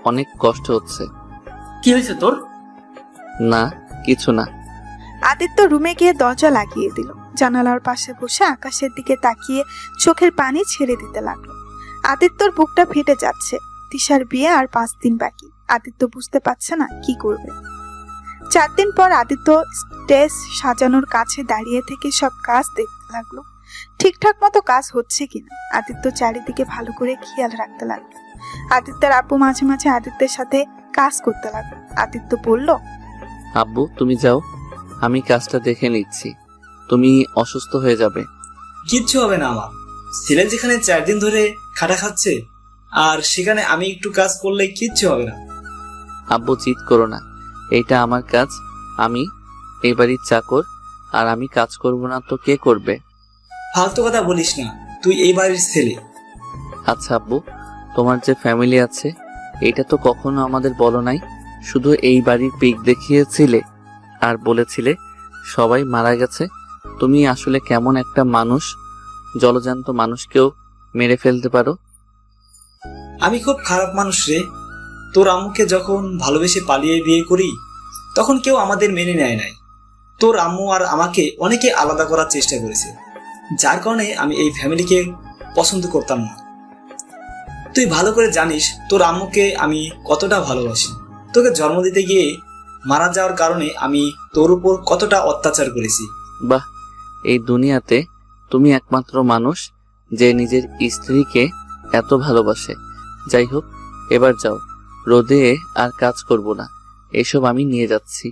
অনেক কষ্ট হচ্ছে। কি হয়েছে তোর? না, কিছু না। আদিত্য রুমে গিয়ে দরজা লাগিয়ে দিল। জানালার পাশে বসে আকাশের দিকে তাকিয়ে চোখের পানি ছেড়ে দিতে লাগলো। আদিত্যর বুকটা ফেটে যাচ্ছে। তিশার বিয়ে আর 5 দিন বাকি। আদিত্য বুঝতে পারছে না কি করবে। 4 দিন পর আদিত্য স্টেজ সাজানোর কাছে দাঁড়িয়ে থেকে সব কাজ দেখতে লাগলো। ঠিকঠাক মতো কাজ হচ্ছে কিনা আদিত্য চারিদিকে ভালো করে খেয়াল রাখতে লাগলো। আদিত্যের আব্বু মাঝে মাঝে আদিত্যের সাথে কাজ করতে লাগলো। আদিত্য বলল, আব্বু তুমি যাও, আমি কাজটা দেখে নিচ্ছি। তুমি অসুস্থ হয়ে যাবে। কিচ্ছু হবে না আমার ছেলে, যেখানে 4 দিন ধরে খাটা খাচ্ছে আর সেখানে আমি একটু কাজ করলে কিচ্ছু হবে না। আব্বু জিদ করো না, এইটা আমার কাজ। আমি এই বাড়ির চাকর, আর আমি কাজ করব না তো কে করবে? ফালতু কথা বলিস না, তুই এই বাড়ির ছেলে। আচ্ছা আব্বু, তোমার যে ফ্যামিলি আছে এটা তো কখনো আমাদের বলো নাই। শুধু এই বাড়ির পিক দেখিয়েছিলে আর বলেছিলে সবাই মারা গেছে। তুমি আসলে কেমন একটা মানুষ, জলজান্ত মানুষকেও মেরে ফেলতে পারো। আমি খুব খারাপ মানুষ রে। তোর আম্মুকে যখন ভালোবেসে পালিয়ে বিয়ে করি তখন কেউ আমাদের মেনে নেয় নাই। তোর আম্মু আর আমাকে অনেকে আলাদা করার চেষ্টা করেছে, যার কারণে আমি এই ফ্যামিলিকে পছন্দ করতাম না। তুই ভালো করে জানিস তোর আম্মুকে আমি কতটা ভালোবাসি। তোকে জন্ম দিতে গিয়ে মারা যাওয়ার কারণে আমি তোর উপর কতটা অত্যাচার করেছি। বাহ, এই দুনিয়াতে তুমি একমাত্র মানুষ যে নিজের স্ত্রীকে এত ভালোবাসে। যাই হোক, এবার যাও, রোদে আর কাজ করব না, এসব আমি নিয়ে যাচ্ছি।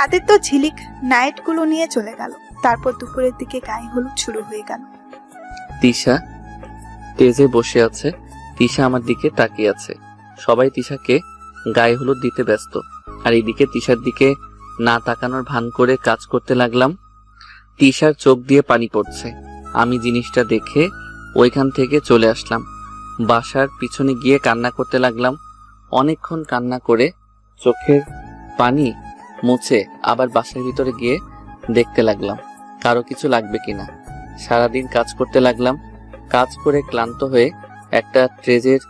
আদিত্য ঝিলিক নাইটগুলো নিয়ে চলে গেল। তারপর দুপুরের দিকে গায়ে হলুদ শুরু হয়ে গেল। তিশা স্টেজে বসে আছে, তিশা আমার দিকে তাকিয়ে আছে। সবাই তিশাকে গায়ে হলুদ দিতে ব্যস্ত, আর এদিকে তিশার দিকে না তাকানোর ভান করে কাজ করতে লাগলাম। তিশার চোখ দিয়ে পানি পড়ছে। আমি জিনিসটা দেখে ওইখান থেকে চলে আসলাম। বাসার পিছনে গিয়ে কান্না করতে লাগলাম। অনেকক্ষণ কান্না করে চোখের পানি মুছে আবার বাসার ভিতরে গিয়ে দেখতে লাগলাম কারো কিছু লাগবে কিনা। সারাদিন কাজ করতে লাগলাম। কাজ করে ক্লান্ত হয়ে একটা ট্রেজের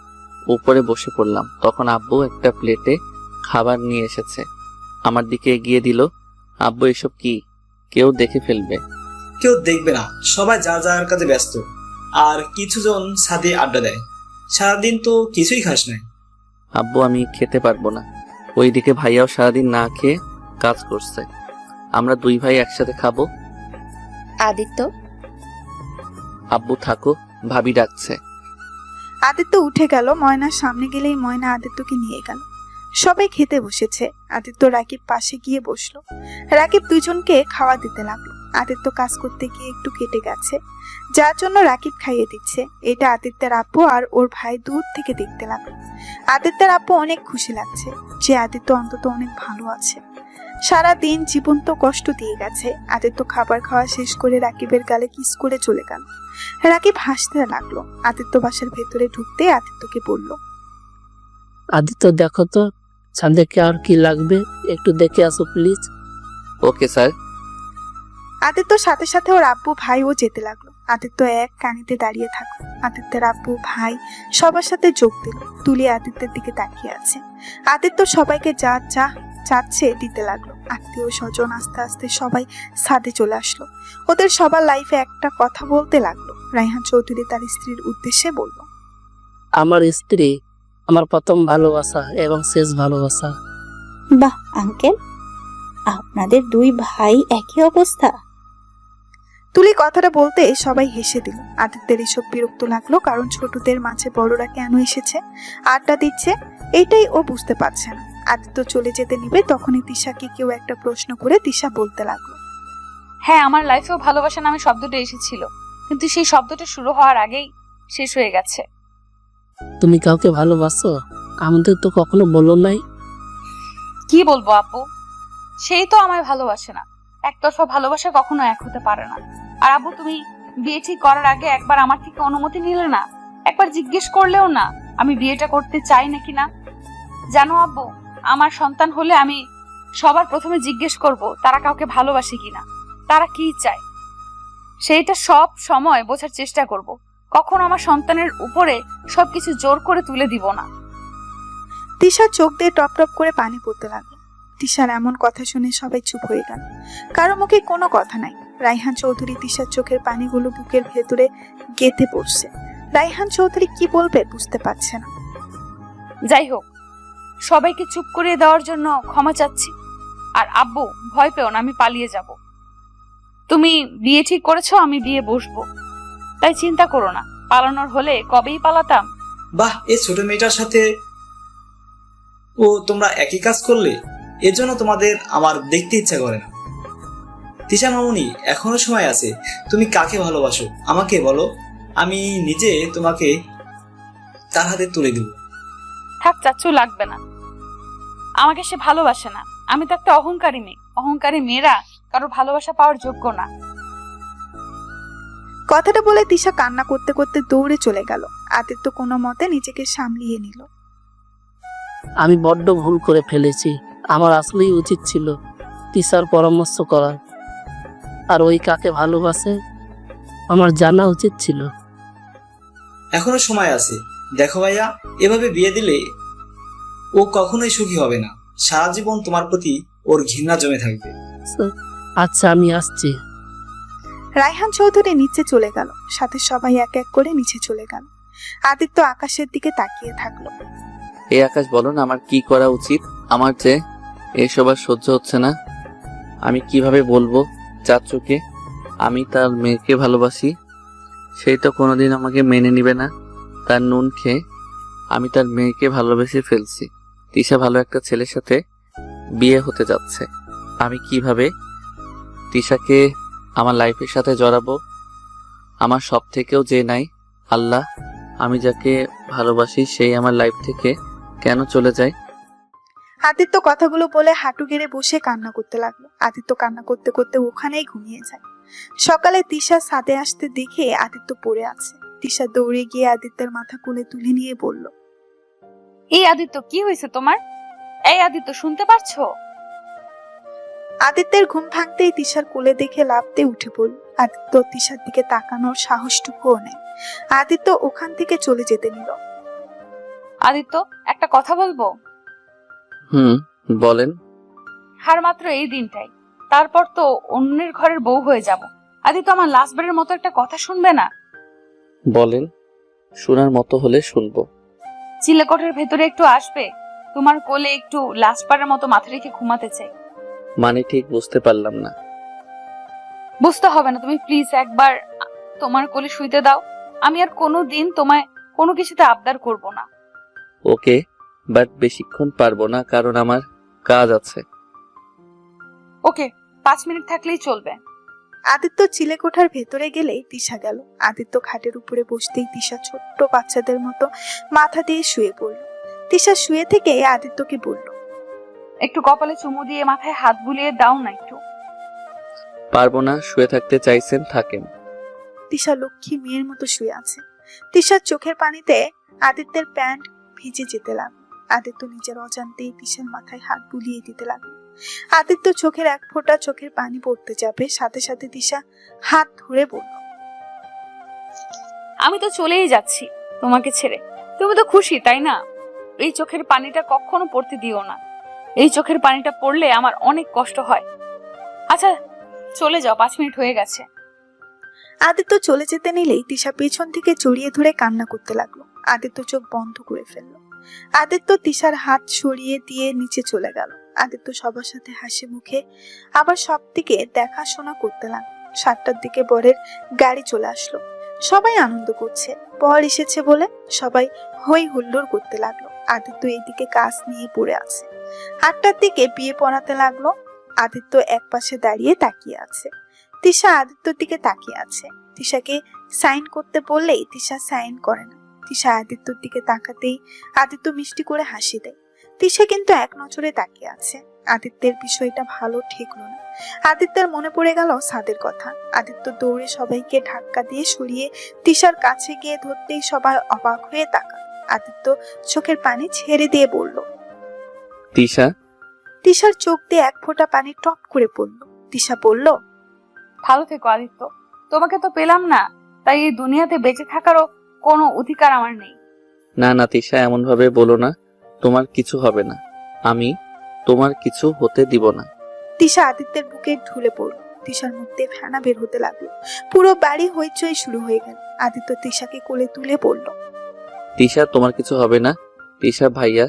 উপরে বসে পড়লাম। তখন আব্বু একটা প্লেটে খাবার নিয়ে এসেছে, আমার দিকে এগিয়ে দিল। আব্বু, এসব কি? কেউ দেখে ফেলবে। কেউ দেখবে না, সবাই যার যার কাজে ব্যস্ত, আর কিছুজন ছাদে আড্ডা দেয়। সারাদিন তো কিছুই খাস নাই। আব্বু, আমি খেতে পারবো না। ওইদিকে ভাইয়াও সারাদিন না খেয়ে কাজ করছে, আমরা দুই ভাই একসাথে খাবো। আদিত্য, আব্বু থাকো, ভাবি ডাকছে। আদিত্য উঠে গেল। ময়নার সামনে গেলেই ময়না আদিত্যকে নিয়ে গেল। সবাই খেতে বসেছে। আদিত্য রাকিব পাশে গিয়ে বসলো। রাকিব দুজনকে খাওয়া দিতে লাগলো। আদিত্য কাজ করতে গিয়ে একটু কেটে গেছে, যার জন্য রাকিব খাইয়ে দিচ্ছে। এটা আদিত্যের আব্বু আর ওর ভাই দূর থেকে দেখতে লাগলো। আদিত্যের আব্বু অনেক খুশি লাগছে যে আদিত্য অন্তত অনেক ভালো আছে। সারা দিন জীবন তো কষ্ট দিয়ে গেছে। আদিত্য খাবার খাওয়া শেষ করে রাকিবের গালে কিস করে চলে গেল। রাকিব হাসতে লাগলো। আদিত্য বাসার ভেতরে ঢুকতে আদিত্যকে বলল, আদিত্য, দেখো তো ছাদেকে আর কি লাগবে, একটু দেখে আসো প্লিজ। Okay sir. আদিত্য সাথে সাথে ওর আব্বু ভাইও যেতে লাগলো। আদিত্য এক কানিতে দাঁড়িয়ে থাকলো। আদিত্যের আব্বু ভাই সবার সাথে যোগ দিল। তুলি আদিত্যের দিকে তাকিয়ে আছে। আদিত্য সবাইকে যা যা চাচ্ছে দিতে লাগলো। আত্মীয় স্বজন আস্তে আস্তে সবাই ছাদে চলে আসলো। ওদের সবার লাইফে একটা কথা বলতে লাগলো। রায়হান চৌধুরী তার স্ত্রীর উদ্দেশ্যে বলল, আমার স্ত্রী আমার প্রথম ভালোবাসা এবং শেষ ভালোবাসা। বাহ আঙ্কেল, আপনাদের দুই ভাই একই অবস্থা। তুলি কথাটা বলতে সবাই হেসে দিল। আদিত্যের এসব বিরক্ত লাগলো, কারণ ছোটদের মাঝে বড়রা কেন এসেছে, আড্ডা দিচ্ছে, এটাই ও বুঝতে পারছে না। আদিত্য চলে যেতে নিবে, তখনই তিশাকে কেউ একটা প্রশ্ন করে তিশা বলতে লাগলো, হ্যাঁ, আমার লাইফেও ভালোবাসা নামে শব্দটা এসেছিল, কিন্তু সেই শব্দটা শুরু হওয়ার আগেই শেষ হয়ে গেছে। তুমি কাউকে ভালোবাসো? আমাদের তো কখনো বলো নাই। কি বলবো আব্বু, সেই তো আমায় ভালোবাসে না। একতরফা ভালোবাসা কখনো এক হতে পারে না। আর আব্বু, তুমি বিয়ে ঠিক করার আগে একবার আমার থেকে অনুমতি নিলে না? একবার জিজ্ঞেস করলেও না আমি বিয়েটা করতে চাই নাকি না? জানো আব্বু, আমার সন্তান হলে আমি সবার প্রথমে জিজ্ঞেস করব তারা কাউকে ভালোবাসে কিনা, তারা কি চায়, সেইটা সব সময় বোঝার চেষ্টা করব। কখনো আমার সন্তানের উপরে সবকিছু জোর করে তুলে দিব না। তিশার চোখ দিয়ে টপ টপ করে পানি পড়তে লাগলো। তিশার এমন কথা শুনে সবাই চুপ হয়ে গেল। কারো মুখে কোনো কথা নাই। রায়হান চৌধুরী তিশার চোখের পানিগুলো বুকের ভেতরে গেঁথে পড়ছে। রায়হান চৌধুরী কি বলবে বুঝতে পারছে না। যাই হোক, সবাইকে চুপ করিয়ে দেওয়ার জন্য ক্ষমা চাচ্ছি। আর আব্বু, ভয় পেও না, আমি পালিয়ে যাব। তুমি বিয়ে ঠিক করেছো, আমি বিয়ে বসবো, তাই চিন্তা করো না। পালানোর হলে কবেই পালাতাম। বাহ, এই ছোট মেয়েটার সাথে ও তোমরা একই কাজ করলে, এর জন্য তোমাদের আমার দেখতে ইচ্ছা করে না। তিশা মামুনি, এখনো সময় আছে। তুমি কাকে ভালোবাসো আমাকে বলো, আমি নিজে তোমাকে তার হাতে তুলে দেব। থাক চাচ্ছু, লাগবে না। আমাকে সে ভালোবাসে না। আমি তো একটা অহংকারী মেয়ে। অহংকারী মেয়েরা কারো ভালোবাসা পাওয়ার যোগ্য না। কথাটা বলে তিশা কান্না করতে করতে দৌড়ে চলে গেল। আদিত্য কোনো মতে নিজেকে সামলিয়ে নিল। আমি বড্ড ভুল করে ফেলেছি। আমার আসলেই উচিত ছিল তিশার পরামর্শ করার, আর ওই কাকে ভালোবাসে আমার জানা উচিত ছিল। এখনো সময় আছে। দেখো ভাইয়া, এভাবে বিয়ে দিলে ও কখনোই সুখী হবে না। সারা জীবন তোমার প্রতি ওর ঘৃণা জমে থাকবে। আচ্ছা আমি আসছি। রায়হান চৌধুরী নিচে চলে গেল, সাথে সবাই এক এক করে নিচে চলে গেল। আদিত্য আকাশের দিকে তাকিয়ে থাকলো। এই আকাশ বলো না আমার কি করা উচিত। আমার যে এসব আর সহ্য হচ্ছে না। আমি কিভাবে বলবো চাচুকে আমি তার মেয়েকে ভালোবাসি? সেই তো কোনোদিন আমাকে মেনে নিবে না। তার নুন খেয়ে আমি তার মেয়েকে ভালোবেসে ফেলছি। তিশা ভালো একটা ছেলের সাথে বিয়ে হতে যাচ্ছে। আমি কিভাবে তিশাকে আমার লাইফের সাথে জড়াবো? আমার সব থেকেও যে নাই আল্লাহ, আমি যাকে ভালোবাসি সেই আমার লাইফ থেকে কেন চলে যায়? আদিত্য কথাগুলো বলে হাঁটু গেড়ে বসে কান্না করতে লাগলো। আদিত্য কান্না করতে করতে ওখানেই ঘুমিয়ে যায়। সকালে তিশা ছাদে আসতে দেখে আদিত্য পড়ে আছে। তিশা দৌড়ে গিয়ে আদিত্যের মাথা কোলে তুলে নিয়ে বলল, এই আদিত্য, কি হয়েছে তোমার? এই আদিত্য, শুনতে পারছো? আদিত্যের ঘুম ভাঙতেই তিশার কোলে দেখে লাফতে উঠে পড়ল। আদিত্য তিশার দিকে তাকানোর সাহসটুকুও নেই। আদিত্য ওখান থেকে চলে যেতে নিল। আদিত্য, একটা কথা বলবো? বলেন। আর মাত্র এই দিনটাই, তারপর তো অন্যের ঘরের বউ হয়ে যাব। আদিত্য, আমার লাস্টবারের মতো একটা কথা শুনবে না? বলেন, শোনার মতো হলে শুনবো। চিলেকোঠের ভেতরে একটু আসবে? তোমার কোলে একটু লাস্টবারের মতো মাথা রেখে ঘুমাতে চাই। মানে ঠিক বুঝতে পারলাম না। বুঝতে হবে না, তুমি প্লিজ একবার তোমার কোলে শুইতে দাও। আমি আর কোনো দিন তোমায় কোনো কিছুতে আবদার করব না। ওকে, বাট বেশিক্ষণ পারবো না, কারণ আমার কাজ আছে। ওকে, 5 মিনিট থাকলেই চলবে। আদিত্য চিলেকোঠার ভেতরে গেলেই তিশা গেল। আদিত্য খাটের উপরে বসতেই তিশা ছোট্ট বাচ্চাদের মতো মাথা দিয়ে শুয়ে পড়ল। তিশা শুয়ে থেকে আদিত্যকে বলল, একটু কপালে চুমু দিয়ে মাথায় হাত বুলিয়ে দাও না একটু। পারবো না, শুয়ে থাকতে চাইছেন থাকেন। তিশা লক্ষ্মী মেয়ের মতো শুয়ে আছে। তিশার চোখের পানিতে আদিত্যের প্যান্ট ভিজে যেতে লাগলো। আদিত্য নিজের অজান্তেই তিশার মাথায় হাত বুলিয়ে দিতে লাগলো। আদিত্য চোখের এক ফোঁটা চোখের পানি পড়তে যাবে, সাথে সাথে তিশা হাত ধরে বলল, আমি তো চলেই যাচ্ছি তোমাকে ছেড়ে। তুমি তো খুশি তাই না? এই চোখের পানিটা কখনো পড়তে দিও না। এই চোখের পানিটা পড়লে আমার অনেক কষ্ট হয়। আচ্ছা চলে যাও, 5 মিনিট হয়ে গেছে। আদিত্য চলে যেতে নিলেই তিশা পেছন থেকে জড়িয়ে ধরে কান্না করতে লাগলো। আদিত্য চোখ বন্ধ করে ফেললো। আদিত্য তিশার হাত সরিয়ে দিয়ে নিচে চলে গেল। আদিত্য সবার সাথে হাসি মুখে আবার সব দিকে দেখাশোনা করতে লাগলো। 7টার দিকে বরের গাড়ি চলে আসলো। সবাই আনন্দ করছে, বর এসেছে বলে সবাই হই হুল্লোড় করতে লাগলো। আদিত্য এইদিকে কাজ নিয়ে পড়ে আছে। 8টার দিকে বিয়ে পড়াতে লাগলো। আদিত্য এক পাশে দাঁড়িয়ে তাকিয়ে আছে। তিশা আদিত্যর দিকে তাকিয়ে আছে। তিশাকে সাইন করতে বললেই তিশা সাইন করে না। তিশা আদিত্যর দিকে তাকাতেই আদিত্য মিষ্টি করে হাসি দেয়। তিশা কিন্তু এক নজরে তাকিয়ে আছে। আদিত্যের বিষয়টা ভালো ঠেকলো না। আদিত্যের মনে পড়ে গেল সাদের কথা। আদিত্য দৌড়ে সবাইকে ধাক্কা দিয়ে সরিয়ে তিশার কাছে গিয়ে ধরতেই সবাই অবাক হয়ে তাকাল। আদিত্য চোখের পানি ছেড়ে দিয়ে বলল, তিশা। তিশার চোখ দিয়ে এক ফোঁটা পানি টপ করে পড়ল। তিশা বলল, ভালো থেকো আদিত্য, তোমাকে তো পেলাম না, তাই এই দুনিয়াতে বেঁচে থাকারও কোনো অধিকার আমার নেই। না না তিশা, এমন ভাবে বলো না। তোমার কিছু হবে না, আমি তোমার কিছু হতে দিব না। তিশা আদিত্যের বুকে ঢুলে পড়ল। তিশার মুখ দিয়ে ফেনা বের হতে লাগলো। পুরো বাড়ি হইচই শুরু হয়ে গেল। আদিত্য তিশাকে কোলে তুলে বলল, তিশা তোমার কিছু হবে না। তিশা ভাইয়া,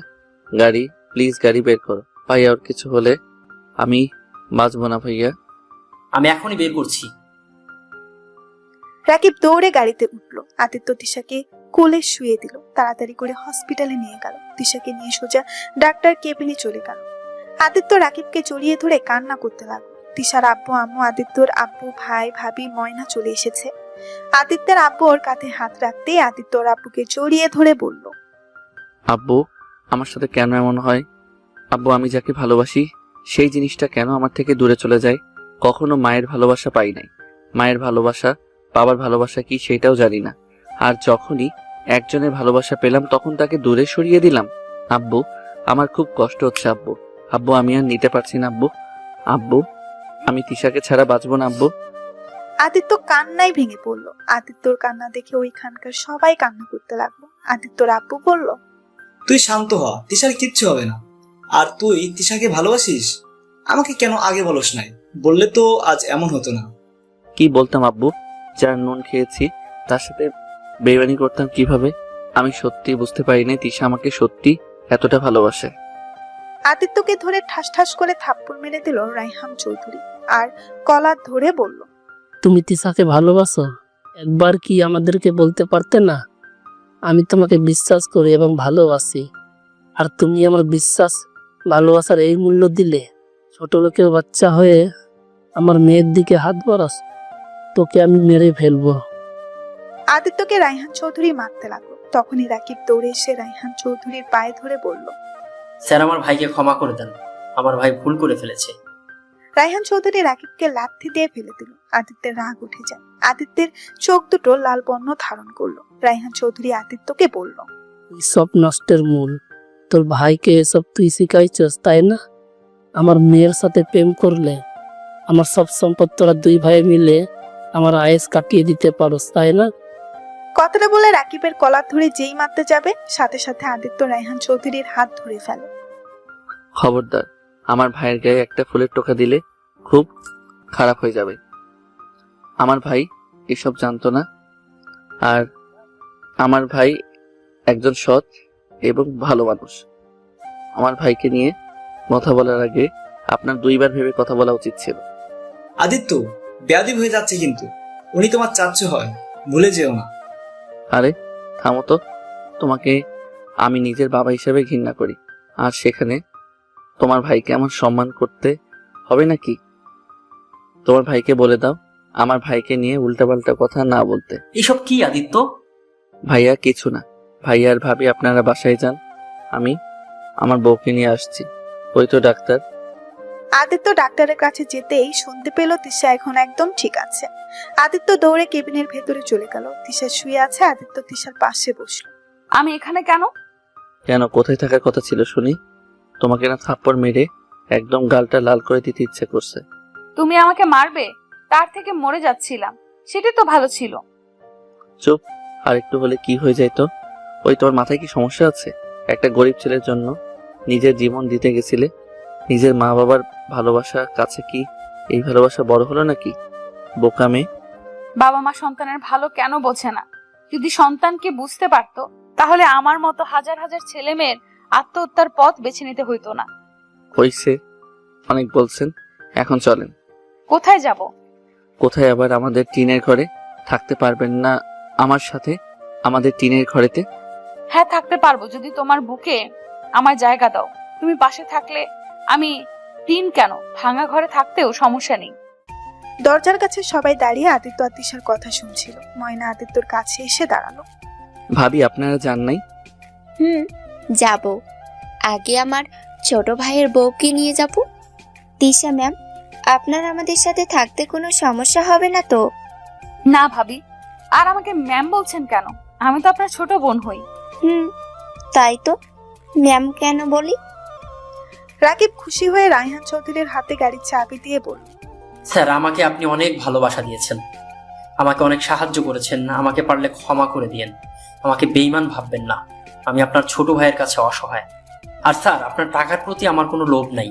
গাড়ি প্লিজ, গাড়ি বের করো। ভাইয়া ওর কিছু হলে আমি বাঁচবো না ভাইয়া। আমি এখনই বের করছি। রাকিব দৌড়ে গাড়িতে উঠলো। আদিত্য তিশাকে কোলে শুয়ে দিল। তাড়াতাড়ি করে হসপিটালে নিয়ে গেল। তিশাকে নিয়ে সোজা ডাক্তার কেবিনে চলে গেল। আদিত্য রাকিবকে জড়িয়ে ধরে কান্না করতে লাগলো। তিশার আব্বু আম্মু, আদিত্যর আব্বু, ভাই, ভাবি, ময়না চলে এসেছে। আদিত্যের আব্বু ওর কাঁধে হাত রাখতেই আদিত্য ওর আব্বুকে জড়িয়ে ধরে বলল, আব্বু, আমার সাথে কেন এমন হয়? আব্বু, আমি যাকে ভালোবাসি সেই জিনিসটা কেন আমার থেকে দূরে চলে যায়? কখনো মায়ের ভালোবাসা পাই নাই। মায়ের ভালোবাসা, বাবার ভালোবাসা কি সেটাও জানি না। আর যখনই একজনের ভালোবাসা পেলাম তখন তাকে দূরে সরিয়ে দিলাম। আব্বু, আমার খুব কষ্ট হচ্ছে আব্বু। আব্বু, আমি আর নিতে পারছি না আব্বু। আব্বু, আমি তিশাকে ছাড়া বাঁচবো না আব্বু। আদিত্য কান্নায় ভেঙে পড়লো। আদিত্যর কান্না দেখে ওইখানকার সবাই কান্না করতে লাগলো। আদিত্যর আব্বু বলল, তুই শান্ত হ, তিশার কিচ্ছু হবে না। আর তুই তিশাকে ভালোবাসিস? আমাকে কেন আগে বলস নাই? বললে তো আজ এমন হতো না। কি বলতাম আব্বু? যার নুন খেয়েছি তার সাথে বেইমানি করতাম কিভাবে? আমি সত্যি বুঝতে পারিনি তিশা আমাকে সত্যি এতটা ভালোবাসে। আদিত্যকে ধরে ঠাস ঠাস করে থাপ্পড় মেরে দিল রাইহান চৌধুরী আর কলার ধরে বলল, তুমি তিশাকে ভালোবাসো? একবার কি আমাদেরকে বলতে পারতে না? আমি তোমাকে বিশ্বাস করি এবং ভালোবাসি, আর তুমি আমার বিশ্বাস ভালোবাসার এই মূল্য দিলে? ছোট লোকের বাচ্চা হয়ে আমার মেয়ের দিকে হাত বাড়াস? তোকে আমি মেরে ফেলবো। আদিত্যকে রাইহান চৌধুরী মারতে লাগলো। তখনই রাকিব দৌড়ে এসে রাইহান চৌধুরীর পায়ে ধরে বলল, স্যার আমার ভাইকে ক্ষমা করে দেন, আমার ভাই ভুল করে ফেলেছে। রাইহান চৌধুরী রাকিবকে লাথি দিয়ে ফেলে দিল। আদিত্যের রাগ উঠে যায়। আদিত্যের চোখ দুটো লাল বর্ণ ধারণ করলো। রাইহান চৌধুরী আদিত্যকে বলল, সব নষ্টের মূল তোর ভাইকে এসব তুই শিখাইছস, তাই না? আমার মেয়ের সাথে প্রেম করলে আমার সব সম্পদ তোরা দুই ভাই মিলে আমার আয়েস কাটিয়ে দিতে পারোস, তাই না? কথাটা বলে রাকিবের কলার ধরে যেই মারতে যাবে, সাথে সাথে আদিত্য রাইহান চৌধুরীর হাত ধরে ফেলে। খবরদার, আমার ভাইয়ের গায়ে একটা ফুলের টোকা দিলে খুব খারাপ হয়ে যাবে। আমার ভাই এসব জানতো না, আর আমার ভাই একজন সৎ এবং ভালো মানুষ। আমার ভাইকে নিয়ে কথা বলার আগে আপনার দুইবার ভেবে কথা বলা উচিত ছিল। আদিত্য, বেয়াদবি হয়ে যাচ্ছে কিন্তু। উনি তোমার চাচ্চু হয়, ভুলে যেও না। আরে থামো তো, তোমাকে আমি নিজের বাবা হিসেবে ঘৃণা করি, আর সেখানে তোমার ভাইকে আমার সম্মান করতে হবে নাকি? তোমার ভাইকে বলে দাও আমার ভাইকে নিয়ে উল্টাপাল্টা কথা না বলতে। এসব কি আদিত্য? ভাইয়া কিছু না, ভাইয়া আর ভাবি আপনারা বাসায় যান, আমি আমার বউকে নিয়ে আসছি। ওই তো ডাক্তার। আদিত্য ডাক্তারের কাছে যেতেই শুনতে পেল তিশা এখন একদম ঠিক আছে। আদিত্য দৌড়ে কেবিনের ভেতরে চলে গেল। তিশা শুয়ে আছে, আদিত্য তিশার পাশে বসলো। আমি এখানে কেন? কেন, কোথায় থাকার কথা ছিল শুনি? তোমাকে না থাপ্পড় মেরে একদম গালটা লাল করে দিতে ইচ্ছে করছে। তুমি আমাকে মারবে, তার থেকে মরে যাচ্ছিলাম, সেটাই তো ভালো ছিল। চুপ, আর একটু হলে কি হয়ে যেত? ওই তোমার মাথায় কি সমস্যা আছে? একটা গরিব ছেলের জন্য নিজের জীবন দিতে গেছিলে। নিজের মা বাবার ভালোবাসা কাছে কি এই ভালোবাসা বড় হলো নাকি? বোকা মেয়ে। বাবা মা সন্তানের ভালো কেন বোঝে না? যদি সন্তানকে বুঝতে পারতো তাহলে আমার মতো হাজার হাজার ছেলে মেয়ের আত্মহত্যার পথ বেছে নিতে হইতো না। হইছে, অনেক বলছেন, এখন চলেন। কোথায় যাব? কোথায় আবার? আমাদের টিনের ঘরে। থাকতে পারবেন না আমার সাথে আমাদের টিনের ঘরেতে? হ্যাঁ থাকতে পারবো, যদি তোমার বুকে আমার জায়গা দাও। তুমি পাশে থাকলে আমি টিন কেন, ভাঙা ঘরে থাকতেও সমস্যা নেই। দরজার কাছে সবাই দাঁড়িয়ে আদিত্য আর তিশার কথা শুনছিল। ময়না আদিত্যর কাছে এসে দাঁড়ালো। ভাবি আপনারা জান নাই? যাব। আগে আমার ছোট ভাইয়ের বউকে নিয়ে যাব। তিশা ম্যাম, আপনার আমাদের সাথে থাকতে কোনো সমস্যা হবে না তো? না ভাবি, আর আমাকে ম্যাম বলছেন কেন? আমি তো আপনার ছোট বোন হই। তাই তো, ম্যাম কেন বলি? রাকিব খুশি হয়ে রায়হান চৌধুরীর হাতে গাড়ির চাবি দিয়ে বলল, স্যার আমাকে আপনি অনেক ভালোবাসা দিয়েছেন, আমাকে অনেক সাহায্য করেছেন, আমাকে পারলে ক্ষমা করে দিয়েন। আমাকে বেঈমান ভাববেন না, আমি আপনার ছোট ভাইয়ের কাছে অসহায়। আর স্যার আপনার টাকার প্রতি আমার কোনো লোভ নাই,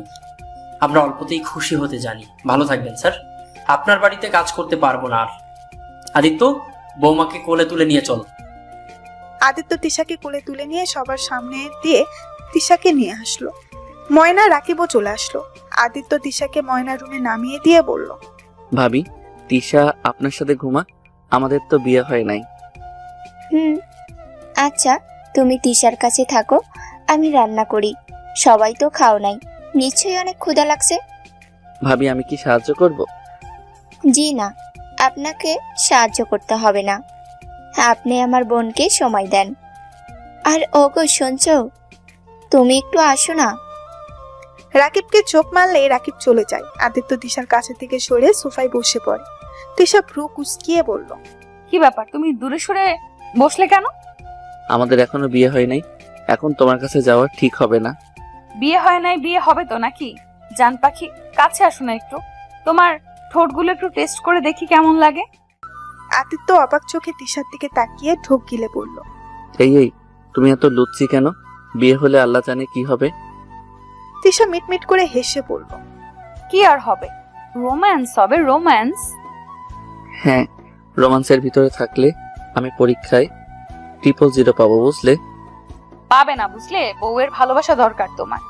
আমরা অল্পতেই খুশি হতে জানি। ভালো থাকবেন স্যার, আপনার বাড়িতে কাজ করতে পারবো না আর। আদিত্য, বৌমাকে কোলে তুলে নিয়ে চল। আদিত্য তিশাকে কোলে তুলে নিয়ে সবার সামনে দিয়ে তিশাকে নিয়ে আসলো। ময়না রাকিবও চলে আসলো। আদিত্য তিশাকে ময়না রুমে নামিয়ে দিয়ে বলল, ভাবি, তিশা আপনার সাথে ঘুমাক, আমাদের তো বিয়ে হয় নাই। আচ্ছা, তুমি তিশার কাছে থাকো, আমি রান্না করি। সবাই তো খাও নাই, নিশ্চয়ই অনেক ক্ষুধা লাগছে। ভাবি আমি কি সাহায্য করব? জি না, আপনাকে সাহায্য করতে হবে না, আপনি আমার বোনকে সময় দেন। আর ওগো শুনছো, তুমি একটু আসো না। রাকিবকে চোখ মারলে রাকিব চলে যায়। আদিত্য তিশার কাছে থেকে সরে সোফায় বসে পড়ে। তিশা ভ্রু কুঁচকিয়ে বলল, কি ব্যাপার, তুমি দূরে সরে বসলে কেন? আমাদের এখনো বিয়ে হয় নাই, এখন তোমার কাছে যাওয়া ঠিক হবে না। বিয়ে হয় নাই, বিয়ে হবে তো নাকি? জান পাখি, কাছে আসো না একটু, তোমার ঠোঁটগুলো একটু টেস্ট করে দেখি কেমন লাগে। আদিত্য অবাক চোখে তিশার দিকে তাকিয়ে ঢোক গিলে বলল, এই তুমি এত লুচ্ছি কেন? বিয়ে হলে আল্লাহ জানে কি হবে। তিশা মিটমিট করে হেসে বলল, কি আর হবে, রোম্যান্স হবে, রোম্যান্স। হ্যাঁ, রোমান্সের ভিতরে থাকলে আমি পরীক্ষায় 000 পাবো, বুঝলে? পাবে না, বুঝলে? বউয়ের ভালোবাসা দরকার তোমার।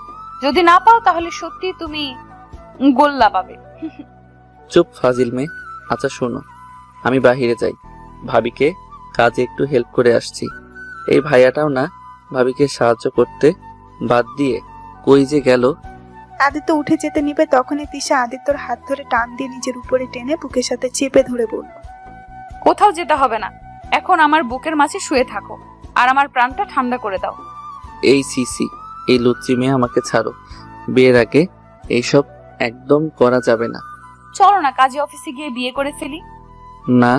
যদি না পাও তাহলে সত্যি তুমি গোল্লা পাবে। চুপ ফাজিল মেয়ে। আচ্ছা শোনো, আমি বাহিরে যাই, ভাবিকে কাজে একটু হেল্প করে আসছি। এই ভাইয়াটাও না ভাবিকে সাহায্য করতে বাদ দিয়ে কই যে গেল। আদিত্য উঠে যেতে নিবে তখনই তিশা আদিত্যর হাত ধরে টান দিয়ে নিজের উপরে টেনে বুকের সাথে চেপে ধরে বলল, কোথাও যেতে হবে না, এখন আমার বুকের মাঝে শুয়ে থাকো আর আমার প্রাণটা ঠান্ডা করে দাও। এই সিসি, এই লুচ্চি মেয়ে, আমাকে ছাড়ো। বিয়ের আগে এইসব একদম করা যাবে না। চলো না কাজে অফিসে গিয়ে বিয়ে করে ফেলি। না,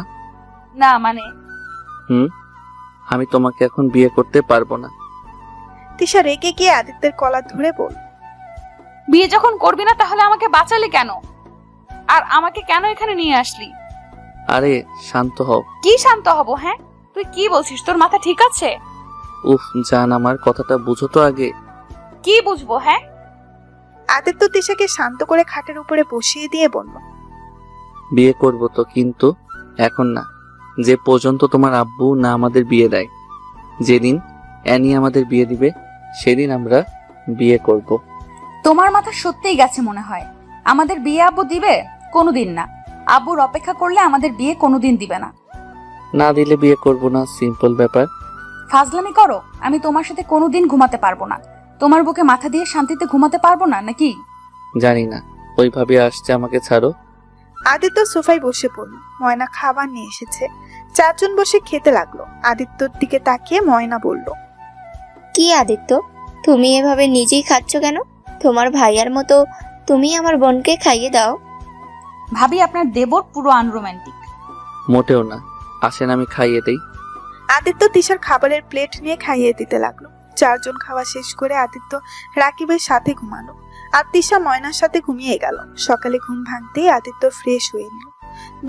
না মানে? আমি তোমাকে এখন বিয়ে করতে পারবো না। তিশা রেগে গিয়ে আদিত্যের কলার ধরে বলল, বিয়ে যখন করবি না তাহলে আমাকে বাঁচালি কেন? আর আমাকে কেন এখানে নিয়ে আসলি? আরে শান্ত হও। কি শান্ত হব? হ্যাঁ, তুই কি বলছিস? তোর মাথা ঠিক আছে? উফ জান, আমার কথাটা বুঝো তো আগে। কি বুঝবো? হ্যাঁ, আদিত্য তিশাকে শান্ত করে খাটের উপরে বসিয়ে দিয়ে বলল, বিয়ে করব তো, কিন্তু এখন না। যে পর্যন্ত তোমার আব্বু না আমাদের বিয়ে দেয়, যেদিন অ্যানি আমাদের বিয়ে দিবে সেদিন আমরা বিয়ে করব। তোমার মাথা সত্যিই গেছে মনে হয়। আমাদের বিয়ে আব্বু দিবে? কোনোদিন না। আব্বুর অপেক্ষা করলে আমাদের বিয়ে কোনোদিন দিবে না। না দিলে বিয়ে করব না, সিম্পল ব্যাপার। ফাজলামি করো। আমি তোমার সাথে কোনোদিন ঘুমাতে পারবো না। তোমার বুকে মাথা দিয়ে শান্তিতে ঘুমাতে পারবো না নাকি? জানি না, ওইভাবে আসছে, আমাকে ছাড়ো। আদিত্য সোফায় বসে পড়ল। ময়না খাবার নিয়ে এসেছে। চারজন বসে খেতে লাগলো। আদিত্যর দিকে তাকিয়ে ময়না বলল, কি আদিত্য, তুমি এভাবে নিজেই খাচ্ছ কেন? তোমার ভাইয়ার মতো তুমি আমার বোনকে খাইয়ে দাও। ভাবি আপনার দেবর পুরো আনরোম্যান্টিক। মোটেও না, আসেন আমি খাইয়ে দেই। আদিত্য তিশার খাবারের প্লেট নিয়ে খাইয়ে দিতে লাগলো। চারজন খাওয়া শেষ করে আদিত্য রাকিবের সাথে ঘুমালো আর তিশা ময়নার সাথে ঘুমিয়ে গেল। সকালে ঘুম ভাঙতেই আদিত্য ফ্রেশ হয়ে নিল।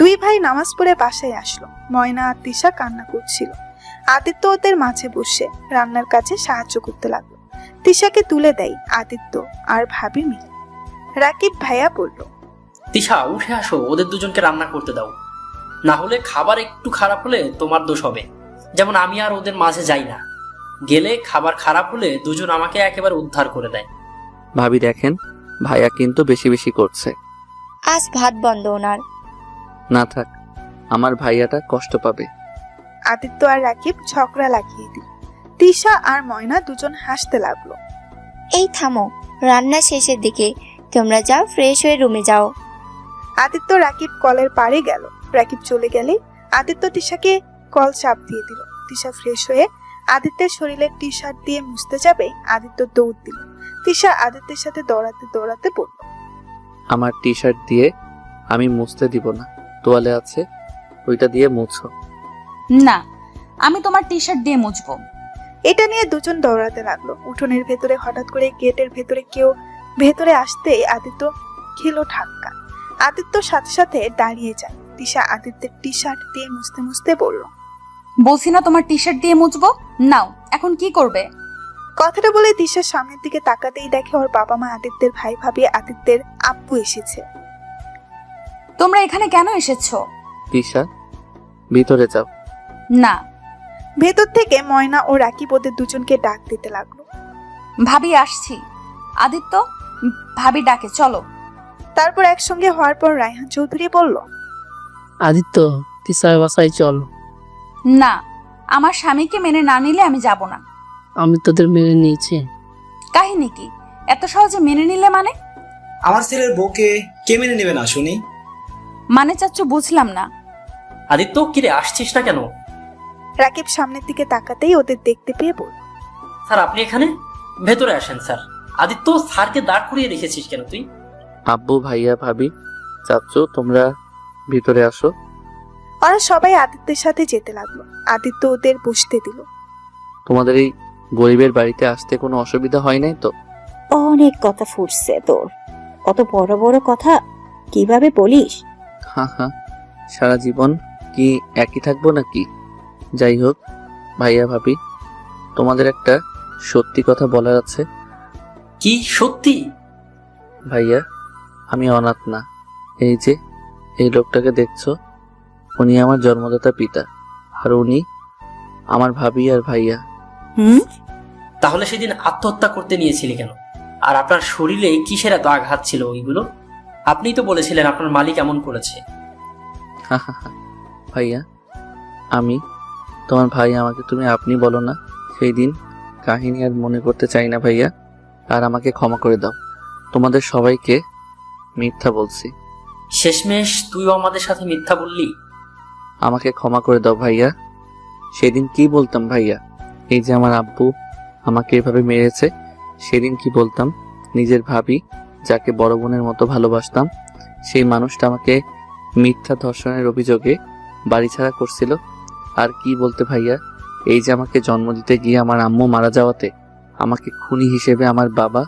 দুই ভাই নামাজ পড়ে বাসায় আসলো। ময়না আর তিশা কান্না করছিল। আদিত্য ওদের মাঝে বসে রান্নার কাজে সাহায্য করতে লাগলো। তিশাকে তুলে দেয় আদিত্য আর ভাবি মিলে। রাকিব ভাইয়া বলল, তিশা উঠে আসো, ওদের দুজনকে রান্না করতে দাও। না হলে খাবার একটু খারাপ হলে তোমার দোষ হবে। যেমন আমি আর ওদের মাঝে যাই না, গেলে খাবার খারাপ হলে দুজন আমাকে একেবারে উদ্ধার করে দেয়। ভাবি দেখেন, ভাইয়া কিন্তু বেশি বেশি করছে। আজ ভাত বন্ধ ওনার। না থাক, আমার ভাইয়াটা কষ্ট পাবে। আদিত্য আর রাকিব ঝগড়া লাগিয়ে দিল। তিশা আর ময়না দুজন হাসতে লাগলো। এই থামো, রান্না শেষের দিকে। তোমরা যাও, ফ্রেশ হয়ে রুমে যাও। আদিত্য রাকিব কলের পাড়ে গেল। রাকিব চলে গেলে আদিত্য তিশাকে কল চাপ দিয়ে দিল। তিশা ফ্রেশ হয়ে আদিত্যের শরীরের টি শার্ট দিয়ে মুছতে যাবে, আদিত্য দৌড় দিল। তিশা আদিত্যের সাথে দৌড়াতে দৌড়াতে বলল, আমার টি শার্ট দিয়ে আমি মুছতে দিব না, তোয়ালে আছে ওইটা দিয়ে মুছো। না, আমি তোমার টি শার্ট দিয়ে মুছবো। এটা নিয়ে দুজন দৌড়াতে লাগলো। উঠোনের ভেতরে হঠাৎ করে গেটের ভেতরে কেউ ভেতরে আসতে আদিত্য খেলো ধাক্কা। আদিত্য সাথে সাথে দাঁড়িয়ে যায়। তিশা আদিত্যের টি শার্ট দিয়ে মুছতে মুছতে বলল, বলছি না তোমার টি শার্ট দিয়ে মুছবো? নাও, এখন কি করবে? কথাটা বলে তিশার সামনের দিকে তাকাতেই দেখে ওর বাবা মা, আদিত্যের ভাই ভাবি, আদিত্যের আব্বু এসেছে। তোমরা এখানে কেন এসেছো? তিশা ভিতরে যাও। না। ভেতর থেকে ময়না ও রাকিব ওদের দুজনকে ডাক দিতে লাগলো। ভাবি আসছি। আদিত্য, ভাবি ডাকে, চলো। তারপর একসঙ্গে হওয়ার পর রায়হান চৌধুরী বলল, আদিত্য, তিশার বাসায় চল। না, আমার স্বামীকে মেনে না নিলে আমি যাব না। আমি তোদের মেনে নিয়েছি। কাহিনী কি? এত সহজে মেনে নিলে মানে? আমার ছেলের বউকে কে মেনে নেবে না শুনি? মানে চাচ্চু, বুঝলাম না। আদিত্য, কিরে আসছিস না কেন? রাকিব সামনের দিকে তাকাতেই ওদের দেখতে পেয়ে বলল, স্যার আপনি এখানে? ভেতরে আসেন স্যার। আদিত্য, স্যারকে দাঁড় করিয়ে রেখেছিস কেন তুই? আব্বু, ভাইয়া, ভাবি, চাচ্চু, তোমরা ভিতরে আসো। ওরা সবাই আদিত্যের সাথে যেতে লাগলো। আদিত্য ওদের বসতে দিল। তোমাদের এই গরিবের বাড়িতে আসতে কোনো অসুবিধা হয় নাই তো? অনেক কথা ফুটছে তোর, অত বড় বড় কথা কিভাবে বলিস? হ্যাঁ হ্যাঁ, সারা জীবন কি একই থাকবো নাকি? যাই হোক ভাইয়া ভাবি, তোমাদের একটা সত্যি কথা বলার আছে। কি সত্যি? ভাইয়া, আমি অনাথ না। এই যে এই লোকটাকে দেখছো, উনি আমার জন্মদাতা পিতা, আর উনি আমার ভাবি আর ভাইয়া। হুম? তাহলে সেদিন আত্মহত্যা করতে নিয়েছিলি কেন? আর আপনার শরীরে কিসের এত আঘাত ছিল ওইগুলো? আপনিই তো বলেছিলেন আপনার মালিক এমন করেছে। ভাইয়া, আমি তোমার ভাই, আমাকে তুমি আপনি বলো না। সেই দিন কাহিনী আর মনে করতে চাই না ভাইয়া, আর আমাকে ক্ষমা করে দাও। তোমাদের সবাইকে মিথ্যা বলছি। শেষমেশ তুইও আমাদের সাথে মিথ্যা বললি। আমাকে ক্ষমা করে দাও ভাইয়া। সেদিন কি বলতাম ভাইয়া? এই যে আমার আব্বু আমাকে এভাবে মেরেছে, সেদিন কি বলতাম? নিজের ভাবি, যাকে বড় বোনের মতো ভালোবাসতাম, সেই মানুষটা আমাকে মিথ্যা ধর্ষণের অভিযোগে বাড়ি ছাড়া করছিল। আর কি বলতে ভাইয়া, এই যে আমাকে জন্ম দিতে গিয়ে আমার আম্মু মারা যাওয়াতে আমাকে খুনি হিসেবে আমার বাবা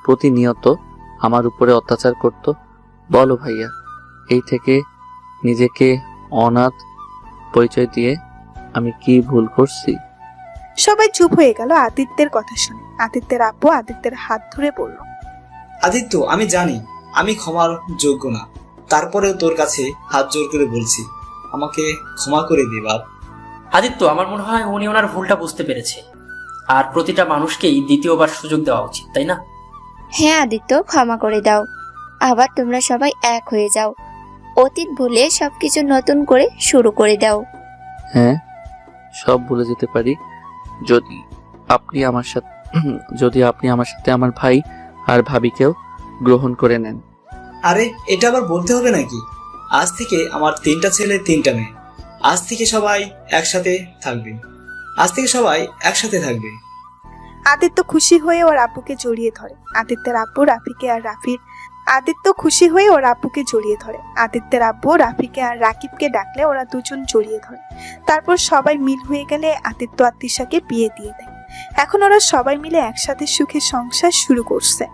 প্রতিনিয়ত আমার উপরে অত্যাচার করত। বলো ভাইয়া, এই থেকে নিজেকে অনাথ পরিচয় দিয়ে আমি কি ভুল করছি? সবাই চুপ হয়ে গেল আদিত্যের কথা শুনে। আদিত্যের আব্বু আদিত্যের হাত ধরে বলল, আদিত্য, আমি জানি আমি ক্ষমার যোগ্য না, তারপরেও তোর কাছে হাত জোর করে বলছি, আমাকে ক্ষমা করে দে বাপ। আদিত্য, আমার মনে হয় উনি ওনার ভুলটা বুঝতে পেরেছে, আর প্রতিটা মানুষকেই দ্বিতীয়বার সুযোগ দেওয়া উচিত, তাই না? হ্যাঁ আদিত্য, ক্ষমা করে দাও। আবার তোমরা সবাই এক হয়ে যাও। অতীত ভুলে সবকিছু নতুন করে শুরু করে দাও। হ্যাঁ, সব ভুলে যেতে পারি যদি আপনি আমার সাথে আমার ভাই আর ভাবিকেও গ্রহণ করে নেন। আরে, এটা আবার বলতে হবে নাকি? আজ থেকে আমার 3টা ছেলে 3টা মেয়ে। আজ থেকে সবাই একসাথে থাকবে। আদিত্য খুশি হয়ে ওর আব্বুকে জড়িয়ে ধরে। আদিত্যের আব্বু রাফিকে আর রাকিবকে ডাকলে ওরা দুজন জড়িয়ে ধরে। তারপর সবাই মিল হয়ে গেলে আদিত্য আর তিশাকে বিয়ে দিয়ে দেয়। এখন ওরা সবাই মিলে একসাথে সুখে সংসার শুরু করছে।